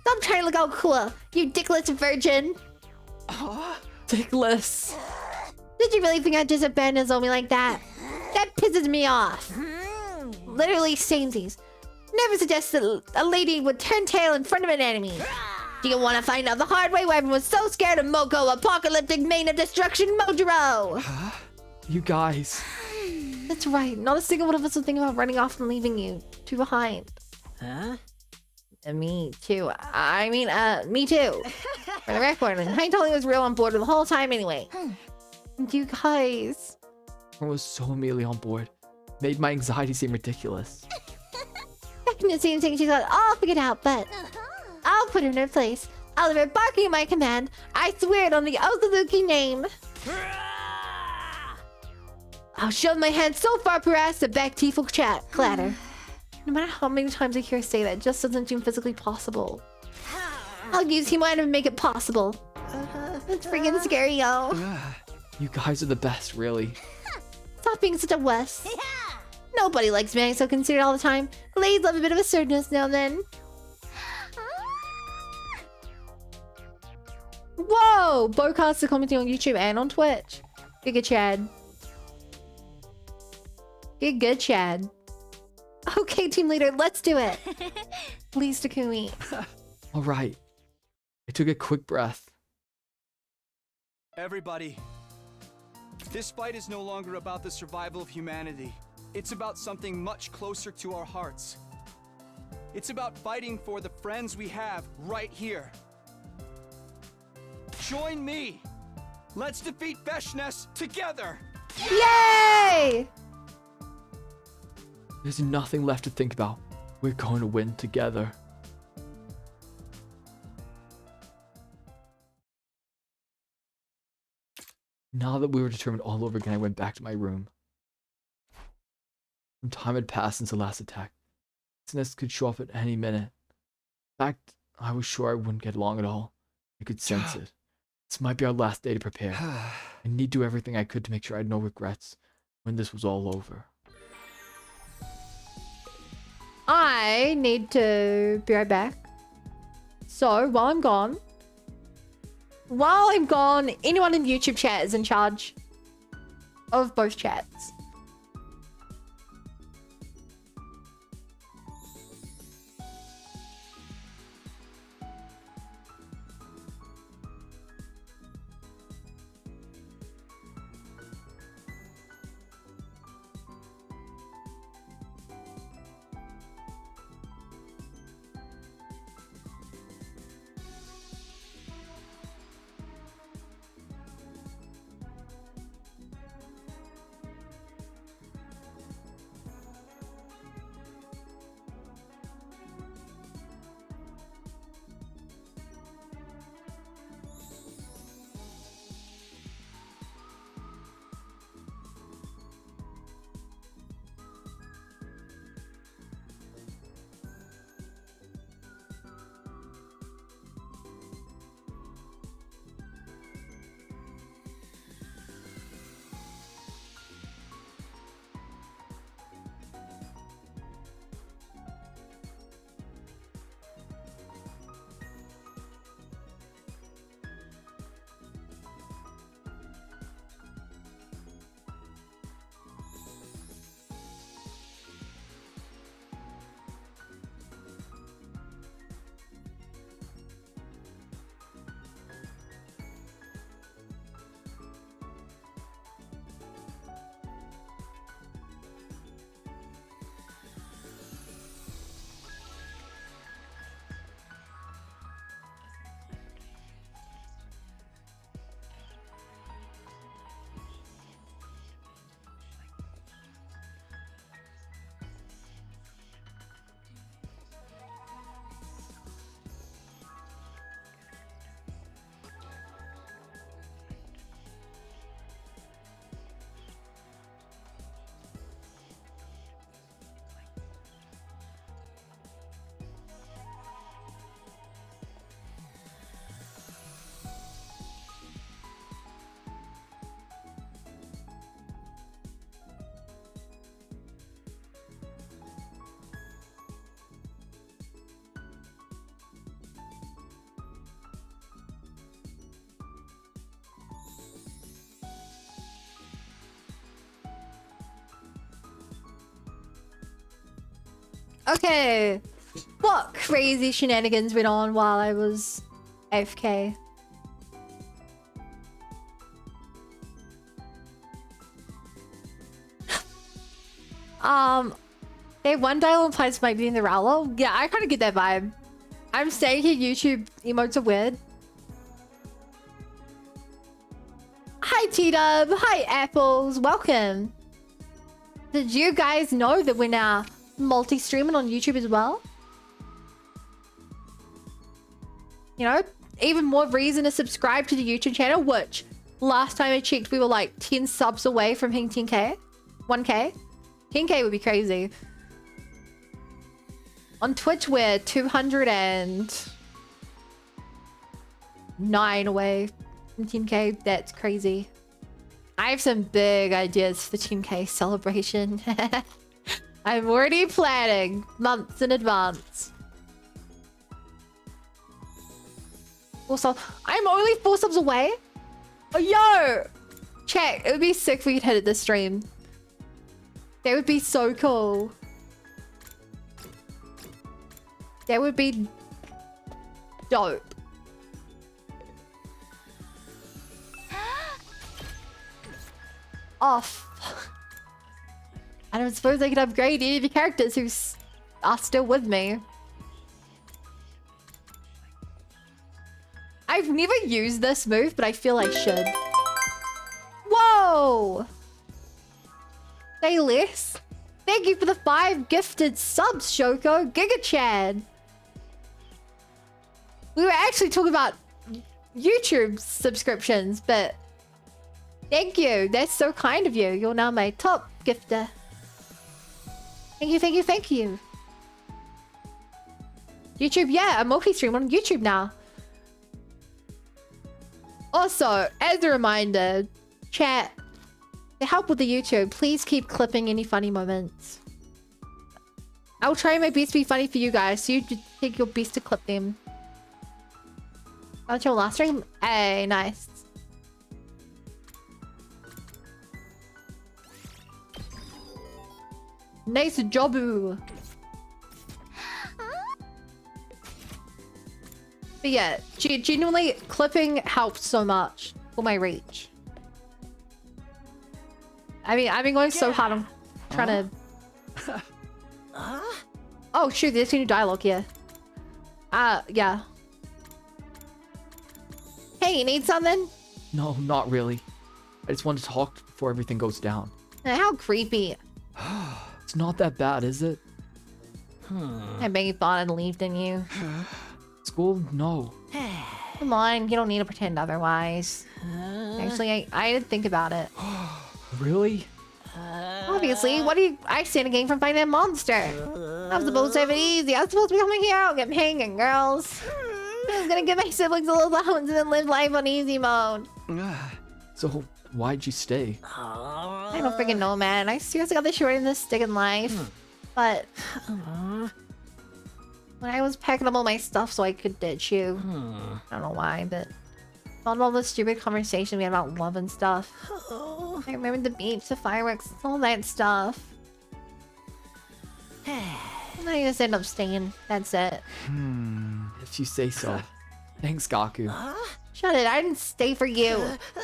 Stop trying to look all cool, you dickless virgin. Dickless. Did you really think I'd just abandon Nozomi like that? That pisses me off. Literally samesies. Never suggested a lady would turn tail in front of an enemy. Do you want to find out the hard way why everyone was so scared of Moko, apocalyptic main of destruction, Mojiro? You guys. That's right. Not a single one of us would think about running off and leaving you two behind. Huh? Me too. I mean, me too. For the record, and I totally was real on board the whole time anyway. You guys. I was so immediately on board. Made my anxiety seem ridiculous. It seems like she's got it all figured out, but I'll put her in her place. I'll have her barking at my command. I swear it on the Ozaluki name. I'll shove my hand so far up her ass the back teeth will clatter. No matter how many times I hear her say that, it just doesn't seem physically possible. I'll use Himana to make it possible. It's freaking scary, y'all. You guys are the best, really. Stop being such a wuss. Nobody likes being so considered all the time. Ladies love a bit of assertiveness now and then. Whoa! Bowcasts are commenting on YouTube and on Twitch. Giga Chad. Giga Chad. Okay, team leader, let's do it. Please, Takumi. All right. I took a quick breath. Everybody, this fight is no longer about the survival of humanity. It's about something much closer to our hearts. It's about fighting for the friends we have right here. Join me. Let's defeat Vexness together. Yay! There's nothing left to think about. We're going to win together. Now that we were determined all over again, I went back to my room. Some time had passed since the last attack. Vexness could show up at any minute. In fact, I was sure I wouldn't get along at all. I could sense it. This might be our last day to prepare. I need to do everything I could to make sure I had no regrets when this was all over. I need to be right back. So, while I'm gone, anyone in YouTube chat is in charge of both chats. Okay. What crazy shenanigans went on while I was AFK? They one dial implies might be in the Rowlo. Yeah, I kind of get that vibe. I'm saying here YouTube emotes are weird. Hi T-Dub, hi Apples, welcome. Did you guys know that we're now multi-streaming on YouTube as well? You know, even more reason to subscribe to the YouTube channel, which last time I checked we were like 10 subs away from hitting 10k. 1k. 10k would be crazy. On Twitch we're 209 away from 10k. That's crazy. I have some big ideas for 10k celebration. I'm already planning months in advance. Also, I'm only 4 subs away. Oh, yo! Chat, it would be sick if we could hit it this stream. That would be so cool. That would be dope. Off. I don't suppose I could upgrade any of the characters who are still with me. I've never used this move, but I feel I should. Whoa! Say less. Thank you for the 5 gifted subs, Shoko. Giga Chad. We were actually talking about YouTube subscriptions, but thank you. That's so kind of you. You're now my top gifter. Thank you, thank you, thank you. YouTube, yeah, a multi-stream on YouTube now. Also, as a reminder, chat, to help with the YouTube, please keep clipping any funny moments. I'll try my best to be funny for you guys, so you take your best to clip them. That's your last stream? Hey, nice. Nice jobu. But yeah, genuinely, clipping helps so much for my reach. I mean, I've been going so hard on trying to... Oh, shoot, there's a new dialogue here. Yeah. Hey, you need something? No, not really. I just want to talk before everything goes down. How creepy. It's not that bad, is it? I bet you thought I'd leave, didn't you? School? No. Come on, you don't need to pretend otherwise. Actually, I did think about it. Really? Obviously, what do you... I stand to gain from fighting a monster. I'm supposed to have it easy. I'm supposed to be coming here out, get hanging, girls. I was gonna give my siblings a little allowance and then live life on easy mode. So, why'd you stay? I don't freaking know, man. I seriously got the short end of the stick in life. But... when I was packing up all my stuff so I could ditch you. I don't know why, but... all the stupid conversation we had about love and stuff. I remember the beach, the fireworks, all that stuff. And I just ended up staying. That's it. If you say so. Thanks, Gaku. Shut it, I didn't stay for you.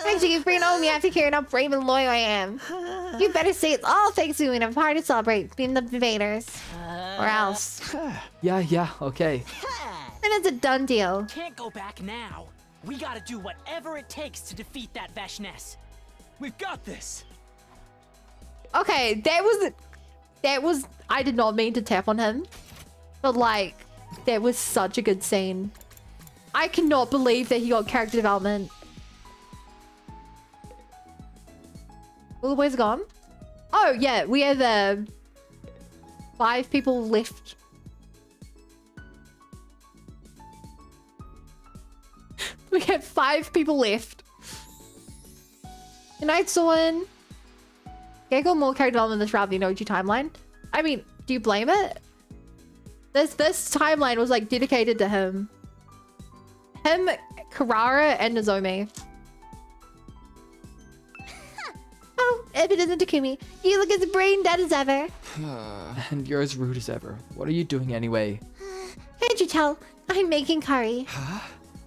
Actually, you freaking owe me after hearing how brave and loyal I am. You better say it's all thanks to you and I'm hard to celebrate being the invaders. Or else. Yeah, okay. Then it's a done deal. Can't go back now. We gotta do whatever it takes to defeat that Vexness. We've got this. Okay, that was I did not mean to tap on him. But like, that was such a good scene. I cannot believe that he got character development. All the boys are gone? Oh yeah, we have 5 people left. We have 5 people left. Good night, Soren. Can't go more character development this route than the OG timeline. I mean, do you blame it? This timeline was like dedicated to him. Him, Karara, and Nozomi. Oh, if it isn't Takumi, you look as brain dead as ever. And you're as rude as ever. What are you doing anyway? Can't you tell? I'm making curry.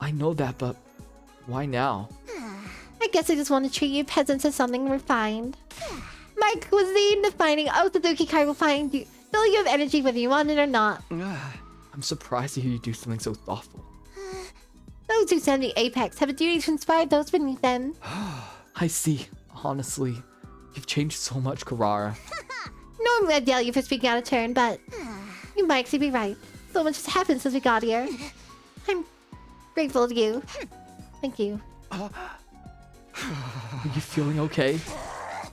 I know that, but why now? I guess I just want to treat you peasants as something refined. My cuisine defining Otsutsuki curry will find you. Fill you have energy whether you want it or not. I'm surprised to hear you do something so thoughtful. Those who stand the apex have a duty to inspire those beneath them. I see. Honestly, you've changed so much, Karara. Normally I'd yell you for speaking out of turn, but you might actually be right. So much has happened since we got here. I'm grateful to you. Thank you. Are you feeling okay?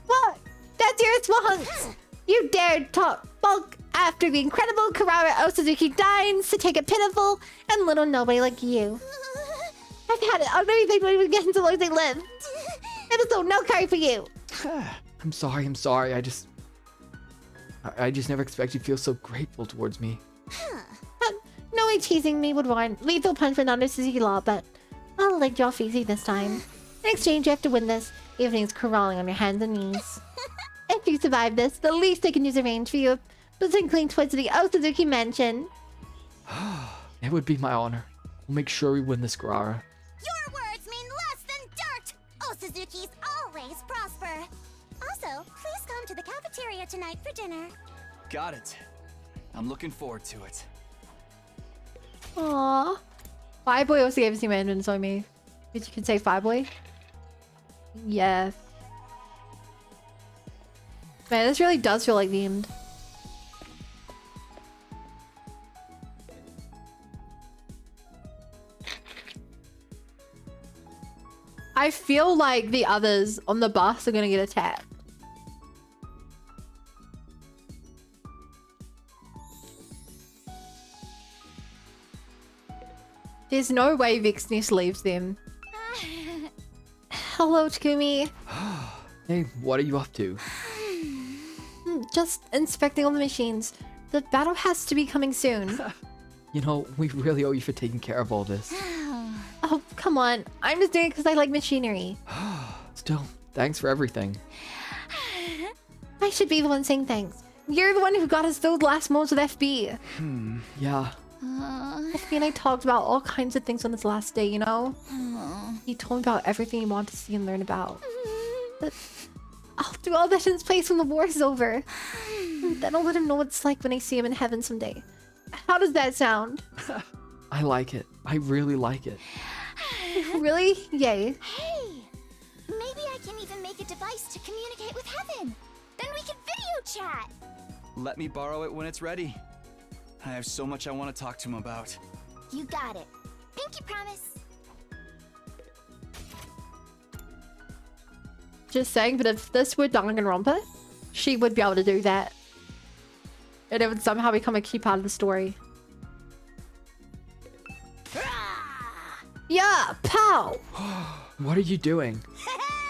What? That's your response! You dared talk bulk after the incredible Karara Otsutsuki deigns to take a pitiful and little nobody like you. I've had it. I don't even think anyone would get into long as they live. Episode no curry for you. I'm sorry. I just never expected you to feel so grateful towards me. No way teasing me would warrant lethal punishment under Suzuki law, but I'll let you off easy this time. In exchange, you have to win this. Evening's crawling on your hands and knees. If you survive this, the least I can use a range for you, but clean towards the Otsutsuki mansion. It would be my honor. We'll make sure we win this Grara. Your words mean less than dirt! Osuzuki's always prosper. Also, please come to the cafeteria tonight for dinner. Got it. I'm looking forward to it. Aww. Fireboy also gave us new amendments on me. Guess you can say Fireboy. Yeah. Man, this really does feel like the end. I feel like the others on the bus are gonna get attacked. There's no way Vexness leaves them. Hello, Takumi. Hey, what are you up to? Just inspecting all the machines. The battle has to be coming soon. You know, we really owe you for taking care of all this. Oh, come on. I'm just doing it because I like machinery. Still, thanks for everything. I should be the one saying thanks. You're the one who got us those last moments with FB. Yeah. FB and I talked about all kinds of things on this last day, you know? He told me about everything he wanted to see and learn about. But I'll do all that in his place when the war is over. And then I'll let him know what it's like when I see him in heaven someday. How does that sound? I like it. I really like it. Really? Yay. Hey! Maybe I can even make a device to communicate with heaven. Then we can video chat. Let me borrow it when it's ready. I have so much I want to talk to him about. You got it. Pinky promise. Just saying, but if this were Danganronpa, she would be able to do that. And it would somehow become a key part of the story. Yeah, pow! What are you doing?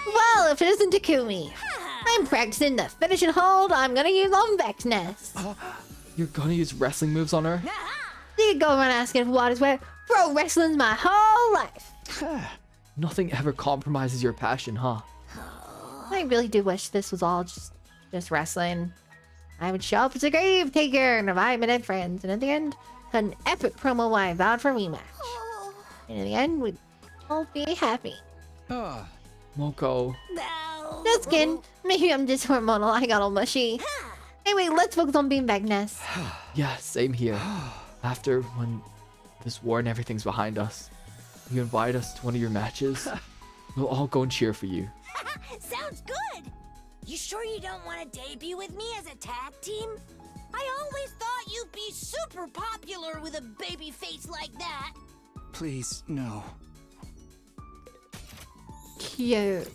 Well, if it isn't Takumi, I'm practicing the finishing hold I'm gonna use on Vexness. You're gonna use wrestling moves on her? You go around asking for what is where. Pro wrestling's my whole life. Nothing ever compromises your passion, huh? I really do wish this was all just wrestling. I would show up as a grave taker and revive my dead friends, and at the end, an epic promo where I vowed for a rematch. And in the end, we'd all be happy. Moko. Just kidding. Maybe I'm just hormonal. I got all mushy. Anyway, let's focus on being Vexness. Yeah, same here. After when this war and everything's behind us, you invite us to one of your matches. We'll all go and cheer for you. Sounds good. You sure you don't want to debut with me as a tag team? I always thought you'd be super popular with a baby face like that. Please, no. Cute.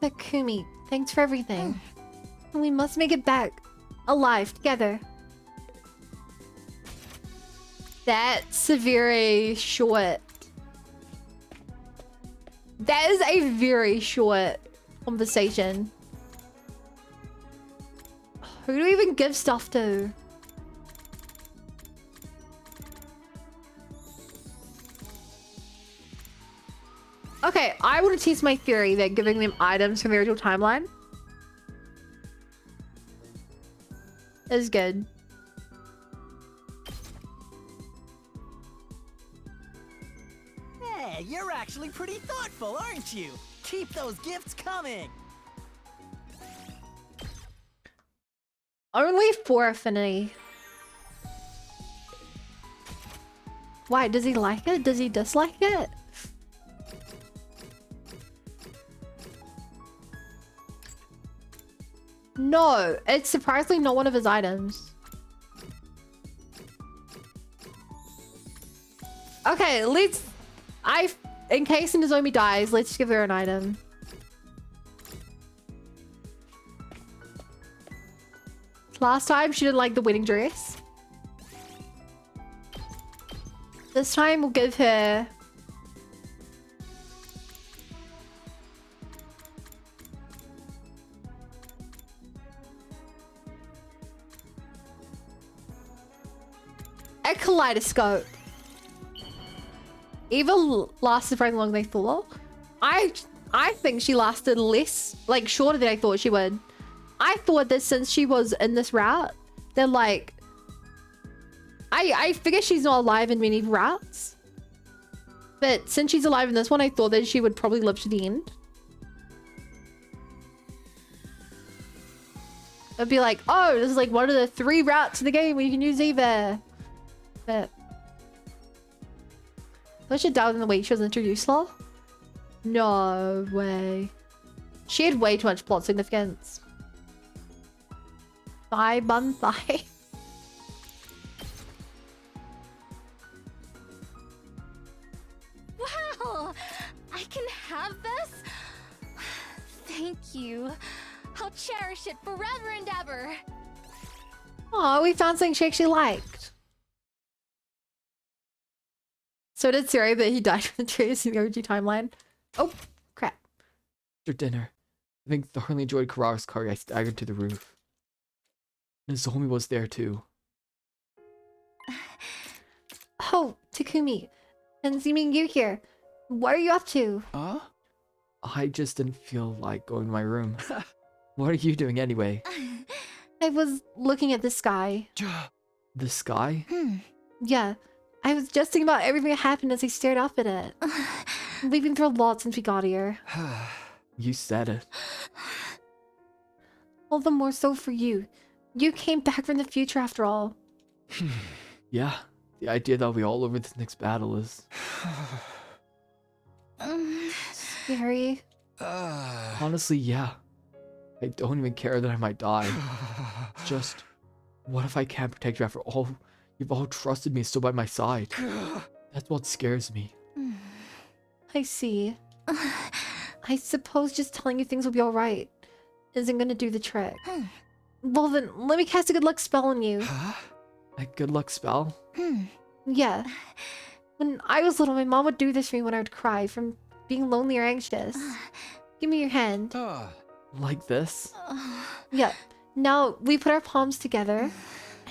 Takumi, thanks for everything. We must make it back alive together. That's a very short. That is a very short conversation. Who do we even give stuff to? Okay, I want to test my theory that giving them items from the original timeline is good. Hey, you're actually pretty thoughtful, aren't you? Keep those gifts coming. Only 4 affinity. Why? Does he like it? Does he dislike it? No, it's surprisingly not one of his items. Okay, let's... in case Nozomi dies, let's give her an item. Last time, she didn't like the wedding dress. This time, we'll give her... a kaleidoscope. Eva lasts surprisingly long they thought. I I think she lasted less, like shorter than I thought she would. I thought that since she was in this route, that like, I figure she's not alive in many routes. But since she's alive in this one, I thought that she would probably live to the end. It'd be like, oh, this is like one of the 3 routes in the game where you can use Eva. But I should doubt in the way she was introduced, lol. No way. She had way too much plot significance. Thigh bun thigh. Wow! I can have this? Thank you. I'll cherish it forever and ever. Oh, we found something she actually liked. So did Siri, but he died from the trees in the OG timeline. Oh, crap. After dinner, having thoroughly enjoyed Karara's curry, I staggered to the roof. Nozomi was there too. Oh, Takumi. And seeing you here. What are you up to? Huh? I just didn't feel like going to my room. What are you doing anyway? I was looking at the sky. The sky? Yeah. I was just thinking about everything that happened as I stared up at it. We've been through a lot since we got here. You said it. All the more so for you. You came back from the future after all. Yeah, the idea that I'll be all over this next battle is... Scary. Honestly, yeah. I don't even care that I might die. Just, what if I can't protect you after all? You've all trusted me and stood by my side. That's what scares me. I see. I suppose just telling you things will be alright isn't gonna do the trick. Well then, let me cast a good luck spell on you. A good luck spell? Yeah. When I was little, my mom would do this for me when I would cry from being lonely or anxious. Give me your hand. Like this? Yeah. Now, we put our palms together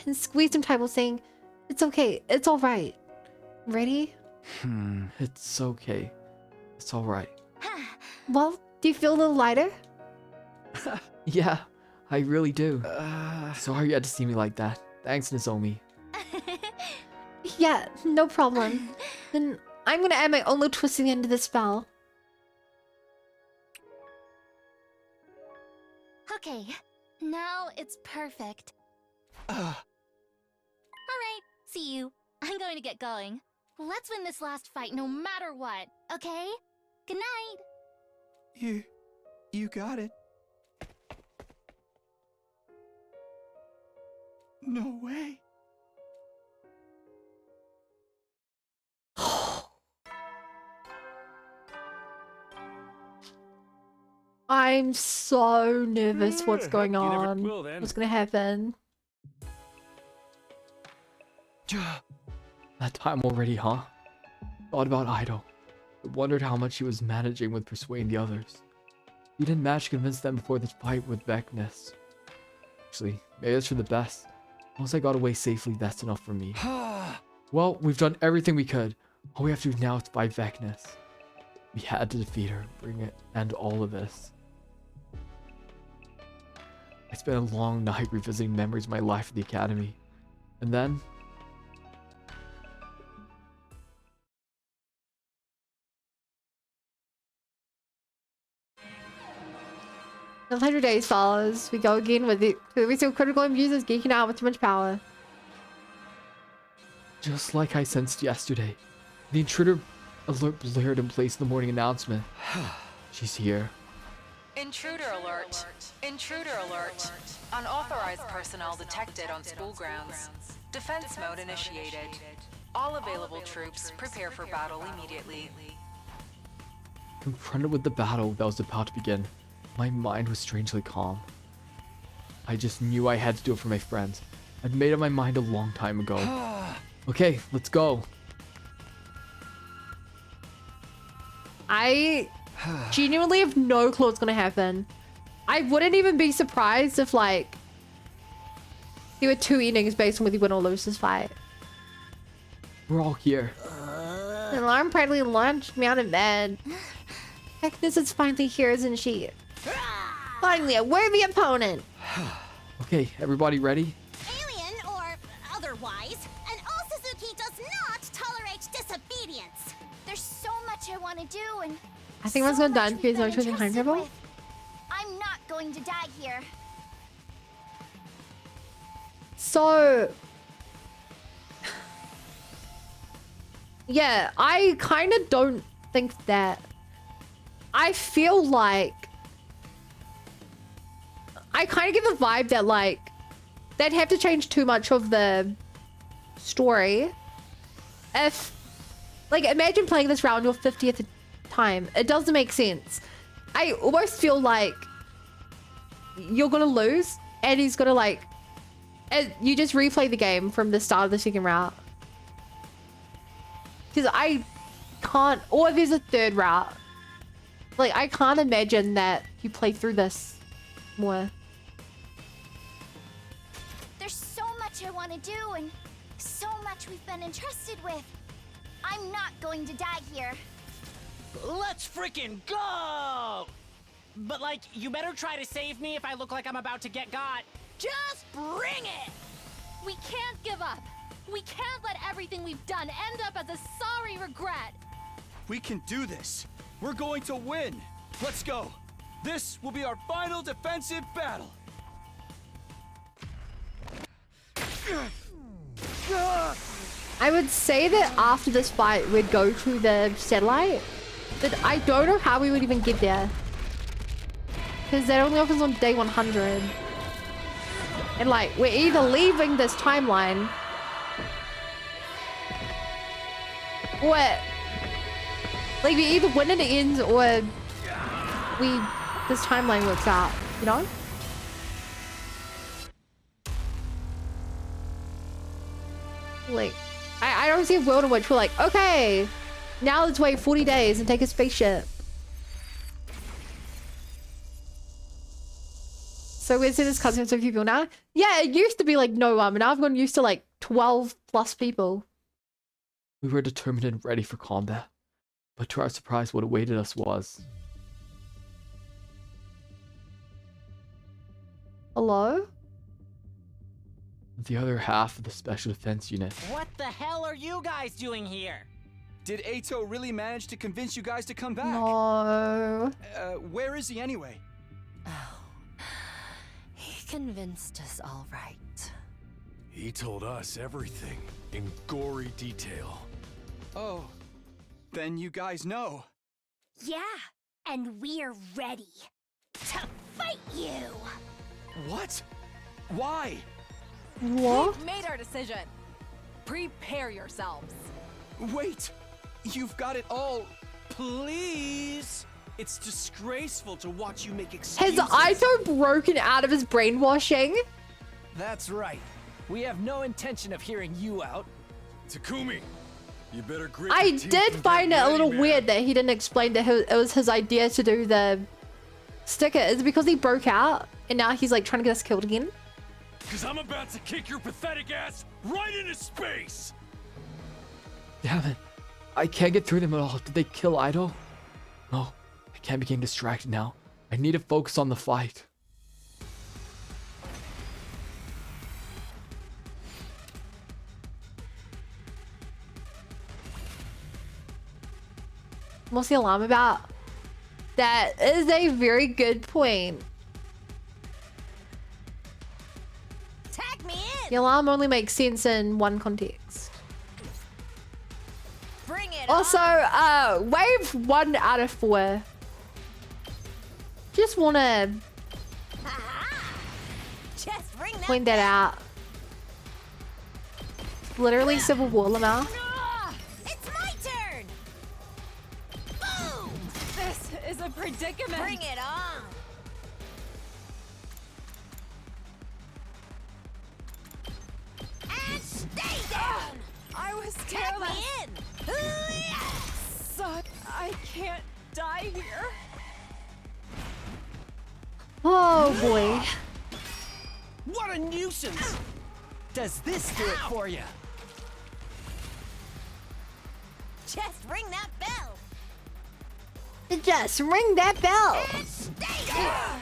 and squeeze them tight while saying, it's okay, it's alright. Ready? It's okay. It's alright. Well, do you feel a little lighter? Yeah, I really do. Sorry you had to see me like that. Thanks, Nozomi. Yeah, no problem. Then I'm gonna add my own little twist to the end of this spell. Okay, now it's perfect. Alright, see you. I'm going to get going. Let's win this last fight no matter what, okay? Good night. You got it. No way. I'm so nervous what's going You never on. will, then. What's gonna happen? That time already, huh? Thought about Idol. I wondered how much he was managing with persuading the others. He didn't manage to convince them before this fight with Vexness. Actually, maybe that's for the best. Once I got away safely, that's enough for me. Well, we've done everything we could. All we have to do now is fight Vexness. We had to defeat her, bring it, and all of this. I spent a long night revisiting memories of my life at the academy. And then... The 100 days follows. We go again with it. We see critical abusers geeking out with too much power. Just like I sensed yesterday, the intruder alert blared in place in the morning announcement. She's here. Intruder alert. Intruder alert. Unauthorized personnel detected on school grounds. Defense mode initiated. All available troops prepare for battle immediately. Confronted with the battle that was about to begin, my mind was strangely calm. I just knew I had to do it for my friends. I'd made up my mind a long time ago. Okay, let's go. I genuinely have no clue what's gonna happen. I wouldn't even be surprised if, like, there were 2 endings based on whether you win or lose this fight. We're all here. The alarm practically launched me out of bed. Vexness is finally here, isn't she? Finally, a worthy opponent. Okay, everybody ready? Alien or otherwise, an All-Suzuki does not tolerate disobedience. There's so much I want to do, and I think one's gonna done because I'm choosing time travel. I'm not going to die here. So, yeah, I kind of don't think that. I feel like I kind of get the vibe that like they'd have to change too much of the story. If like imagine playing this round your 50th time, it doesn't make sense. I almost feel like you're gonna lose and he's gonna like you just replay the game from the start of the second route. Because I can't, or there's a third route. Like, I can't imagine that you play through this more. There's so much I want to do, and so much we've been entrusted with. I'm not going to die here. Let's freaking go! But like, you better try to save me if I look like I'm about to get got. Just bring it! We can't give up. We can't let everything we've done end up as a sorry regret. We can do this. We're going to win. Let's go. This will be our final defensive battle. I would say that after this fight, we'd go to the satellite. But I don't know how we would even get there. Because that only opens on day 100. And like, we're either leaving this timeline or like we either win and it ends or this timeline works out, you know? Like, I don't see a world in which we're like, okay, now let's wait 40 days and take a spaceship. So we're seeing this cousin so few people now? Yeah, it used to be like no one, but now I've gotten used to like 12 plus people. We were determined and ready for combat, but to our surprise, what awaited us was... Hello? the other half of the Special Defense Unit. What the hell are you guys doing here? Did Ato really manage to convince you guys to come back? No. Where is he anyway? He convinced us all right. He told us everything in gory detail. Oh, then you guys know. Yeah, and we're ready to fight you. What? Why? What? We've made our decision. Prepare yourselves. Wait, you've got it all. Please. It's disgraceful to watch you make excuses. Has Aito broken out of his brainwashing? That's right. We have no intention of hearing you out. Takumi, you better grit I your teeth did and find get it a ready, little man. weird that he didn't explain that it was his idea to do the sticker. Is it because he broke out and now he's like trying to get us killed again? Cause I'm about to kick your pathetic ass right into space. Damn it. I can't get through them at all. Did they kill Aito? No, I can't become distracted now. I need to focus on the fight. What's the alarm about? That is a very good point. Tag me in. The alarm only makes sense in one context. Bring it Also, on. wave 1 out of 4. Just wanna Just bring that point that out. Literally Civil War, Lamar. It's my turn. Boom. This is a predicament. Bring it on. And stay down. I was Tag careless. me in. Ooh, yes. So I can't die here. Oh boy. What a nuisance! Does this do it for you? Just ring that bell. Just ring that bell. It's my turn.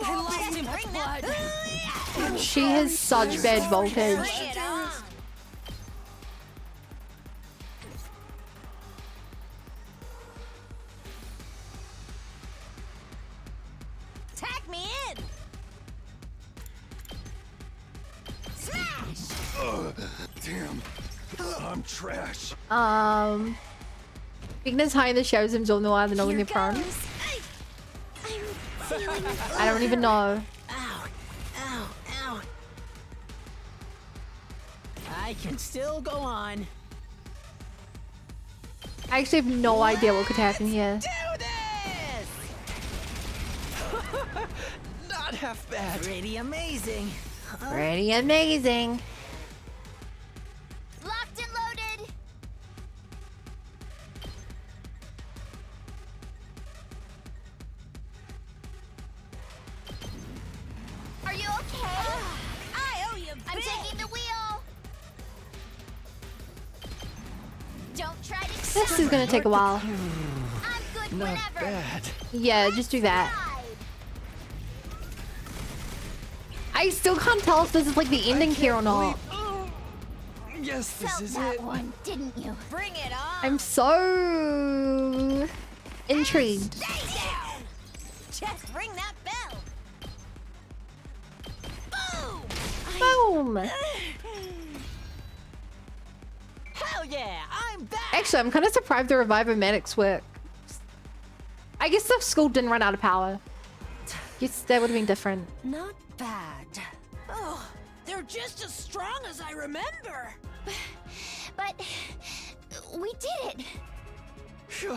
I lost too much blood. She has such bad voltage. Bring it on. Tag me in. Smash. Damn. I'm trash. Vexness high in the shadows and Zono are the knowing their prone. I don't even know. Ow, ow, ow. I can still go on. I actually have no idea what could happen here. Do this! Not half bad. Pretty amazing. Pretty amazing. Locked and loaded. Are you okay? I owe you. I'm taking the wheel. Don't try to. This is gonna take a while. I'm good Not whenever. bad. Yeah, just do that. I still can't tell if this is like the ending here or not. Yes, this Felt is that it. one, didn't you? Bring it on. I'm so intrigued. Stay down. Just ring that bell. Boom. Boom. Hell yeah, I'm back. Actually, I'm kind of surprised the Revivomatics work. I guess the school didn't run out of power. Guess that would have been different. Not bad. Oh, they're just as strong as I remember. But we did it.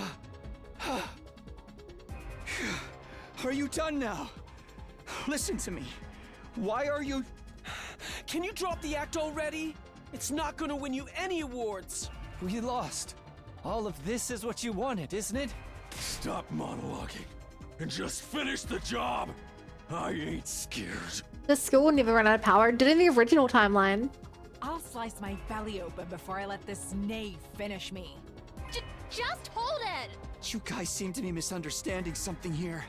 Are you done now? Listen to me. Why are you... Can you drop the act already? It's not gonna win you any awards. We lost. All of this is what you wanted, isn't it? Stop monologuing and just finish the job. I ain't scared. The school never ran out of power. Did in the original timeline. I'll slice my belly open before I let this knave finish me. Just hold it. You guys seem to be misunderstanding something here.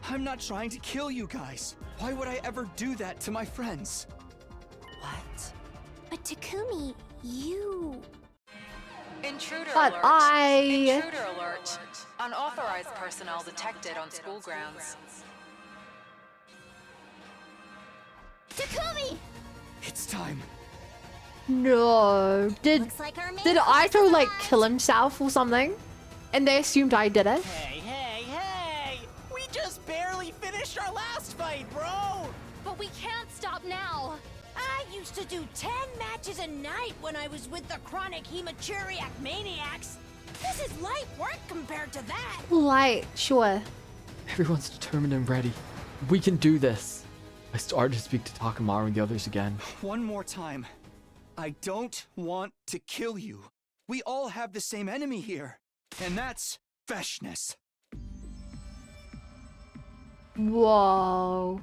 I'm not trying to kill you guys. Why would I ever do that to my friends? What? But Takumi, you... Intruder But alert. Intruder alert. Unauthorized personnel detected on school grounds. Takumi! It's time. No. Did Looks like our main Aito like kill himself or something? And they assumed I did it? Hey, hey, hey! We just barely finished our last fight, bro! But we can't stop now. I used to do 10 matches a night when I was with the chronic hematuria maniacs. This is light work compared to that. Light, sure. Everyone's determined and ready. We can do this. I started to speak to Takamaru and the others again. One more time. I don't want to kill you. We all have the same enemy here. And that's Vexness. Whoa.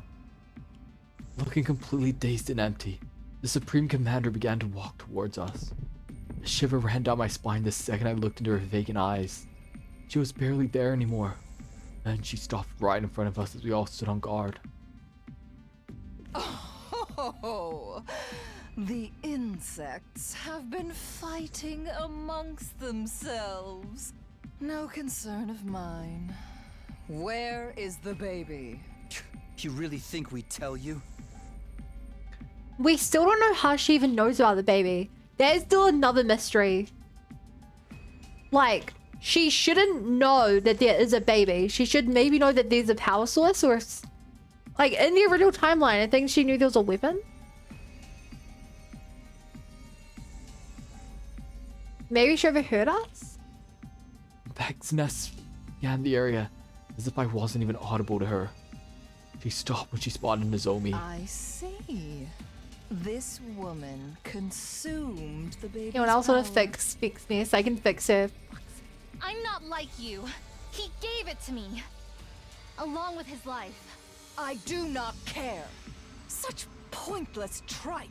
Looking completely dazed and empty, the Supreme Commander began to walk towards us. A shiver ran down my spine the second I looked into her vacant eyes. She was barely there anymore. Then she stopped right in front of us as we all stood on guard. Oh, the insects have been fighting amongst themselves. No concern of mine. Where is the baby? You really think we'd tell you? We still don't know how she even knows about the baby. There's still another mystery. Like, she shouldn't know that there is a baby. She should maybe know that there's a power source or... Like, in the original timeline, I think she knew there was a weapon. Maybe she overheard us? Vexness scanned the area as if I wasn't even audible to her. She stopped when she spotted Nozomi. I see. This woman consumed the baby's Anyone else want to power. fix me so I can fix her? I'm not like you. He gave it to me. Along with his life. I do not care. Such pointless tripe.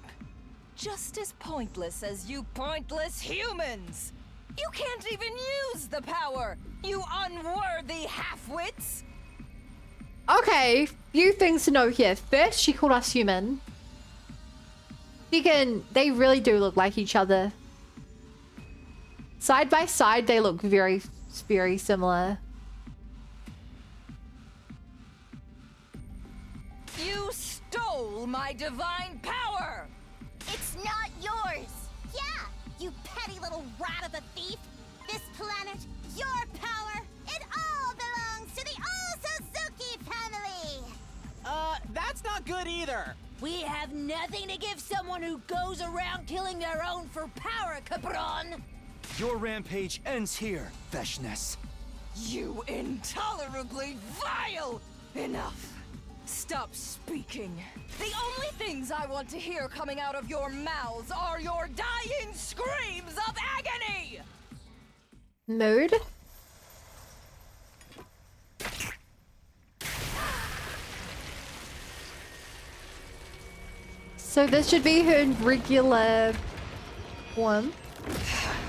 Just as pointless as you pointless humans. You can't even use the power, you unworthy half-wits! Okay, few things to know here. First, she called us human. Second, they really do look like each other. Side by side, they look very, very similar. You stole my divine power! It's not yours! Yeah, you petty little rat of a thief! This planet, your power, it all belongs to the All-Suzuki family! That's not good either. We have nothing to give someone who goes around killing their own for power, cabron! Your rampage ends here, Vexness. You intolerably vile! Enough. Stop speaking. The only things I want to hear coming out of your mouths are your dying screams of agony! Mood? So this should be her regular one.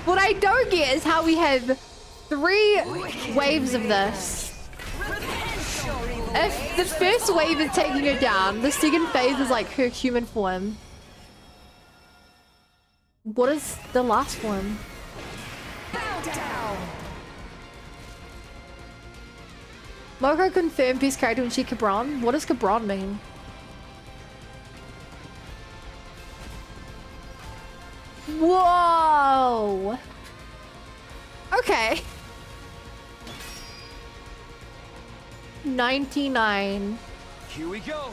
What I don't get is how we have 3 waves of this. If the first wave is taking her down, the second phase is like her human form. What is the last one? Moko confirmed best character when she cabron. What does cabron mean? Whoa! Okay. 99. Here we go.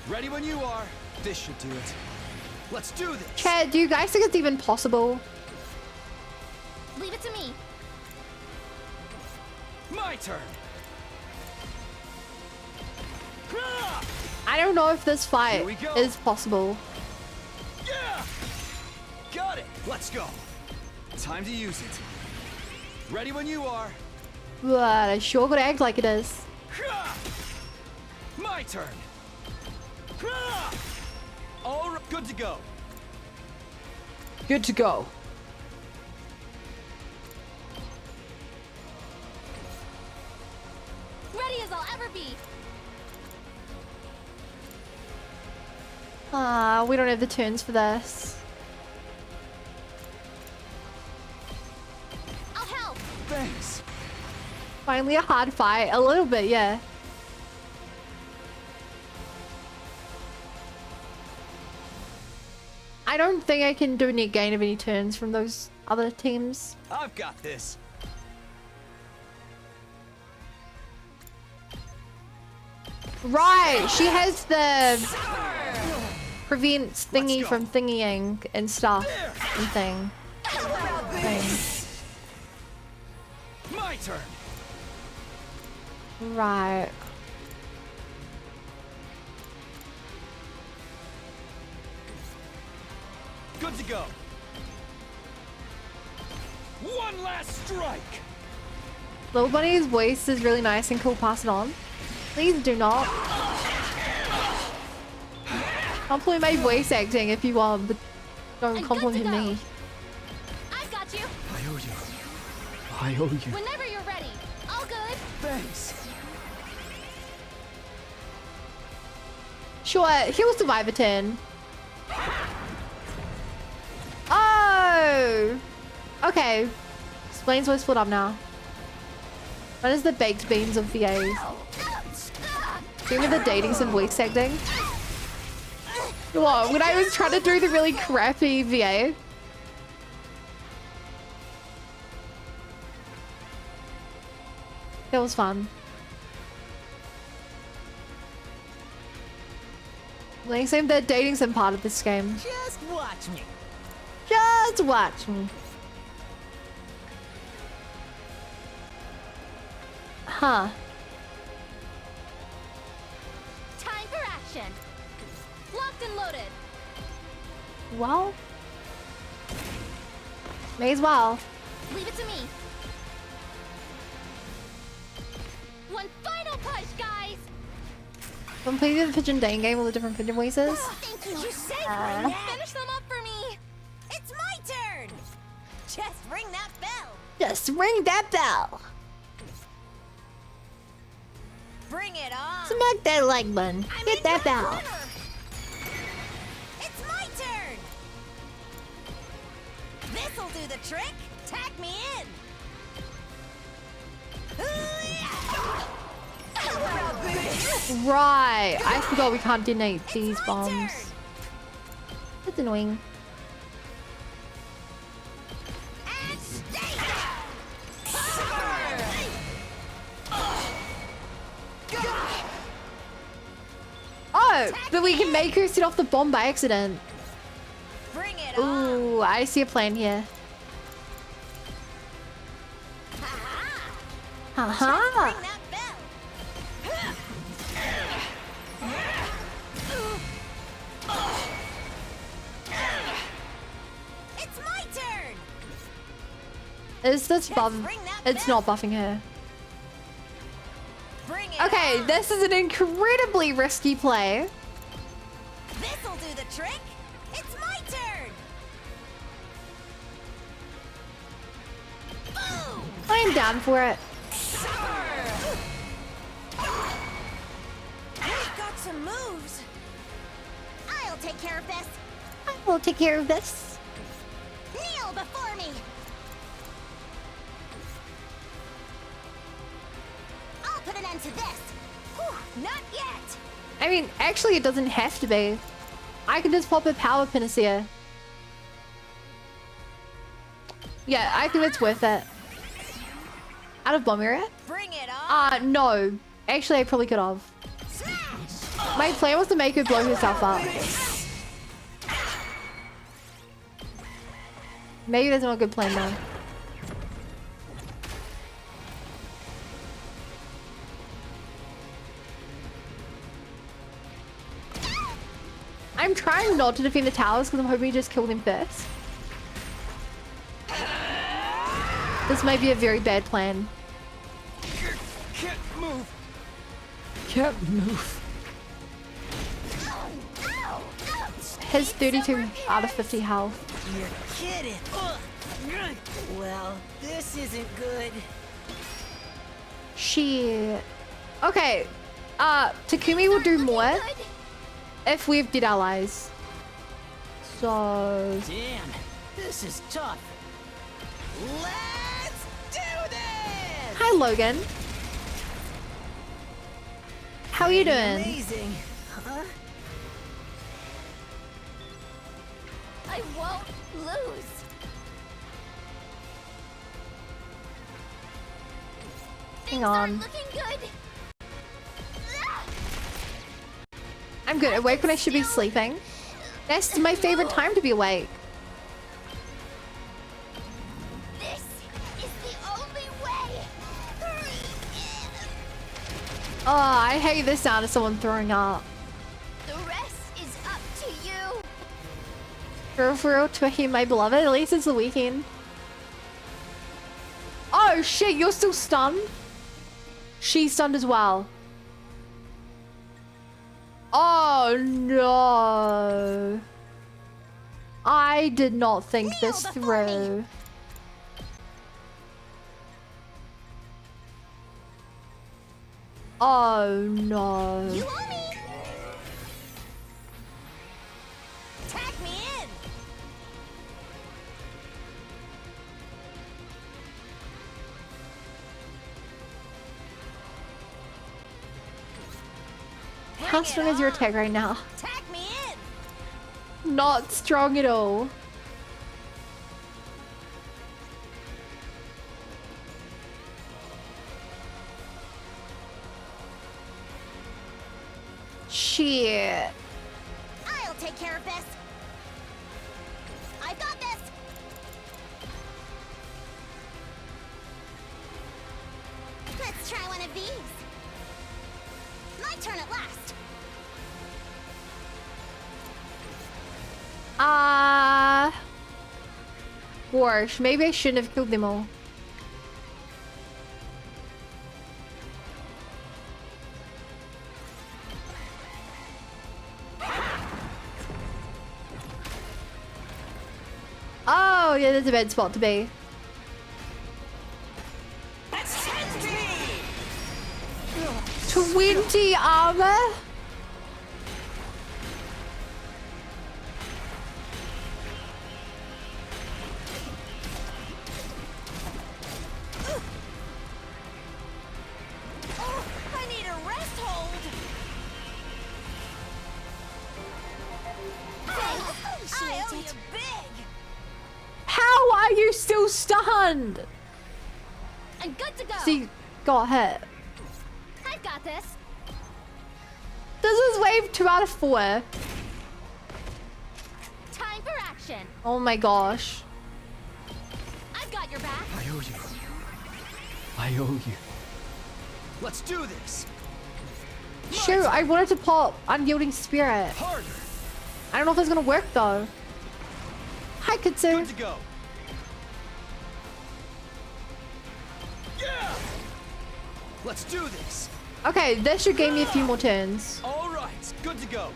Ready when you are. This should do it. Let's do this. Chad, do you guys think it's even possible? Leave it to me. My turn. I don't know if this fight is possible. Yeah! Got it. Let's go. Time to use it. Ready when you are. But I sure gotta act like it is. My turn. All right, good to go. Good to go. Ready as I'll ever be. We don't have the turns for this. I'll help. Thanks. Finally a hard fight. A little bit, yeah. I don't think I can do any gain of any turns from those other teams. I've got this. Right, she has the prevents thingy from thingying and stuff and thing. My turn. Right. Good to go. One last strike. Little Bunny's voice is really nice and cool. Pass it on. Please do not. Compliment my voice acting if you want, but don't compliment me. I've got you. I owe you. I owe you. Whenever you're ready. All good. Thanks. Sure, he'll survive a turn. Oh! Okay. Explains why it's split up now. What is the baked beans of VAs? Give me the dating some voice acting. Whoa, when I was trying to do the really crappy VA. That was fun. Like, same the dating sim part of this game. Just watch me. Just watch me. Huh. Time for action. Locked and loaded. Well. May as well. Leave it to me. One final push, guys. Completed the pigeon dating game with the different pigeon voices. Thank you. You saved me. Finish them up for me. Just ring that bell. Just ring that bell. Bring it on. Smack that like button. Hit that bell. It's my turn. This'll do the trick. Tag me in. Right. I forgot we can't detonate these bombs. That's annoying. Oh, but we can make her set off the bomb by accident. Bring it Ooh, I see a plan here. Haha. It's my turn. Is this buff? It's not buffing her. Okay, this is an incredibly risky play. This'll do the trick. It's my turn. Boom. I am down for it. We've got some moves. I'll take care of this. I will take care of this. Kneel before me. I'll put an end to this. Whew, not yet. I mean, actually, it doesn't have to be. I can just pop a power panacea. Yeah, I think it's worth it. Out of bomb area? Bring it on. No. Actually, I probably could have. My plan was to make her blow herself up. Maybe that's not a good plan though. I'm trying not to defend the towers because I'm hoping you just kill them first. This might be a very bad plan. Can't move. Can't move. Has 32 out of 50 health. You're kidding. Well, this isn't good. Shit. Okay. Takumi will do more if we've dead allies. So... Damn, this is tough. Let's do this! Hi, Logan. How are you doing? Amazing, huh? I won't lose. Hang on. Looking good. I'm good. Awake when I should be sleeping. That's my favorite time to be awake. This is the only way. Oh, I hate the sound of someone throwing up. The rest is up to you. For real, Twiki, my beloved. At least it's the weekend. Oh shit, you're still stunned? She's stunned as well. Oh no. I did not think this through. Oh no. You owe me. Tag me in. How strong is your attack right now? Tag me in. Not strong at all. Shit. I'll take care of this. I've got this. Let's try one of these. My turn at last. Gosh, maybe I shouldn't have killed them all. Oh, Oh, yeah, that's a bad spot to be. Attempt me! 20 armor? Oh, I need a rest hold. Thanks. I owe you big. How are you still stunned? I'm good to go. She got hit. I've got this. This is wave 2 out of 4. Time for action. Oh my gosh. I've got your back. I owe you. I owe you. Let's do this. Shoot, I wanted to pop Unyielding Spirit. Harder. I don't know if it's gonna work though. Hi, Kitsu. Good to go. Yeah. Let's do this. Okay, this should give me a few more turns. All right, good to go.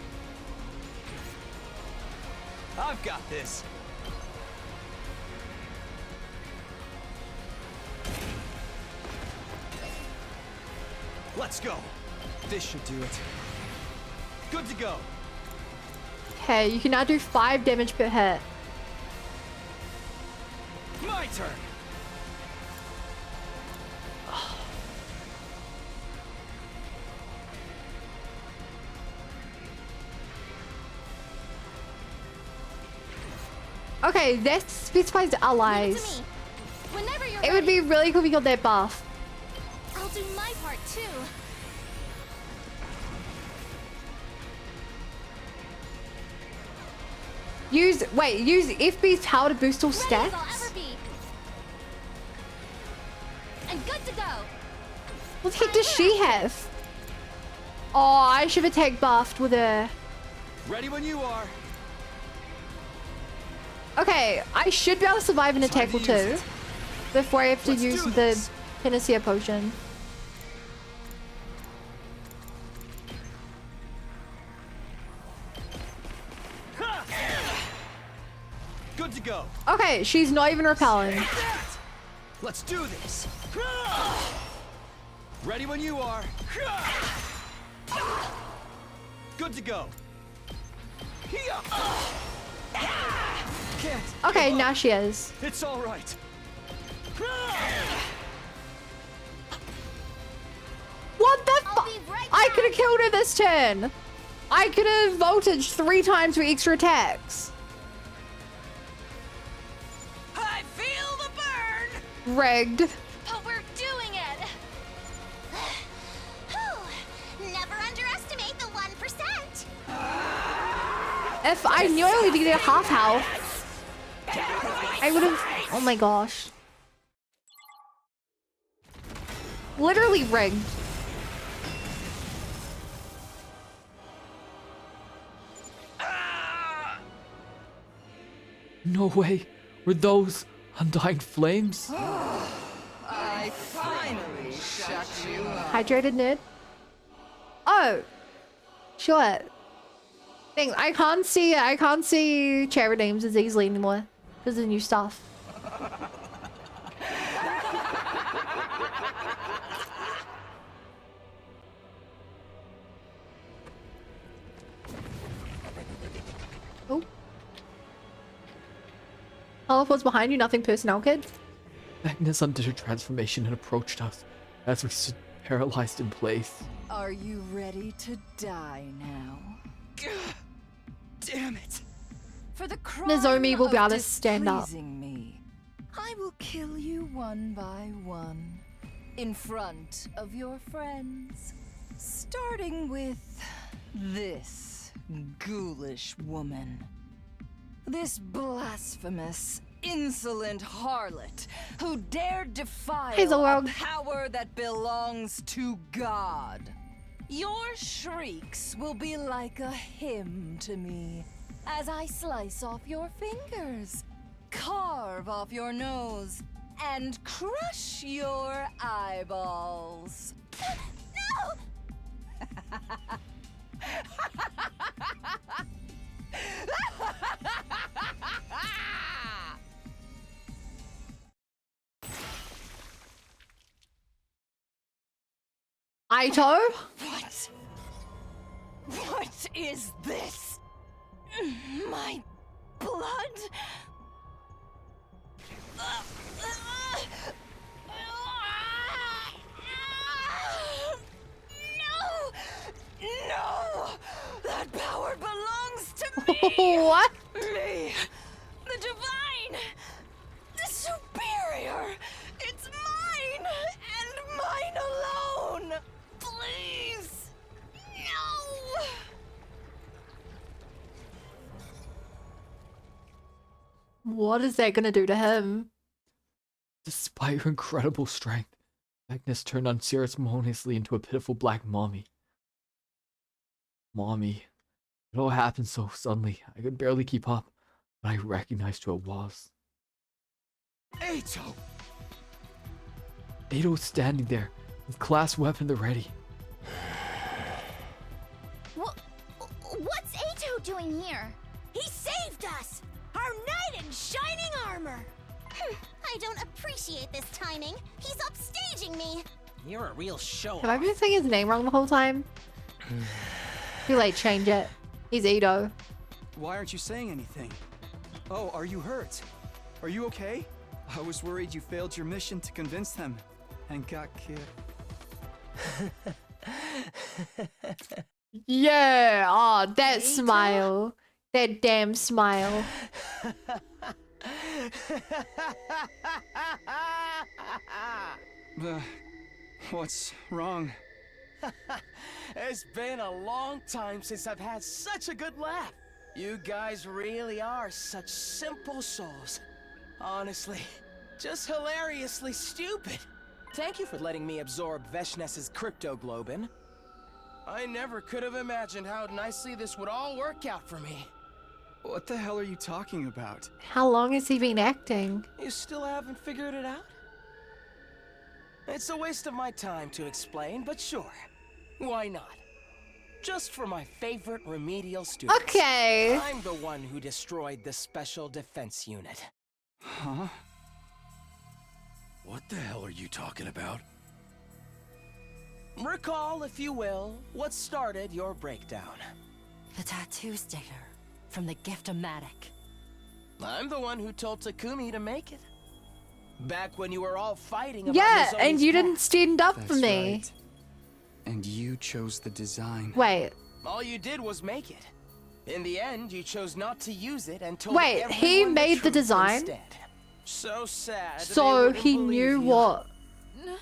I've got this. Let's go. This should do it. Good to go. Okay, you can now do 5 damage per hit. My turn. Okay, that specifies the allies. Whenever you're It would be really cool if we got that buff. I'll do my part too. Use FB's power to boost all Ready as I'll stats. ever be. I'm good to go. What the heck does she have? Oh, I should have attack buffed with her. Ready when you are. Okay, I should be able to survive an attack or two before I have to use the Panacea potion. Good to go. Okay, she's not even repelling. Let's do this. Ready when you are. Good to go. Can't. Okay, now she is. It's all right. What the fuck? I could have killed her this turn. I could have voltage 3 times for extra attacks. I feel the burn. Rigged. But we're doing it. Never underestimate the 1%. If I knew I would get half health, I would have. Oh my gosh. Literally rigged. No way. Were those undying flames? I finally shut you up. Hydrated nerd. Oh, sure. Thanks. I can't see chat names as easily anymore because of the new stuff. Oh. Olaf was behind you, nothing personnel, kid. Vexness undid her transformation and approached us as we stood paralyzed in place. Are you ready to die now? Damn it. For the crime Nozomi will be able to of stand up. displeasing me, I will kill you one by one, in front of your friends. Starting with this ghoulish woman. This blasphemous, insolent harlot who dared defile Hazelworld. a power that belongs to God. Your shrieks will be like a hymn to me as I slice off your fingers, carve off your nose, and crush your eyeballs. No! Aito? What is this? My blood? No! That power belongs to me! What? Me! The divine! The superior! It's mine! And mine alone! Please! No! What is that gonna do to him? Despite her incredible strength, Vexness turned unceremoniously into a pitiful black mommy. Mommy. It all happened so suddenly, I could barely keep up, but I recognized who it was. Aito! Aito was standing there, with class weapon at the ready. What's Aito doing here? He saved us! Our knight in shining armor! I don't appreciate this timing. He's upstaging me. You're a real show. Have I been saying his name wrong the whole time? Too late, change it. He's Ito. Why aren't you saying anything? Oh, are you hurt? Are you okay? I was worried you failed your mission to convince them and got killed. Yeah, oh, that smile. That damn smile. What's wrong? It's been a long time since I've had such a good laugh. You guys really are such simple souls. Honestly, just hilariously stupid. Thank you for letting me absorb Vexness's cryptoglobin. I never could have imagined how nicely this would all work out for me. What the hell are you talking about? How long has he been acting? You still haven't figured it out? It's a waste of my time to explain, but sure. Why not? Just for my favorite remedial students. Okay. I'm the one who destroyed the Special Defense Unit. Huh? What the hell are you talking about? Recall, if you will, what started your breakdown. The tattoo sticker from the Gift-O-Matic. I'm the one who told Takumi to make it. Back when you were all fighting about Yeah, Nozomi's and you didn't past. stand up for That's me. right. And you chose the design. Wait. All you did was make it. In the end, you chose not to use it and told Wait, he everyone made the truth design? instead. So sad. So he knew what No.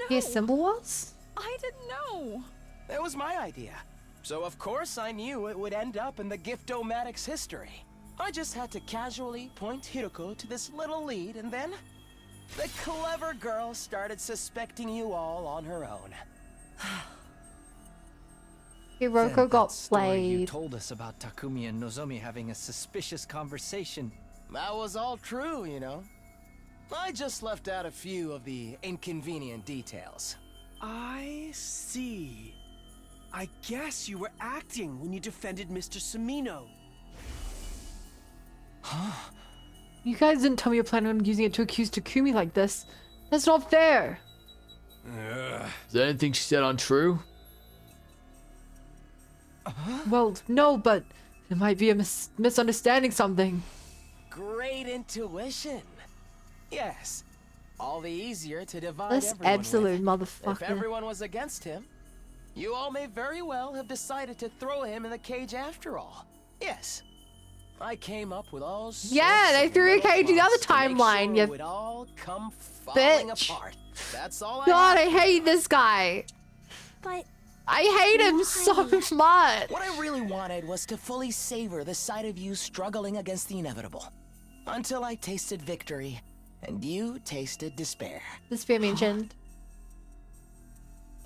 his symbol was? I didn't know. It was my idea. So of course I knew it would end up in the Gift-O-Matic's history. I just had to casually point Hiroko to this little lead, and then the clever girl started suspecting you all on her own. Hiroko got Story you played. told us about Takumi and Nozomi having a suspicious conversation. That was all true, you know. I just left out a few of the inconvenient details. I see. I guess you were acting when you defended Mr. Samino. Huh? You guys didn't tell me you're planning on using it to accuse Takumi like this. That's not fair. Is anything she said untrue? Well, no, but there might be a misunderstanding something. Great intuition. Yes. All the easier to divide This everyone absolute with. motherfucker. If everyone was against him, you all may very well have decided to throw him in the cage after all. Yes. I came up with all sorts Yeah, they of threw a little cage in the other plots to make timeline, sure you it would all come falling bitch. apart. That's all I God, had. I hate this guy. But I hate him so much. What I really wanted was to fully savor the sight of you struggling against the inevitable. Until I tasted victory, and you tasted despair. This being mentioned.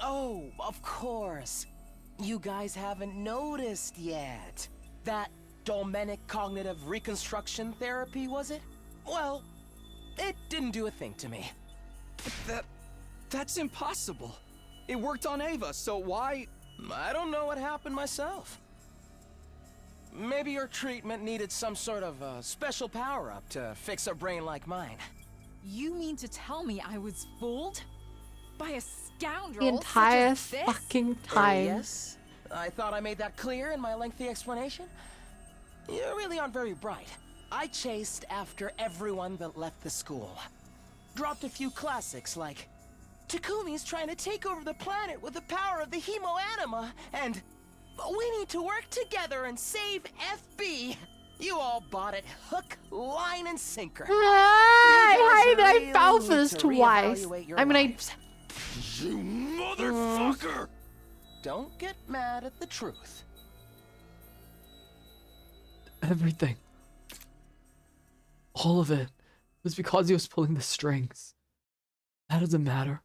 Oh, of course. You guys haven't noticed yet. That Domenic cognitive reconstruction therapy, was it? Well, it didn't do a thing to me. That's impossible. It worked on Ava, so why? I don't know what happened myself. Maybe your treatment needed some sort of special power-up to fix a brain like mine. You mean to tell me I was fooled? by a scoundrel. The entire such as this? fucking time. Yes? I thought I made that clear in my lengthy explanation. You really aren't very bright. I chased after everyone that left the school. Dropped a few classics like Takumi's trying to take over the planet with the power of the Hemo-Anima, and we need to work together and save FB. You all bought it hook, line, and sinker. I fell for this twice. I mean, You motherfucker! Don't get mad at the truth. Everything. All of it was because he was pulling the strings. That doesn't matter.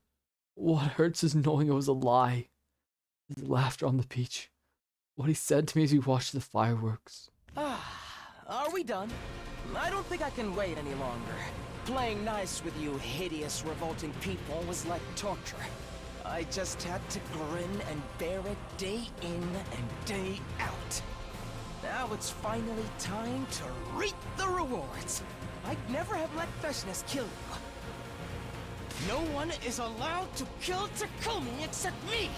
What hurts is knowing it was a lie. His laughter on the beach. What he said to me as we watched the fireworks. Are we done? I don't think I can wait any longer. Playing nice with you hideous, revolting people was like torture. I just had to grin and bear it day in and day out. Now it's finally time to reap the rewards. I'd never have let Vexness kill you. No one is allowed to kill Takumi except me!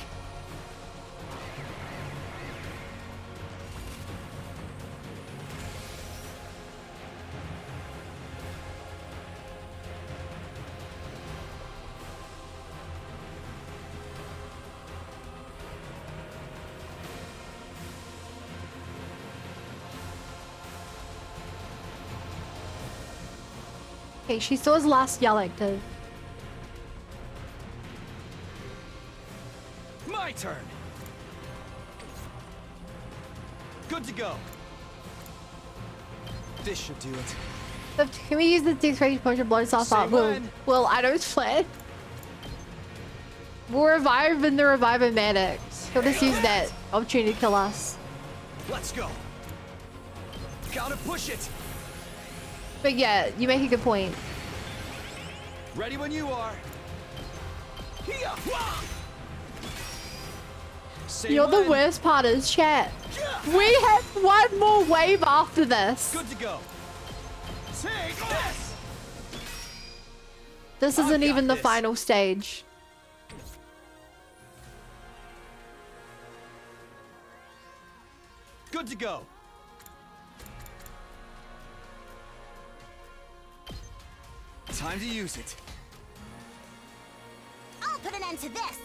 okay, she saw his last yell active. My turn. Good to go. This should do it. So can we use the Bittersweet potion to blow stuff up? Well, I don't split. We'll revive in the reviver medic. He'll just use that opportunity to kill us. Let's go. Gotta push it. But yeah, you make a good point. Ready when you are. You're the worst part is chat. We have one more wave after this. Good to go. Take this. This isn't even the final stage. Good to go. Time to use it. I'll put an end to this.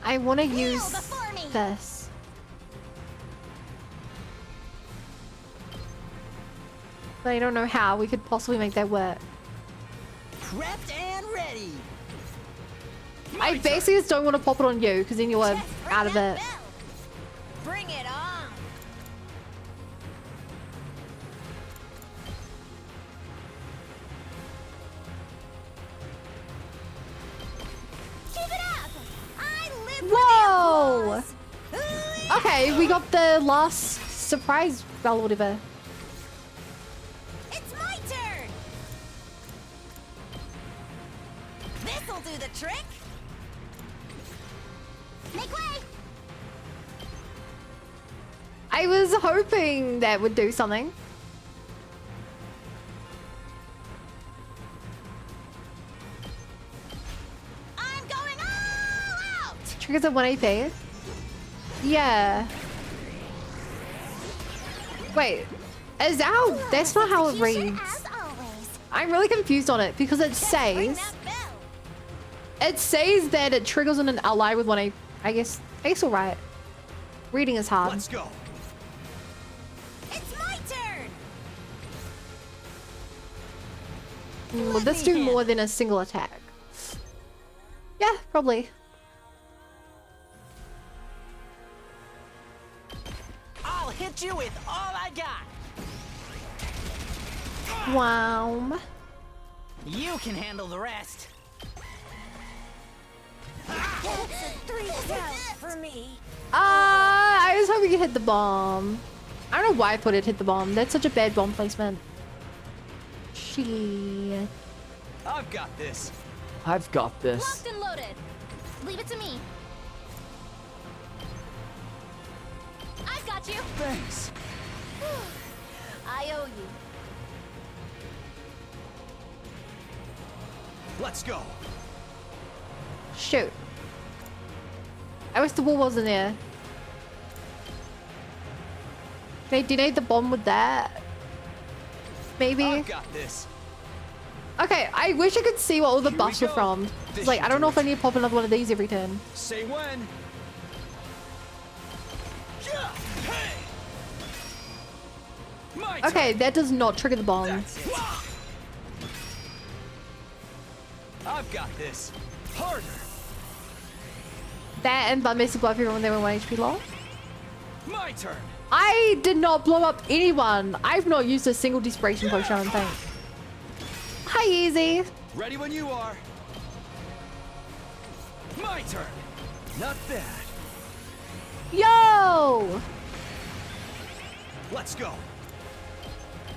I want to use this. But I don't know how we could possibly make that work. Prepped and ready. I basically just don't want to pop it on you because then you're out of it. Bring it on. Keep it up. I live Whoa! Okay, we got the last surprise bell or whatever. It's my turn. This'll do the trick. Make way. I was hoping that would do something. I'm going all out. Triggers at 1 AP. Yeah. Wait, is that that's not how it reads. I'm really confused on it because it says that it triggers on an ally with 1 AP. I guess all right. Reading is hard. Let's go. It's my turn. Would this do more than a single attack? Yeah, probably. I'll hit you with all I got. Wow. You can handle the rest. It's a 3 down for me. I was hoping it hit the bomb. I don't know why I thought it hit the bomb. That's such a bad bomb placement. Shit. I've got this. I've got this. Locked and loaded. Leave it to me. I've got got you. Thanks. I owe you. Let's go. Shoot. I wish the wall wasn't there. Can I detonate the bomb with that? Maybe? I've got this. Okay, I wish I could see what all the Here buffs we were go. from. This It's like, I should don't do know if it. I need to pop another one of these every turn. Say when. Yeah. Hey. My Okay, turn. that does not trigger the bomb. That's it. I've got this. Harder. That and Bud basically blow up everyone when they were 1 HP low. My turn. I did not blow up anyone. I've not used a single desperation potion, I don't think. Hi, Easy. Ready when you are. My turn. Not bad. Yo! Let's go.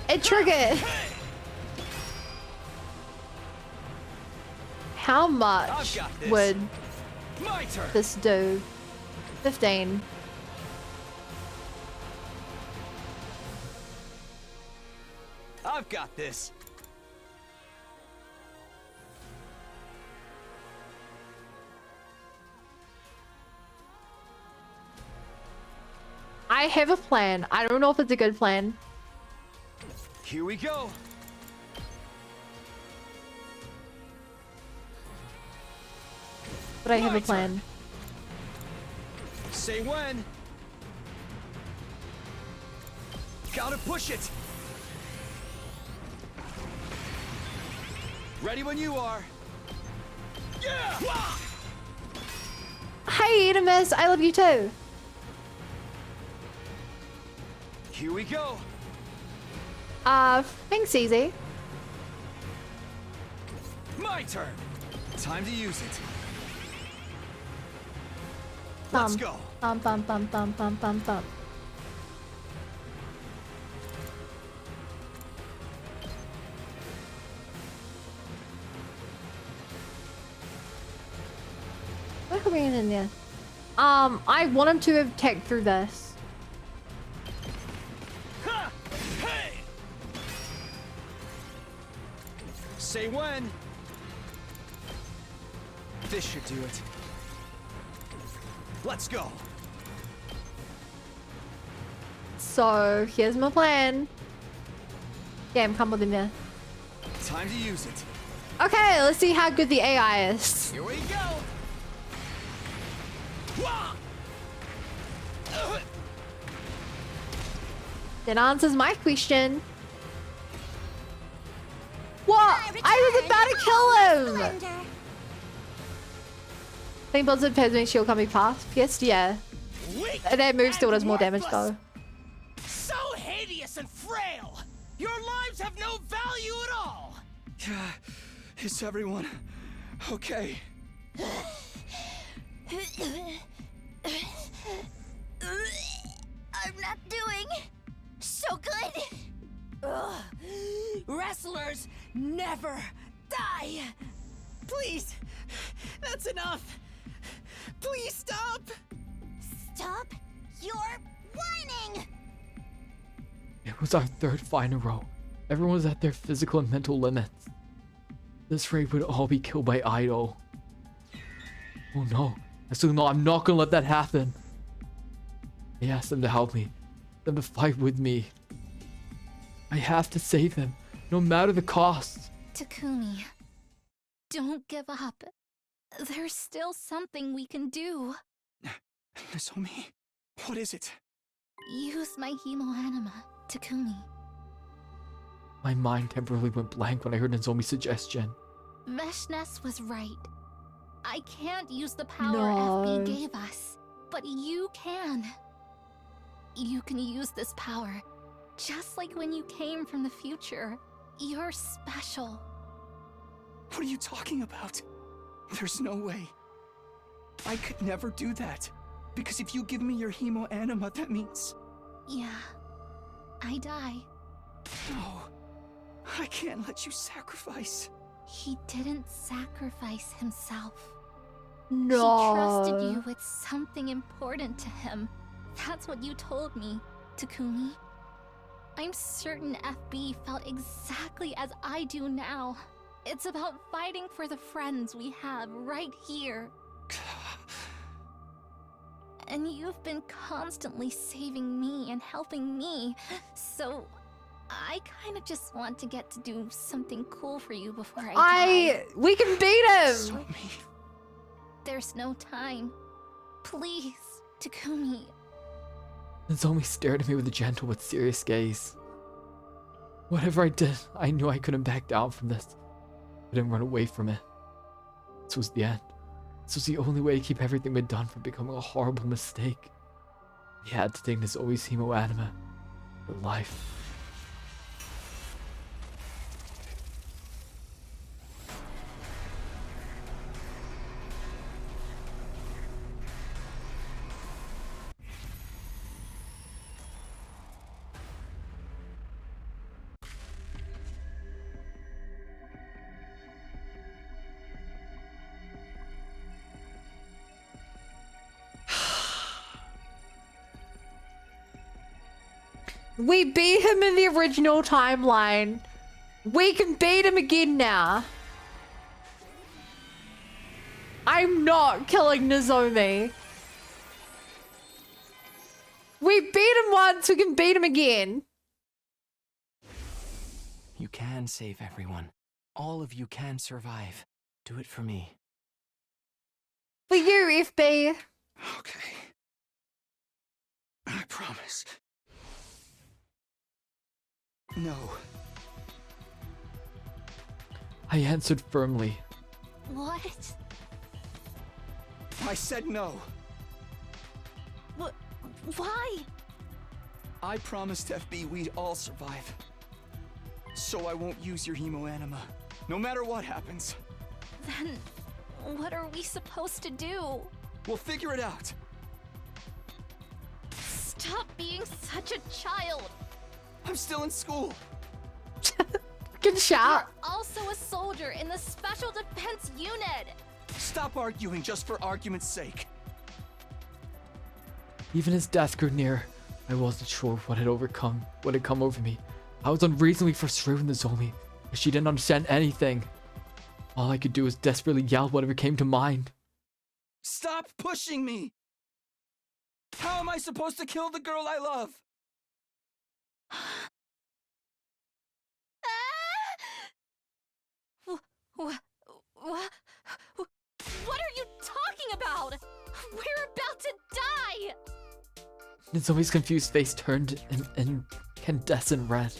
It triggered. How much I've got this. would My turn. this do? 15. I've got this. I have a plan. I don't know if it's a good plan. Here we go. But I have My a plan. Say when. Gotta push it. Ready when you are. Yeah! Hi, Edemus. I love you too. Here we go. Thanks, Easy. My turn. Time to use it. Let's go. Bum. What are we in there? I want him to have tech through this. Ha! Hey! Say when. This should do it. Let's go. So here's my plan. Game, come with him there. Time to use it. Okay, let's see how good the AI is. Here we go. That answers my question. What? I was about to kill him! Think Blizzard Plasma Shield coming past? Yes, yeah. That move still does more damage though. So hideous and frail. Your lives have no value at all. Is everyone okay? I'm not doing so good. Ugh. Wrestlers never die. Please, that's enough. Please stop. Stop your whining. It was our third fight in a row. Everyone was at their physical and mental limits. This raid would all be killed by Idol. Oh no. I'm not gonna let that happen. I asked them to help me. Them to fight with me. I have to save them, no matter the cost. Takumi, don't give up. There's still something we can do. Nozomi, what is it? Use my hemoanima, Takumi. My mind temporarily went blank when I heard Nozomi's suggestion. Vexness was right. I can't use the power No. FB gave us, but you can. You can use this power, just like when you came from the future. You're special. What are you talking about? There's no way. I could never do that. Because if you give me your hemoanima, that means... Yeah, I die. No. I can't let you sacrifice. He didn't sacrifice himself. No. He trusted you with something important to him. That's what you told me, Takumi. I'm certain FB felt exactly as I do now. It's about fighting for the friends we have right here. And you've been constantly saving me and helping me, so I kind of just want to get to do something cool for you before I die. We can beat him! Nozomi. There's no time. Please, Takumi. Nozomi stared at me with a gentle but serious gaze. Whatever I did, I knew I couldn't back down from this. I didn't run away from it. This was the end. This was the only way to keep everything we'd done from becoming a horrible mistake. He had to take Nozomi's hemo anima for life. We beat him in the original timeline. We can beat him again now. I'm not killing Nozomi. We beat him once, we can beat him again. You can save everyone. All of you can survive. Do it for me. For you, FB. Okay. I promise. No. I answered firmly. What? I said no. Why? I promised FB we'd all survive. So I won't use your hemo anima, no matter what happens. Then, what are we supposed to do? We'll figure it out. Stop being such a child. I'm still in school. Good shot. You're also a soldier in the Special Defense Unit. Stop arguing just for argument's sake. Even as death grew near, I wasn't sure what had come over me. I was unreasonably frustrated with Nozomi, as she didn't understand anything. All I could do was desperately yell whatever came to mind. Stop pushing me! How am I supposed to kill the girl I love? What are you talking about? We're about to die! Nozomi's confused face turned incandescent red.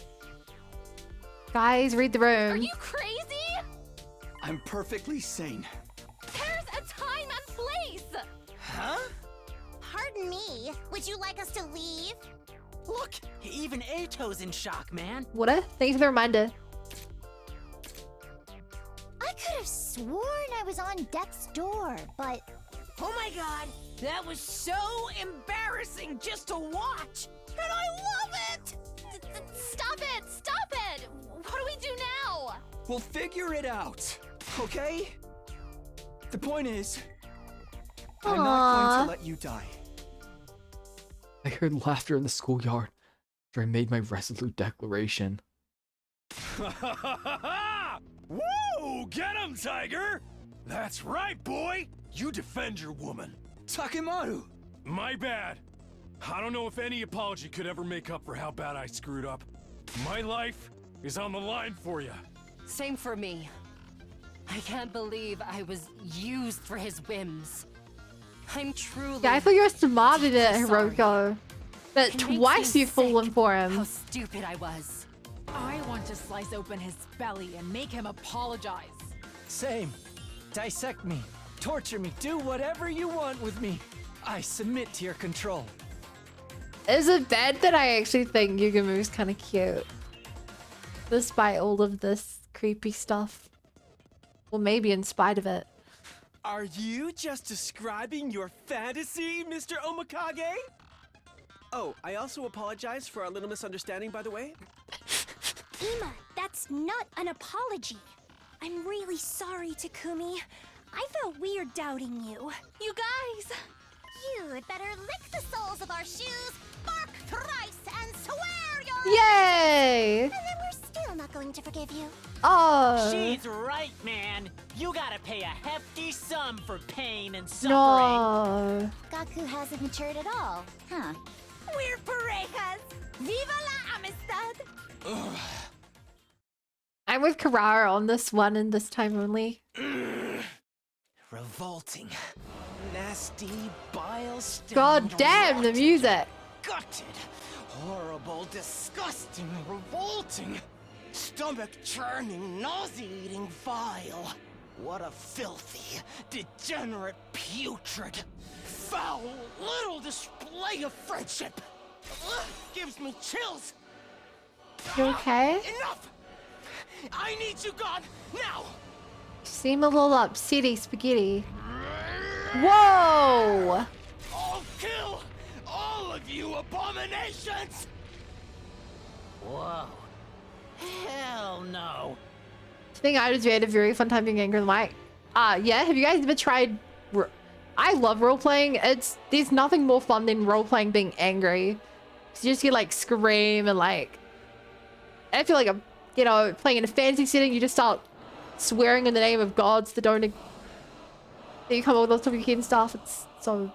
Guys, read the room. Are you crazy? I'm perfectly sane. There's a time and place! Huh? Pardon me, would you like us to leave? Look, even Ato's in shock, man. What a thank you for the reminder. I could have sworn I was on death's door, but... Oh my god, that was so embarrassing just to watch! And I love it! Stop it! Stop it! What do we do now? We'll figure it out, okay? The point is, I'm not going to let you die. I heard laughter in the schoolyard after I made my resolute declaration. Whoa! Get him, Tiger! That's right, boy! You defend your woman. Takemaru! My bad. I don't know if any apology could ever make up for how bad I screwed up. My life is on the line for you. Same for me. I can't believe I was used for his whims. I'm truly... Yeah, I thought you were smarter than Hiroko. But twice you've fallen for him. How stupid I was. I want to slice open his belly and make him apologize. Same. Dissect me. Torture me. Do whatever you want with me. I submit to your control. Is it bad that I actually think Yugamu's kind of cute? Despite all of this creepy stuff. Well, maybe in spite of it. Are you just describing your fantasy, Mr. Omakage? Oh, I also apologize for our little misunderstanding, by the way. Ima, that's not an apology. I'm really sorry, Takumi. I felt weird doubting you. You guys! You'd better lick the soles of our shoes, bark thrice, and swear your Yay! And then we're still not going to forgive you. Oh. She's right, man. You gotta pay a hefty sum for pain and suffering. No. Gaku hasn't matured at all, huh? We're parejas. Viva la amistad. I'm with Carrara on this one and this time only. Revolting. Nasty, bile-stained, God damn the music. gutted, horrible, disgusting, revolting, stomach-churning, nauseating, vile. What a filthy, degenerate, putrid, foul little display of friendship. Ugh, gives me chills. You okay? Enough! I need you gone now. Seem a little upsetty, spaghetti. Whoa! I'll kill all of you abominations! Whoa. Hell no. I think I just had a very fun time being angry with Mike. Yeah, have you guys ever tried... I love role-playing. There's nothing more fun than role-playing being angry. Cause you just get like scream and like... I feel like I'm, you know, playing in a fantasy setting, you just start swearing in the name of gods that don't... That you come up with all top of your head and stuff. It's so...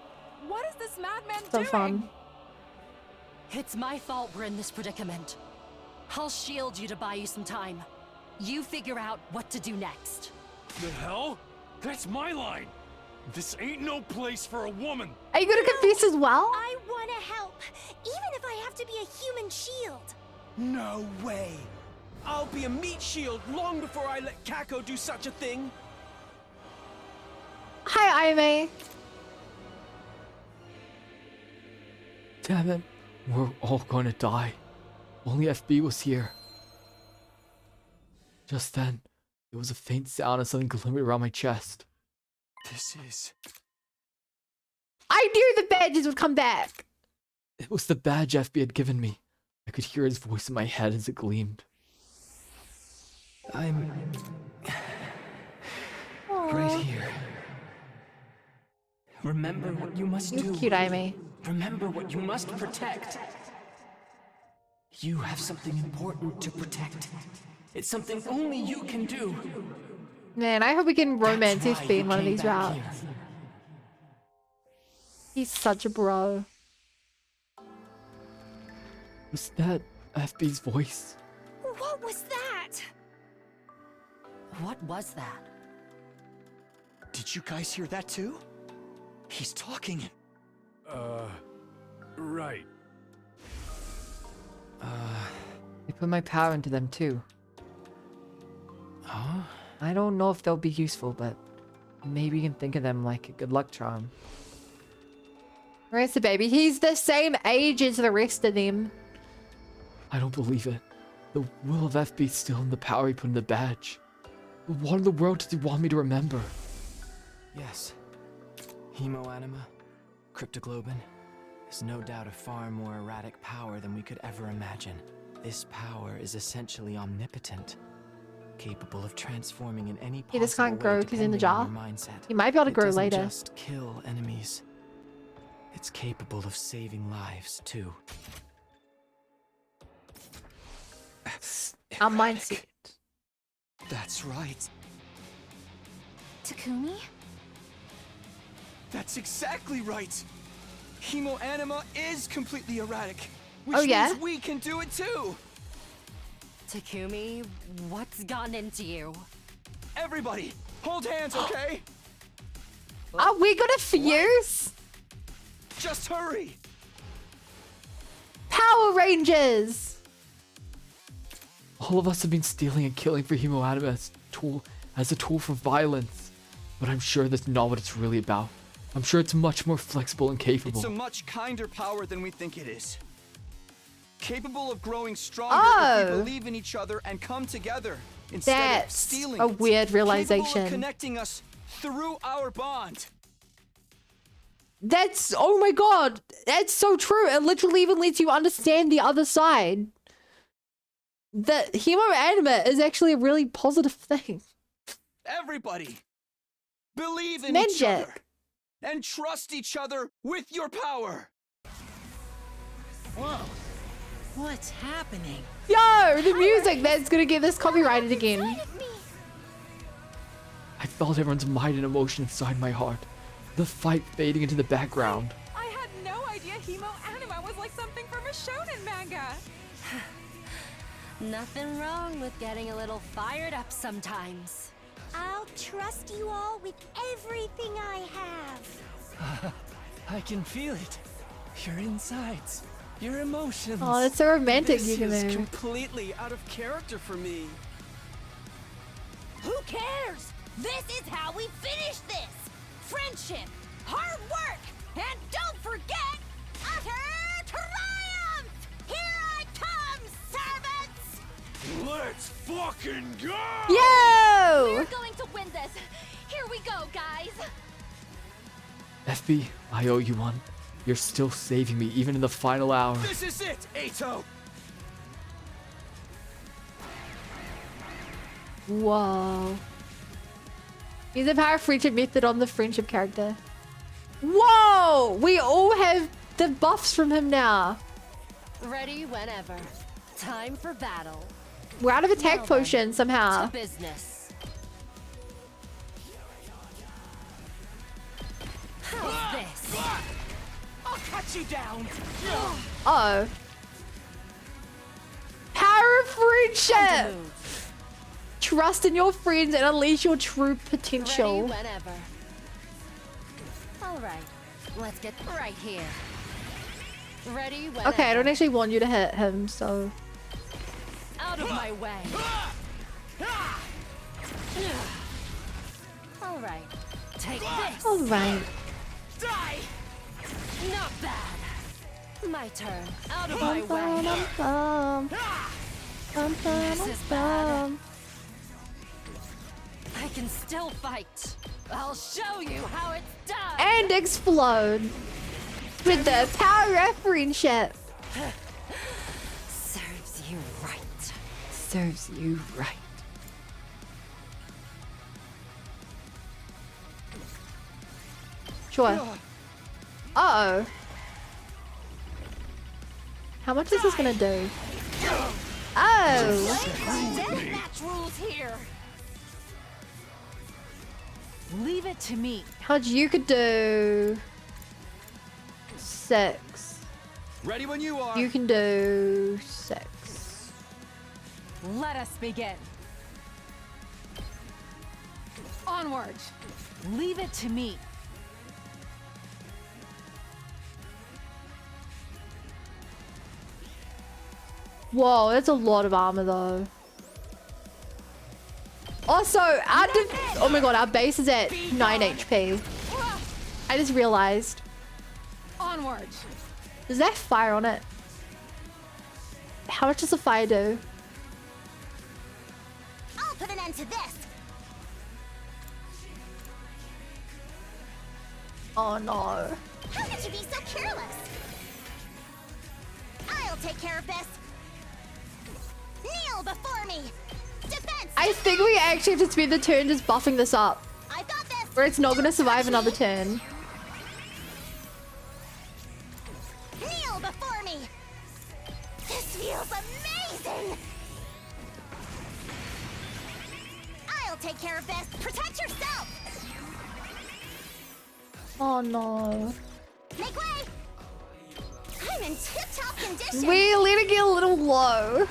What is this madman so doing? fun. It's my fault we're in this predicament. I'll shield you to buy you some time. You figure out what to do next. The hell? That's my line. This ain't no place for a woman. Are you gonna confess as well? I want to help, even if I have to be a human shield. No way. I'll be a meat shield long before I let Kako do such a thing. Hi, Aime. Damn it. We're all gonna die. Only FB was here. Just then, there was a faint sound and something glimmered around my chest. This is... I knew the badges would come back. It was the badge FB had given me. I could hear his voice in my head as it gleamed. I'm... right here. Remember what you must do. Cute, Aime. Remember what you must protect. You have something important to protect. It's something only you can do. Man, I hope we can romance That's FB why in you one of came these back routes. here. He's such a bro. Was that FB's voice? What was that? What was that? Did you guys hear that too? He's talking. Right. I put my power into them too. Huh? I don't know if they'll be useful, but maybe you can think of them like a good luck charm. Where's the baby? He's the same age as the rest of them. I don't believe it. The will of FB is still in the power he put in the badge. But what in the world does he want me to remember? Yes. Hemoanima, cryptoglobin, is no doubt a far more erratic power than we could ever imagine. This power is essentially omnipotent, capable of transforming in any He just possible can't grow way because he's in the depending on jar. your mindset. He might be able to It grow doesn't later. just kill enemies. It's capable of saving lives too. Our mindset. That's right. Takumi? That's exactly right. Hemoanima is completely erratic. Which Oh, yeah? means we can do it too. Takumi, what's gotten into you? Everybody, hold hands, okay? Are we gonna fuse? Just hurry. Power Rangers! All of us have been stealing and killing for Hemoanima as a tool for violence. But I'm sure that's not what it's really about. I'm sure it's much more flexible and capable. It's a much kinder power than we think it is. Capable of growing stronger if we believe in each other and come together instead of stealing. a weird Capable realization. of connecting us through our bond. That's, oh my god, that's so true. It literally even lets you understand the other side. The hemoanima is actually a really positive thing. Everybody, believe in each other. Magic. and trust each other with your power. Whoa. What's happening? Yo, the music that's gonna get this copyrighted again. I felt everyone's might and emotion inside my heart. The fight fading into the background. I had no idea Hemo Anima was like something from a shonen manga. Nothing wrong with getting a little fired up sometimes. I'll trust you all with everything I have. I can feel it. Your insides. Your emotions. Oh, that's so romantic, This you is know. completely out of character for me. Who cares? This is how we finish this. Friendship, hard work, and don't forget, utter triumph! Here I come, servants! Let's fucking go! Yo! We're going to win this. Here we go, guys. FB, I owe you one. You're still saving me even in the final hour. This is it, Ato! Whoa. Use the power of friendship method on the friendship character. Whoa! We all have the buffs from him now. Ready whenever. Time for battle. We're out of attack Now then, potion somehow. To business. How's this? I'll cut you down. Uh oh. Power of friendship! Trust in your friends and unleash your true potential. Ready whenever. All right, let's get right here. Ready whenever. Okay, I don't actually want you to hit him, so. Out of my way. All right, take this. All right. Die. Not bad. My turn. Out of my Bum, way. bum, bum. Bum, bum, This is bum. bad. I can still fight. I'll show you how it's done. And explode with the power of friendship. Serves you right. Serves you right. Sure. Uh-oh. How much is this gonna do? Oh! Deathmatch rules here. Leave it to me. How much you could do? 6. Ready when you are. You can do 6. Let us begin. Onward. Leave it to me. Whoa, that's a lot of armor though. Also, oh my god, our base is at 9 HP. I just realized. Onward. Does that fire on it? How much does the fire do? I'll put an end to this. Oh no. How could you be so careless? I'll take care of this. Kneel before me. Defense. I think we actually have to spend the turn just buffing this up. I got this. Or it's not gonna survive another turn. Kneel before me. This feels amazing. I'll take care of this. Protect yourself. Oh no. Make way. I'm in tip-top condition. We're letting it a little low.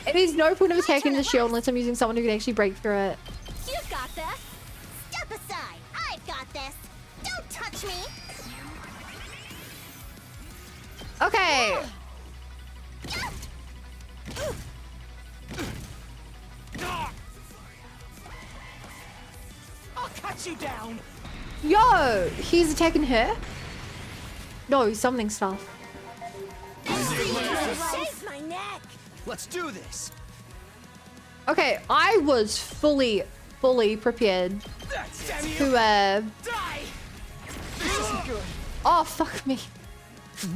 And there's no point of attacking the shield unless I'm using someone who can actually break through it. You've got this. Step aside. I've got this. Don't touch me. Okay. I'll cut you down. Yo, he's attacking her? No, he's summoning stuff. Shave my neck. Let's do this. Okay, I was fully prepared to Die. This isn't good. oh fuck me.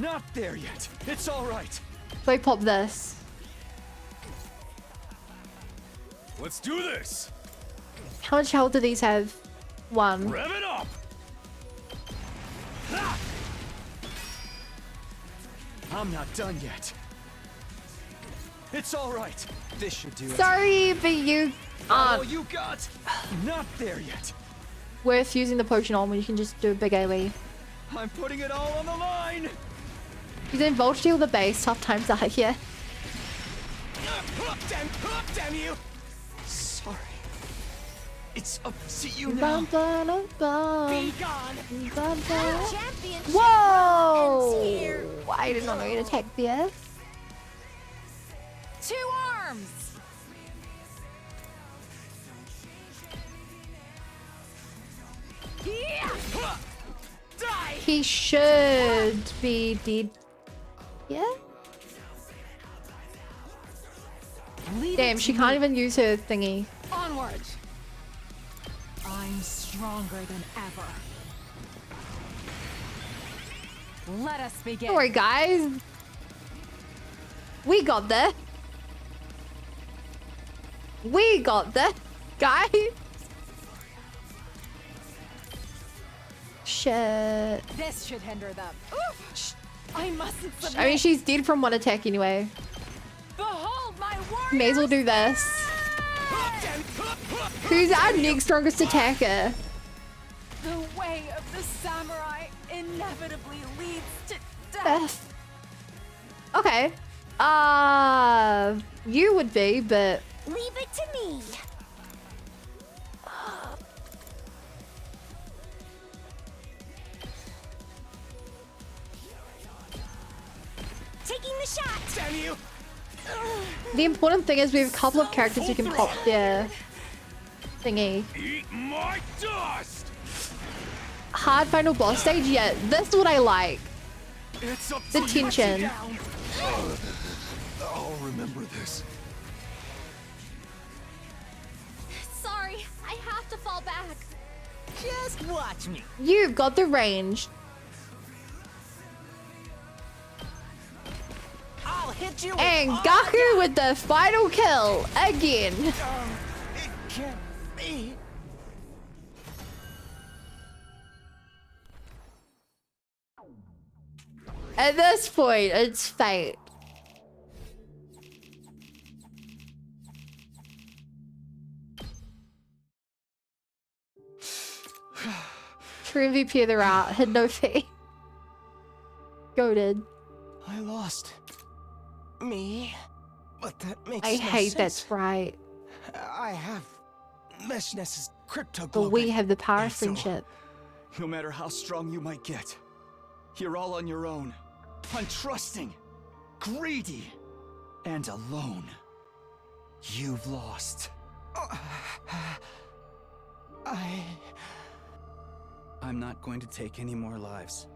Not there yet. It's all right. So I pop this. Let's do this. How much health do these have? 1. Rev it up. I'm not done yet. It's all right. This should do it. Sorry, but you All aren't you got? Not there yet. worth using the potion on when you can just do a big AoE. I'm putting it all on the line. He's in Voltage with the base. Tough times out here. Damn you! Sorry. It's up to you now. Be gone. Whoa! I did not know you'd attack there. 2 arms. Yeah. Die. He should be dead. Yeah? Damn, she can't even use her thingy. Onward. I'm stronger than ever. Let us begin. Don't worry, guys. We got there. We got there, guys. Shit. This should hinder them. Oof. I mustn't submit. I mean, she's dead from one attack anyway. Behold my warriors. May as well do this. Who's our next strongest attacker? The way of the samurai inevitably leads to death. Death. Okay. You would be, but Leave it to me. Taking the shot. Damn you! the important thing is we have a couple of characters who can pop their thingy. Eat my dust! Hard final boss stage, yeah. That's what I like. It's up The to you. tension. I'll remember this. Sorry, I have to fall back. Just watch me. You've got the range. I'll hit you. And with Gaku with the final kill again. It can't be. At this point, it's fate. True MVP of the route had no fee. Goated. I lost. Me? But that makes I no hate sense. that's right. I have Vexness's crypto But globe. we have the power of And so, friendship. No matter how strong you might get, you're all on your own. Untrusting, greedy, and alone. You've lost. I'm not going to take any more lives.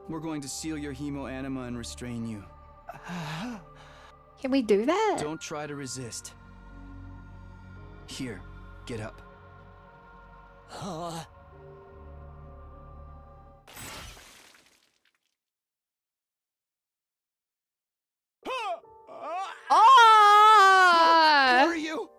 We're going to seal your hemo anima and restrain you. Can we do that? Don't try to resist. Here, get up. Oh! Who are you?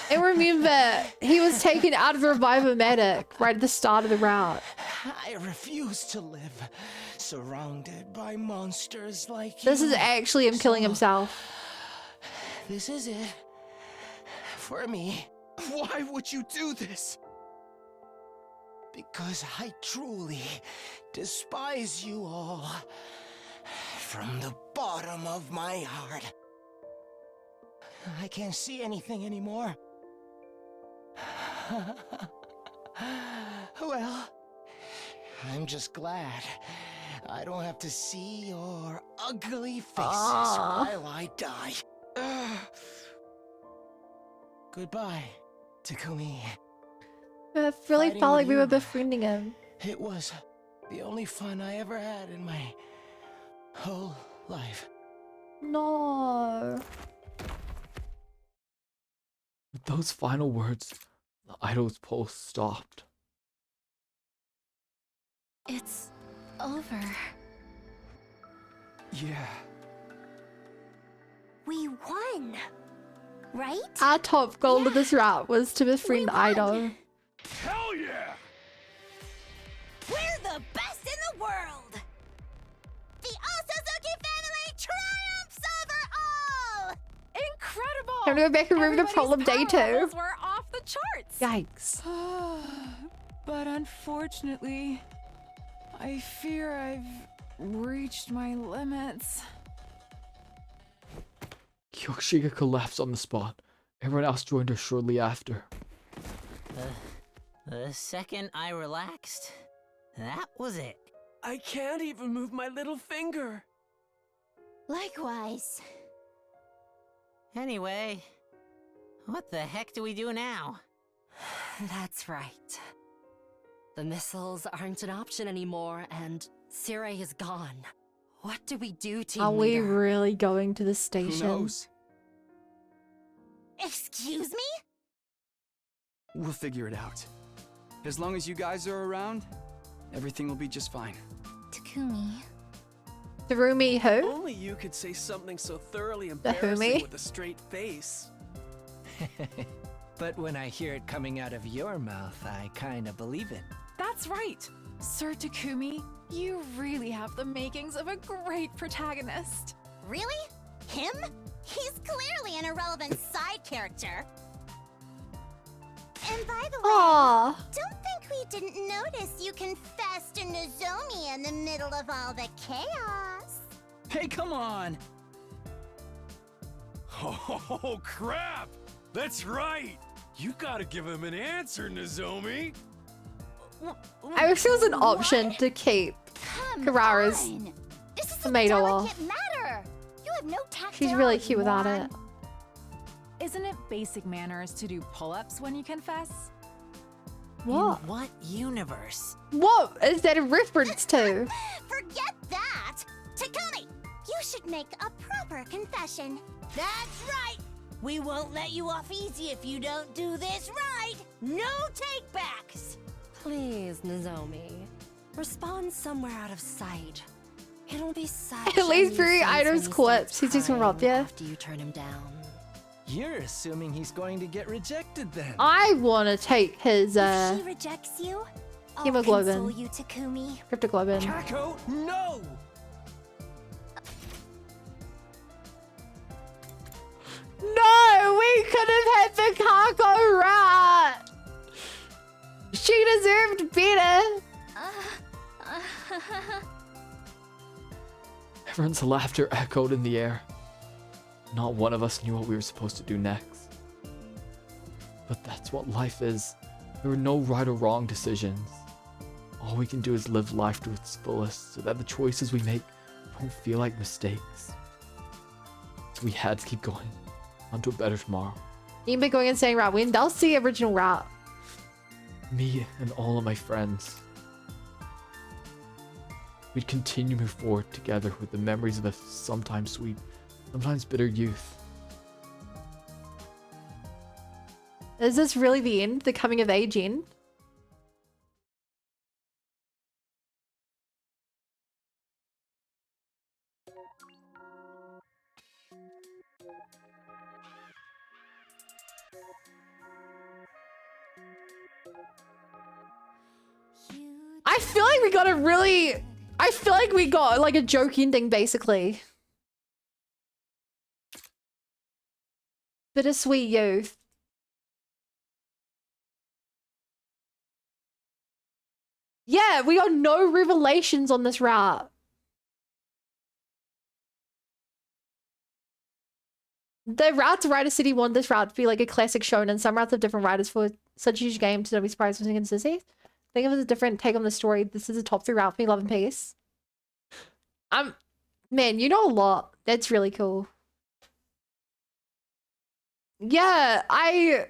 And remember, he was taken out of Revive-O-Matic right at the start of the route. I refuse to live surrounded by monsters like This you. is actually him killing himself. This is it. For me. Why would you do this? Because I truly despise you all. From the bottom of my heart. I can't see anything anymore. Well, I'm just glad I don't have to see your ugly faces while I die. Goodbye, Takumi. It really Fighting felt with like we were you. befriending him. It was the only fun I ever had in my whole life. No. With those final words, the idol's pulse stopped. It's over. Yeah. We won, right? Our top goal of this route was to befriend Idol. Hell yeah! We're the world! The Osazuki family triumphs over all! Incredible! Time to go back and remember Everybody's problem day power 2. levels were off the charts. Yikes. But unfortunately, I fear I've reached my limits. Kyoshika collapsed on the spot. Everyone else joined her shortly after. The second I relaxed, that was it. I can't even move my little finger. Likewise. Anyway, what the heck do we do now? That's right. The missiles aren't an option anymore, and Sirei is gone. What do we do, team Are we leader? really going to the station? Who knows? Excuse me? We'll figure it out. As long as you guys are around, everything will be just fine. Takumi. Through who? Only you could say something so thoroughly The embarrassing Humi? with a straight face. But when I hear it coming out of your mouth, I kinda believe it. That's right. Sir Takumi, you really have the makings of a great protagonist. Really? Him? He's clearly an irrelevant side character. And by the way, Aww. don't think we didn't notice you confessed to Nozomi in the middle of all the chaos. Hey, come on! Oh, crap! That's right! You gotta give him an answer, Nozomi! I wish there was an option to keep Karara's This is a tomato off. delicate matter. You have no tactility, She's really cute without moron. it. Isn't it basic manners to do pull-ups when you confess? What? In what universe? What is that a reference to? Forget that! Takumi, you should make a proper confession. That's right! We won't let you off easy if you don't do this right! No take-backs! Please, Nozomi. Respond somewhere out of sight. It'll be such At least a three nuisance items when he clips. starts He's just gonna crying rob you. after you turn him down. You're assuming he's going to get rejected then. I want to take his If she rejects you, I'll hemoglobin. console you, Takumi. Cryptoglobin. Kako, no! No, we could have had the Kako rat. She deserved better. Everyone's laughter echoed in the air. Not one of us knew what we were supposed to do next. But that's what life is. There are no right or wrong decisions. All we can do is live life to its fullest so that the choices we make don't feel like mistakes. So we had to keep going on to a better tomorrow. You've been going insane route. They'll see original route. Me and all of my friends. We'd continue to move forward together with the memories of a sometimes sweet, sometimes bitter youth. Is this really the end? The coming of age end? I feel like we got a really... I feel like we got like a joke ending, basically. Bittersweet youth. Yeah, we got no revelations on this route. The route to Writer City wanted this route to be like a classic shonen. Some routes have different writers for such a huge game, so don't be surprised with inconsistencies. Think of it as a different take on the story. This is a top 3 route for me, love and peace. Man, you know a lot. That's really cool. Yeah, I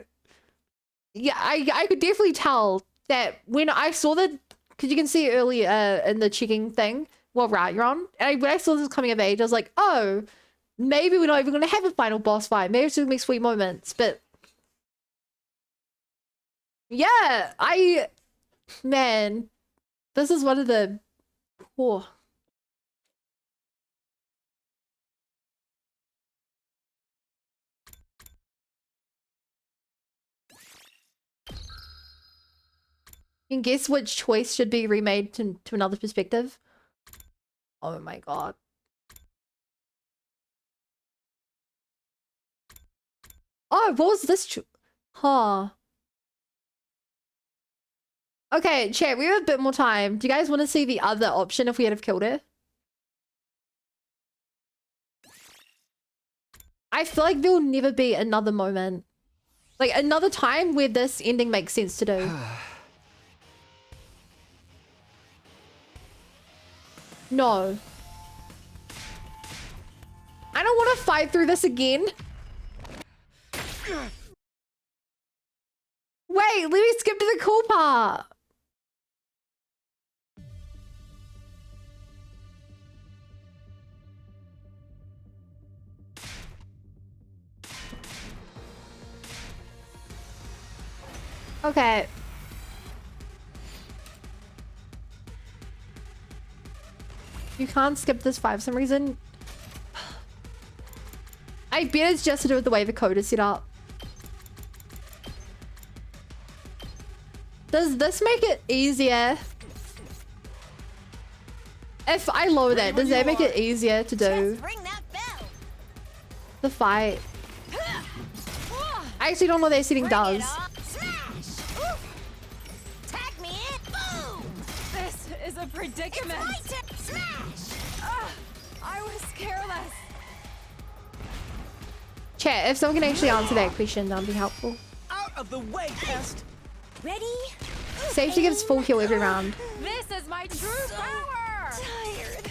could definitely tell that when I saw the, because you can see it early in the checking thing what route you're on. And when I saw this coming of age, I was like, oh, maybe we're not even going to have a final boss fight. Maybe it's just going to be sweet moments. But yeah, man, this is one of the... Oh. You can guess which choice should be remade to another perspective. Oh my god. Oh, what was this? Huh. Okay, chat, we have a bit more time. Do you guys want to see the other option if we had have killed her? I feel like there will never be another moment. Like, another time where this ending makes sense to do. No. I don't want to fight through this again. Wait, let me skip to the cool part. Okay. You can't skip this 5 for some reason. I bet it's just to do with the way the code is set up. Does this make it easier? If I lower that, does that make it easier to do the fight? I actually don't know what that setting does. This is a predicament. I was careless. Chat, if someone can actually answer that question, that'd be helpful. Out of the way, pest. Ready? Safety gives full heal every round. This is my true power. Tired.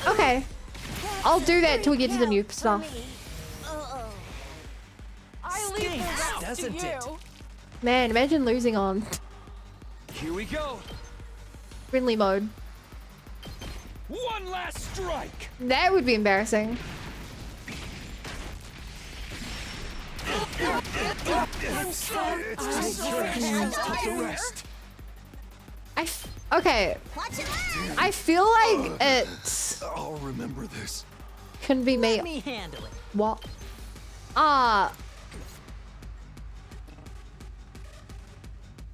Okay. I'll do that till we get to the new stuff. I leave the rest doesn't to you. it? Man, imagine losing on Here we go. friendly mode. One last strike. That would be embarrassing. I'm sorry. Okay. I feel like it I'll remember this. can be me. Let me handle it. What?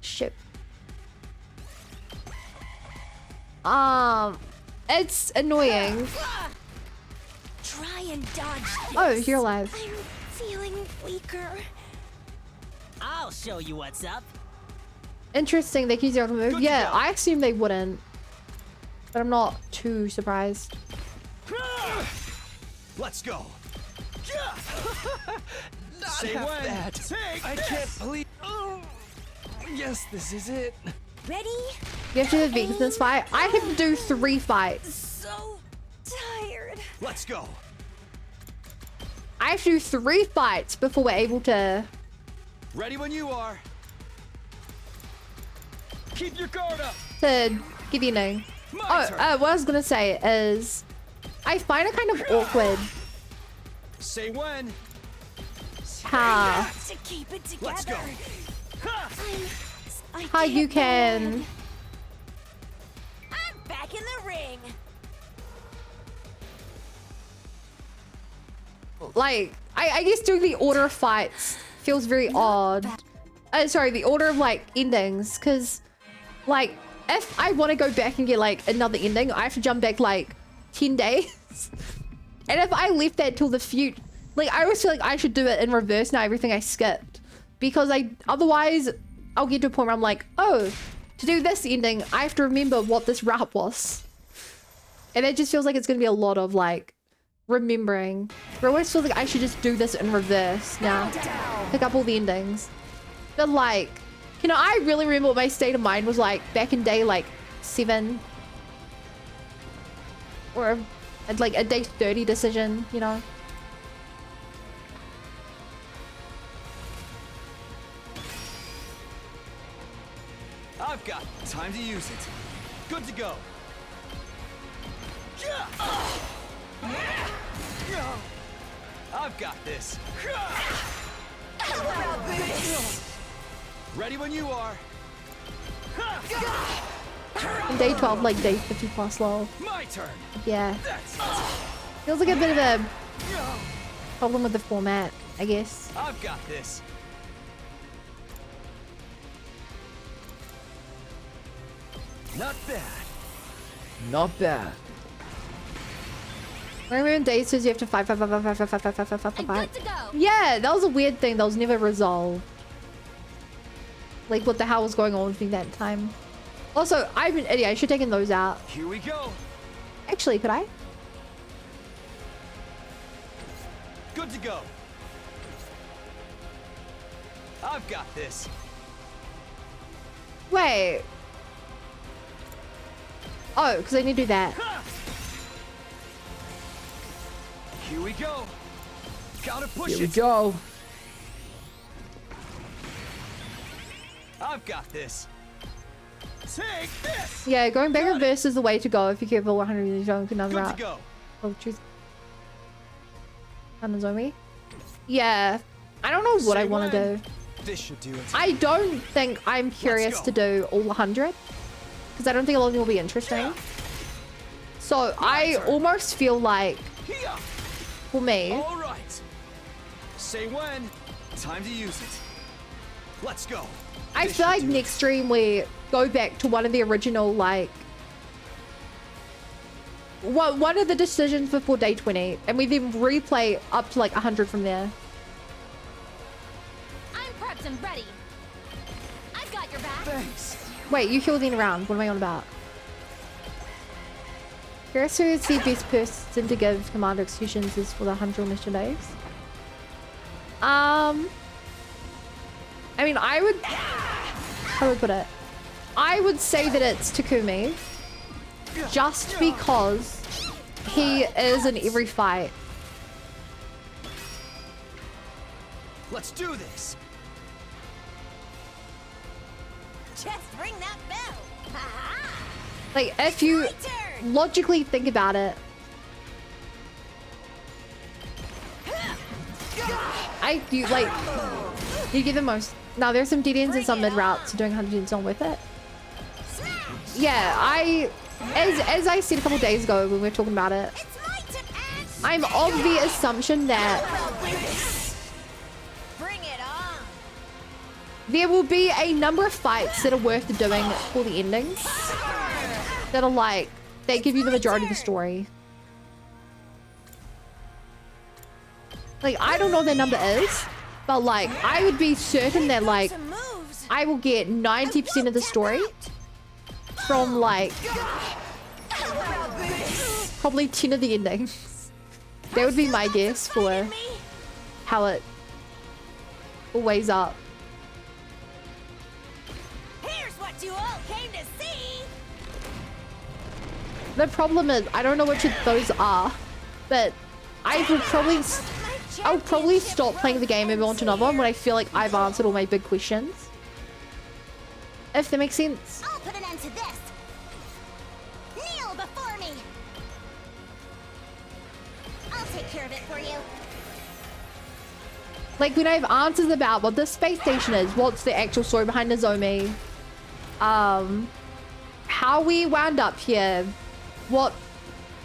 Shit. It's annoying. Try and dodge this. Oh, you're alive. I'm feeling weaker. I'll show you what's up. Interesting, they can use the other move. Good Yeah, to go. I assume they wouldn't. But I'm not too surprised. Let's go. Not Say half when. that. Take I this. can't believe. Oh, yes, this is it. Ready? You have to do the Vexness fight. I have to do 3 fights. So tired. Let's go. I have to do 3 fights before we're able to... Ready when you are. Keep your guard up. to give you no. What I was gonna say is, I find it kind of awkward Say when. how To keep it together. Let's go. how you can I'm back in the ring. like I guess doing the order of fights feels very odd. Sorry, the order of like endings, because like if I want to go back and get like another ending, I have to jump back like 10 days. And if I left that till the future, like I always feel like I should do it in reverse now, everything I skipped, because otherwise I'll get to a point where I'm like, oh, to do this ending I have to remember what this route was, and it just feels like it's gonna be a lot of like remembering. But it always feels like I should just do this in reverse now, pick up all the endings. But like, you know, I really remember what my state of mind was like back in day like 7, or like a day 30 decision, you know. I've got time to use it. Good to go. I've got this. How about this? Ready when you are. And day 12 like day 50 plus lol. My turn. Yeah, That's feels like a bit of a problem with the format, I guess. I've got this. Not bad. Not bad. Remember in Days says you have to fight. Yeah, that was a weird thing that was never resolved. Like, what the hell was going on with me that time? Also, I'm an idiot. I should have taken those out. Here we go. Actually, could I? Good to go. I've got this. Wait. Oh, because I need to do that. Here we go. Gotta push Here we it. go. I've got this. Take this. Yeah, going back reverse is the way to go if you keep all 100 meters going another Good route. to go. Oh, choose. Nozomi. Yeah. I don't know what I want to do. This should do it. I don't think I'm curious to do all 100. Because I don't think a lot of them will be interesting. So I almost feel like, for me, All right. Say when. Time to use it. Let's go. I feel like next stream we go back to one of the original, like, one of the decisions before day 20, and we then replay up to like 100 from there. I'm prepped and ready. I've got your back. Thanks. Wait, you healed in around. What am I on about? Curious who is the best person to give Commander Executions is for the 100 mission days. I mean, I would... How would I put it? I would say that it's Takumi. Just because he is in every fight. Let's do this. Just ring that bell. Ha-ha. Like, if you logically think about it, you get the most. Now, there's some dead ends and some mid routes, so doing 100 is not worth it. Yeah, as I said a couple days ago when we were talking about it, I'm of the assumption that Bring it on. there will be a number of fights that are worth doing for the endings. That are like, they give you the majority of the story. Like, I don't know what that number is, but like, I would be certain that like, I will get 90% of the story from like, probably 10 of the endings. That would be my guess for how it all weighs up. Here's what you all came to see. The problem is, I don't know which of those are, but I'll probably stop playing the game and move on to another one when I feel like I've answered all my big questions. If that makes sense. I'll put an end to this. Kneel before me. I'll take care of it for you. Like, when I have answers about what the space station is, what's the actual story behind Nozomi, how we wound up here,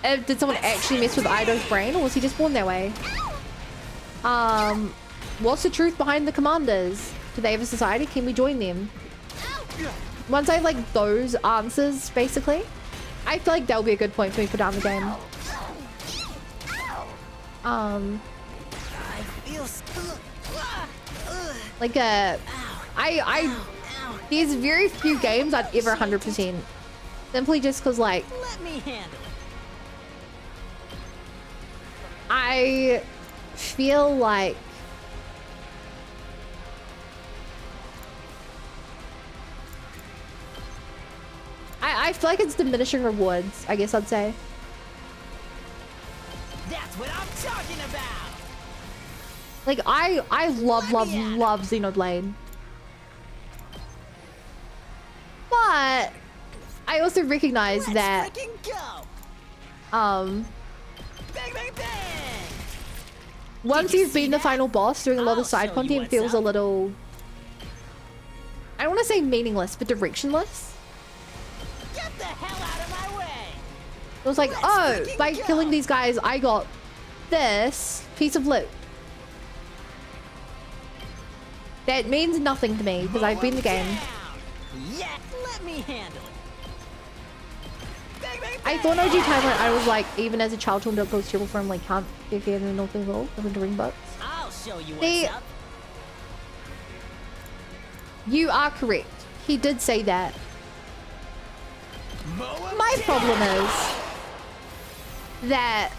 did someone actually mess with Ido's brain, or was he just born that way? What's the truth behind the commanders? Do they have a society? Can we join them? Once I have like those answers, basically, I feel like that'll be a good point for me to put down the game. Like there's very few games I'd ever 100%. Simply just because like, Let me handle it. I feel like I feel like it's diminishing rewards, I guess I'd say. That's what I'm talking about. Like I love Xenoblade. But I also recognize that Bang, bang, bang. once you've beaten the final boss, doing a lot of side content feels a little, I don't want to say meaningless, but directionless. Get the hell out of my way. It was like, oh, by killing these guys, I got this piece of loot. That means nothing to me because I've beaten the game. Yeah, let me handle it. I thought OG time when I was like, even as a child, Tom Dog goes terrible for him, like, can't be fair in the Northern World of enduring books. I'll show you See, what's up. you are correct. He did say that. My problem is that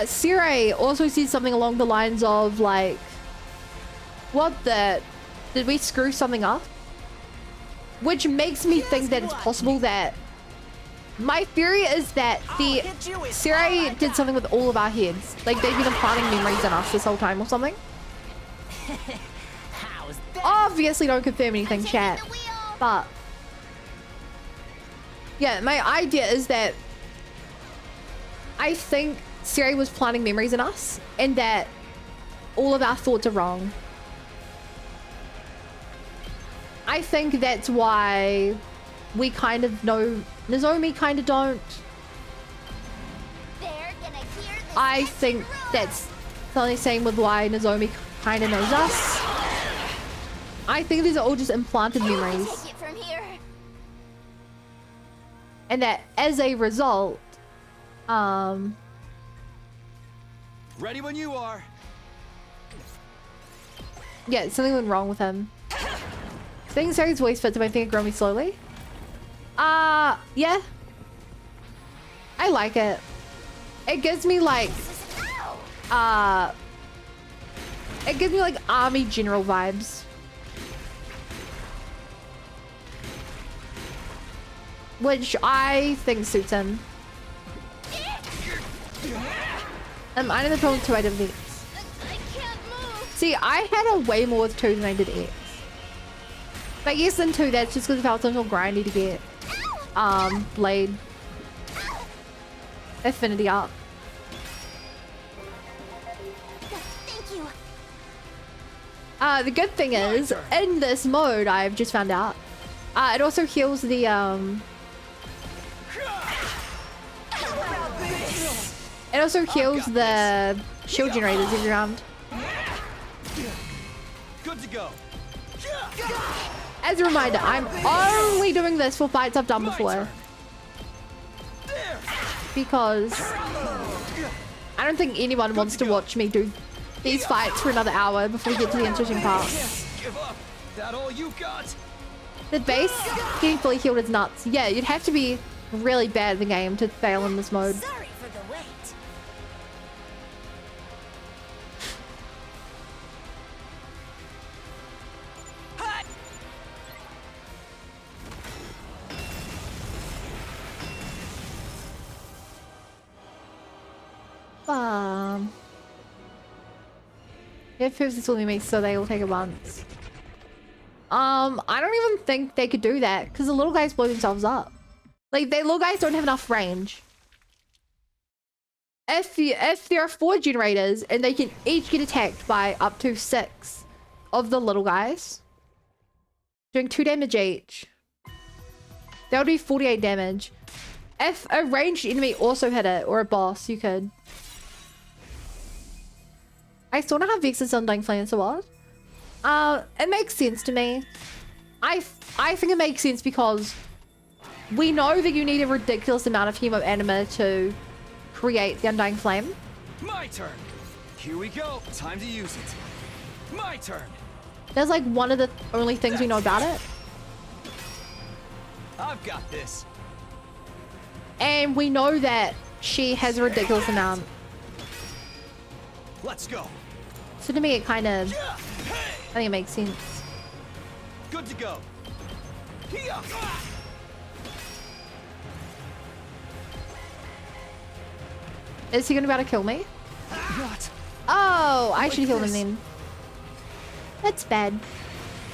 Sire also said something along the lines of like, what the, did we screw something up? Which makes me think that it's possible that, my theory is that the Sire did something with all of our heads. Like they've been implanting memories in us this whole time or something. Obviously don't confirm anything, chat. But yeah, my idea is that I think Siri was planting memories in us and that all of our thoughts are wrong. I think that's why we kind of know Nozomi kind of don't. I think that's the only same with why Nozomi kind of knows us. I think these are all just implanted memories. And that as a result, Ready when you are. yeah, something went wrong with him. Saying Sari's voice fits, I think it grow me slowly. Yeah. I like it. It gives me like, it gives me like army general vibes. Which I think suits him. I know the problem with 2 I did X. See, I had a way more with 2 than I did X. But yes, in 2, that's just because it felt so grindy to get Blade Affinity up. Thank you. The good thing is, in this mode, I've just found out, it also heals the it also heals the shield generators every round. Good to go. As a reminder, I'm only doing this for fights I've done before. Because I don't think anyone wants to watch me do these fights for another hour before we get to the interesting part. Give up. That all you got? The base getting fully healed is nuts. Yeah, you'd have to be really bad at the game to fail in this mode. Sorry for the wait. It proves this will be me, so they will take it once. I don't even think they could do that because the little guys blow themselves up. Like, the little guys don't have enough range. If there are 4 generators and they can each get attacked by up to 6 of the little guys, doing 2 damage each, that would be 48 damage. If a ranged enemy also hit it, or a boss, you could. I still don't have Vexness on Undying Flame, so what? It makes sense to me. I think it makes sense because we know that you need a ridiculous amount of hemoanima to create the Undying Flame. My turn. Here we go. Time to use it. My turn. That's like one of the only things we know about it. I've got this. And we know that she has a ridiculous amount. Let's go. So to me, it kind of, I think it makes sense. Good to go. Is he gonna be able to kill me? What? Oh, I should heal him then. That's bad.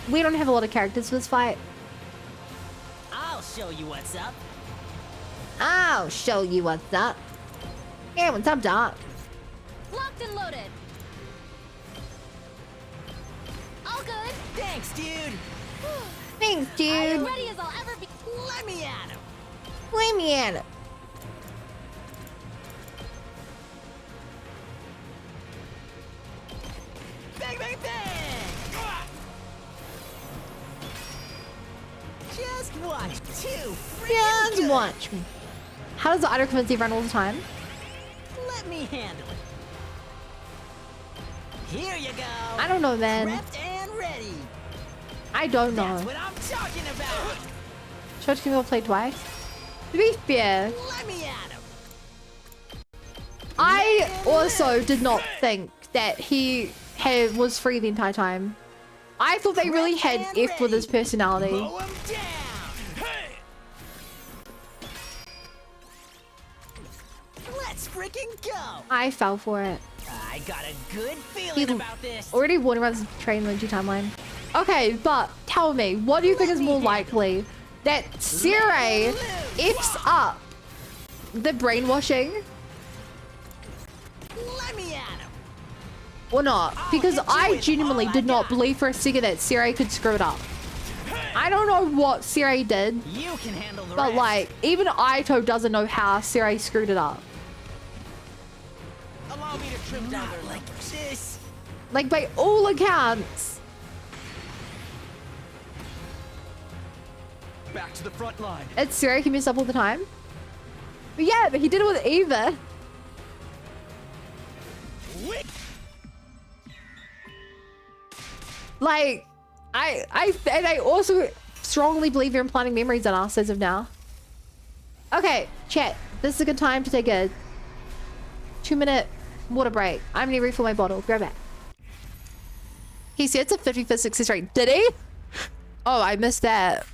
We don't have a lot of characters for this fight. I'll show you what's up. I'll show you what's up. Yeah, what's up, Doc? Locked and loaded. All good. Thanks, dude. Thanks, dude. I'm ready as I'll ever be. Let me at him. Let me at it. Bang, bang, bang! Everyone's watching. How does the idol convince everyone all the time? Let me handle it. Here you go. I don't know, man. Prepped and ready. I don't know. That's what I'm talking about. Short can go play twice. To be fair, Let me at him. I also did not think that he was free the entire time. I thought they really had F with his personality. Mow him down. Let's freaking go. I fell for it. I got a good feeling about this. Already warning about this train Luigi timeline. Okay, but tell me, what do you think is more likely? That Sire F's up the brainwashing? Let me at him. Or not? Because I genuinely did not believe for a second that Sire could screw it up. I don't know what Sire did, You can handle the but rest. like, even Aito doesn't know how Sire screwed it up. Allow me to trim down their like this. Like, by all accounts. Back to the front line. It's Sire can mess up all the time. But yeah, but he did it with Eva. Like, I also strongly believe you're implanting memories on us as of now. Okay, chat. This is a good time to take a 2-minute water break. I'm gonna refill my bottle. Grab it. He said it's a 50% success rate. Did he? Oh, I missed that.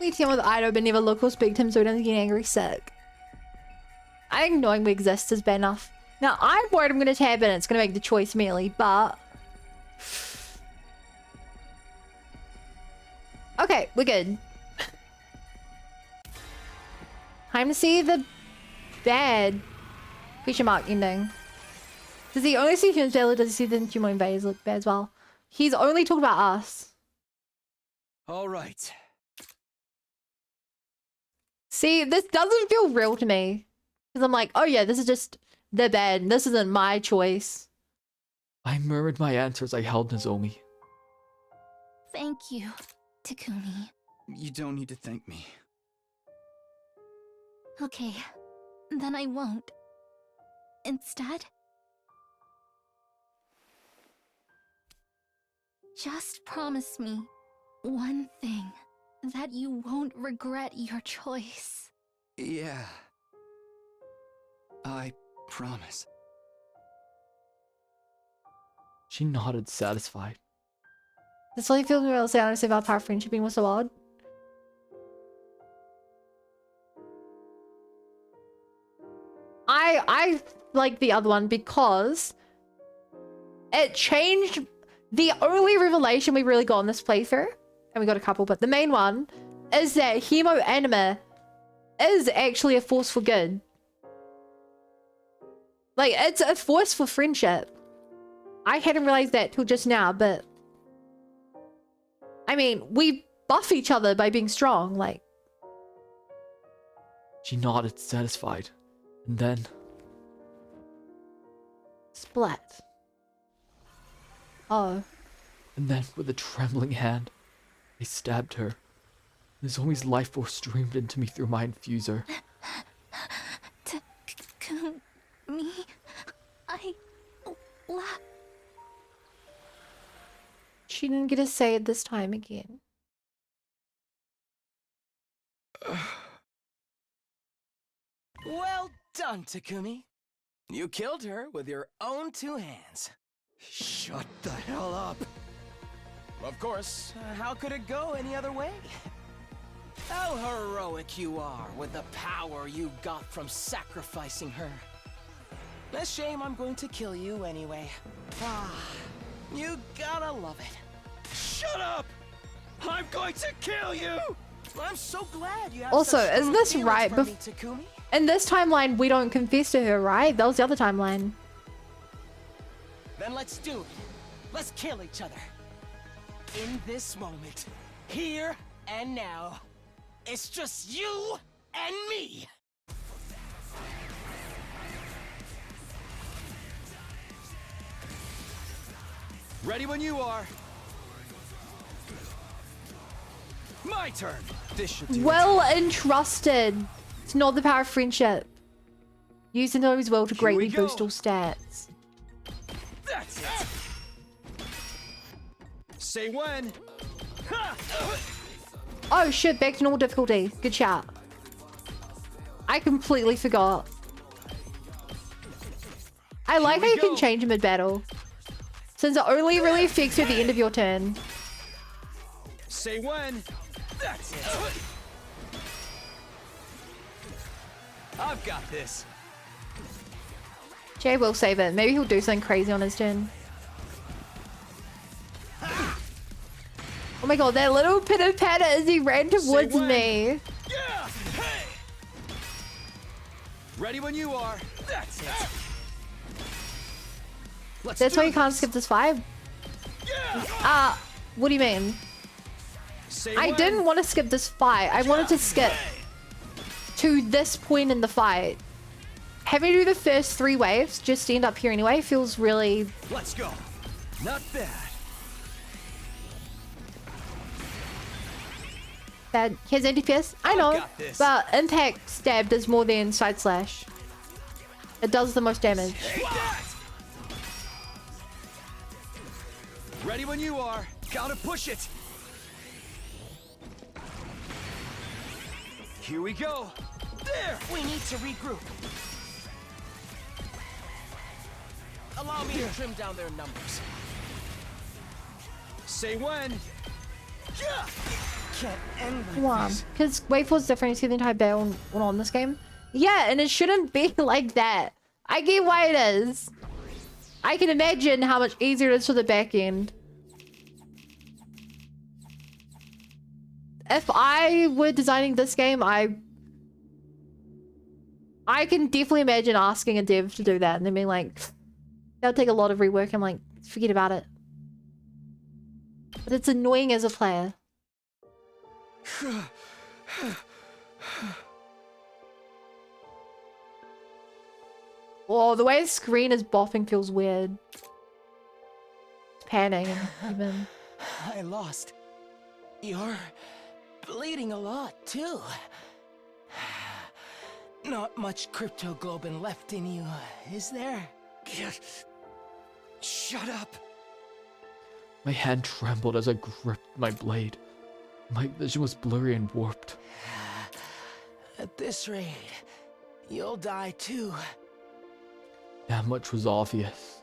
Leave him with Ido, but never look or speak to him so he doesn't get angry sick. I think knowing we exist is bad enough. Now, I'm worried I'm going to tab in and it's going to make the choice immediately, but... Okay, we're good. Time to see the bad question mark ending. Does he only see humans badly, or does he see the human invaders look bad as well? He's only talked about us. All right. See, this doesn't feel real to me. Because I'm like, oh yeah, this is just the bad. This isn't my choice. I murmured my answer as I held Nozomi. Thank you, Takumi. You don't need to thank me. Okay, then I won't. Instead, just promise me one thing, that you won't regret your choice. Yeah. I promise. She nodded, satisfied. This really feels real to say honestly about power friendship being so odd. I like the other one because it changed. The only revelation we really got in this playthrough, and we got a couple, but the main one is that Hemo Anima is actually a force for good. Like, it's a force for friendship. I hadn't realized that till just now, but I mean, we buff each other by being strong, like. She nodded, satisfied. And then... Splat. Oh. And then, with a trembling hand, I stabbed her. Nozomi's life force streamed into me through my infuser. She didn't get to say it this time again. Well done, Takumi. You killed her with your own 2 hands. Shut the hell up. Of course, how could it go any other way? How heroic you are with the power you got from sacrificing her. A shame I'm going to kill you anyway. Ah, you gotta love it. Shut up! I'm going to kill you! I'm so glad you have Also, such isn't this feelings right? for me, Takumi. In this timeline, we don't confess to her, right? That was the other timeline. Then let's do it. Let's kill each other. In this moment, here and now, it's just you and me. Ready when you are. My turn. This should do Well entrusted. It's not the power of friendship. Use Nozomi's will to greatly boost all stats. That's it. Say when. Ha! Oh shit, back to normal difficulty. Good shot. I completely forgot. I like how you can change mid-battle. Since it only really affects you at the end of your turn. Say when. That's it. I've got this. Jay will save it. Maybe he'll do something crazy on his turn. Oh my god, that little pitter patter as he ran towards me. Yeah. Hey. Ready when you are. That's it. That's why you can't skip this fight. What do you mean? I didn't want to skip this fight. I wanted to skip to this point in the fight. Having to do the first 3 waves just to end up here anyway feels really... Let's go. Not bad. bad. Here's anti-pierce. I know, but impact stab does more than side slash. It does the most damage. Ready when you are. Gotta push it. Here we go. There. We need to regroup. Allow me to trim down their numbers. Say when. Can't end like Come on, this. because wave was different to the entire battle on this game. Yeah, and it shouldn't be like that. I get why it is. I can imagine how much easier it is for the back end. If I were designing this game, I can definitely imagine asking a dev to do that and then being like, that'll take a lot of rework. I'm like, forget about it. But it's annoying as a player. Oh, the way the screen is bopping feels weird. It's panning even. I lost. You're bleeding a lot, too. Not much cryptoglobin left in you, is there? Shut up. My hand trembled as I gripped my blade. My vision was blurry and warped. At this rate, you'll die too. That much was obvious.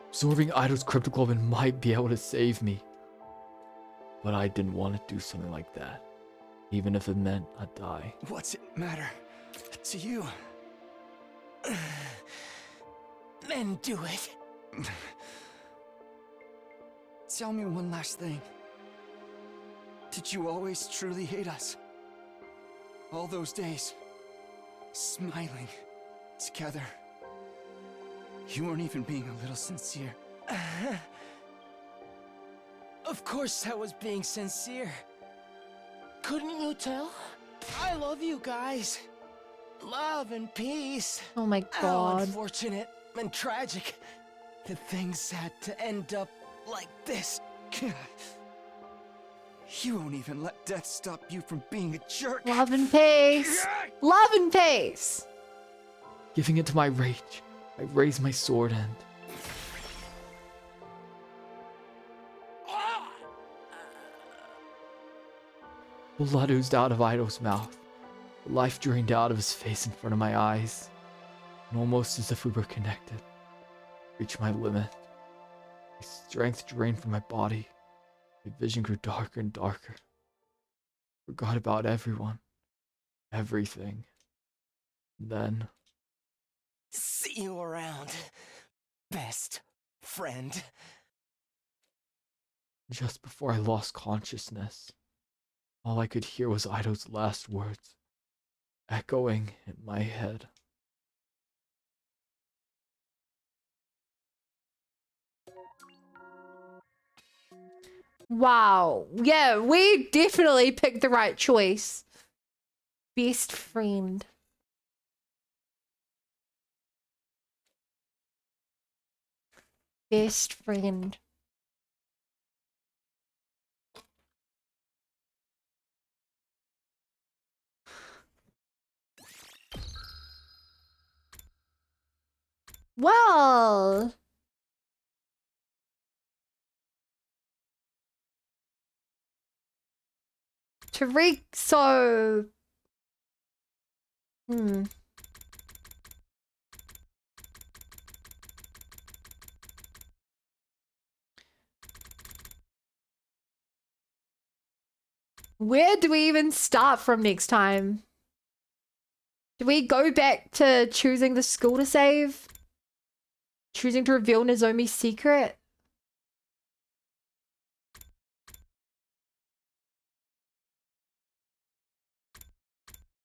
Absorbing Ido's cryptoglobin might be able to save me. But I didn't want to do something like that. Even if it meant I'd die. What's it matter to you? Then do it. Tell me one last thing. Did you always truly hate us? All those days, smiling together. You weren't even being a little sincere. Of course I was being sincere. Couldn't you tell? I love you guys. Love and peace. Oh my How god. unfortunate and tragic that things had to end up like this. You won't even let death stop you from being a jerk. Love and peace. Love and peace. Giving it to my rage, I raised my sword and... Blood oozed out of Ido's mouth. Life drained out of his face in front of my eyes. And almost as if we were connected. Reached my limit. My strength drained from my body. My vision grew darker and darker. Forgot about everyone. Everything. And then... See you around, best friend. Just before I lost consciousness, all I could hear was Ido's last words, echoing in my head. Wow. Yeah, we definitely picked the right choice. Best friend. Best friend. Well. Tariq, so... Where do we even start from next time? Do we go back to choosing the school to save? Choosing to reveal Nozomi's secret?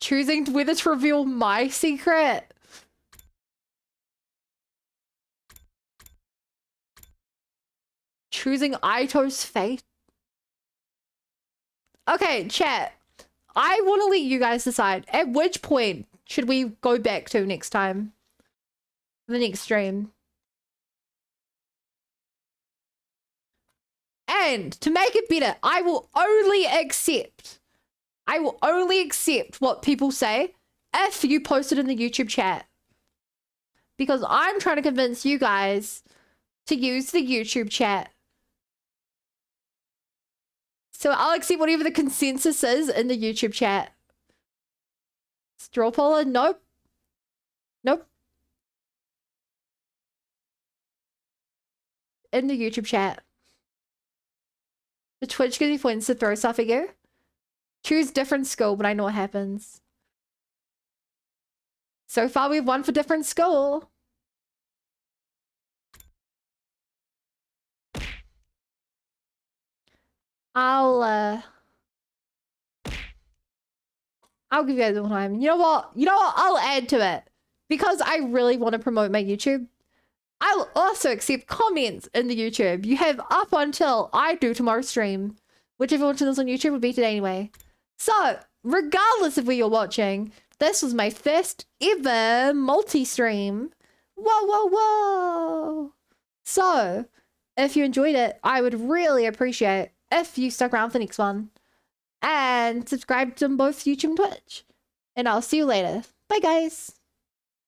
Choosing whether to reveal my secret? Choosing Aito's fate? Okay, chat. I want to let you guys decide. At which point should we go back to next time? The next stream. And to make it better, I will only accept what people say if you post it in the YouTube chat. Because I'm trying to convince you guys to use the YouTube chat. So I'll accept whatever the consensus is in the YouTube chat. Straw poller? Nope. Nope. In the YouTube chat. The Twitch gives me points to throw stuff at you. Choose different school, but I know what happens. So far we've won for different school. I'll give you guys more time. You know what? I'll add to it. Because I really want to promote my YouTube. I'll also accept comments in the YouTube. You have up until I do tomorrow's stream. Whichever one is on YouTube will be today anyway. So, regardless of where you're watching, this was my first ever multi-stream. Whoa, whoa, whoa. So, if you enjoyed it, I would really appreciate if you stuck around for the next one. And subscribe to both YouTube and Twitch. And I'll see you later. Bye, guys.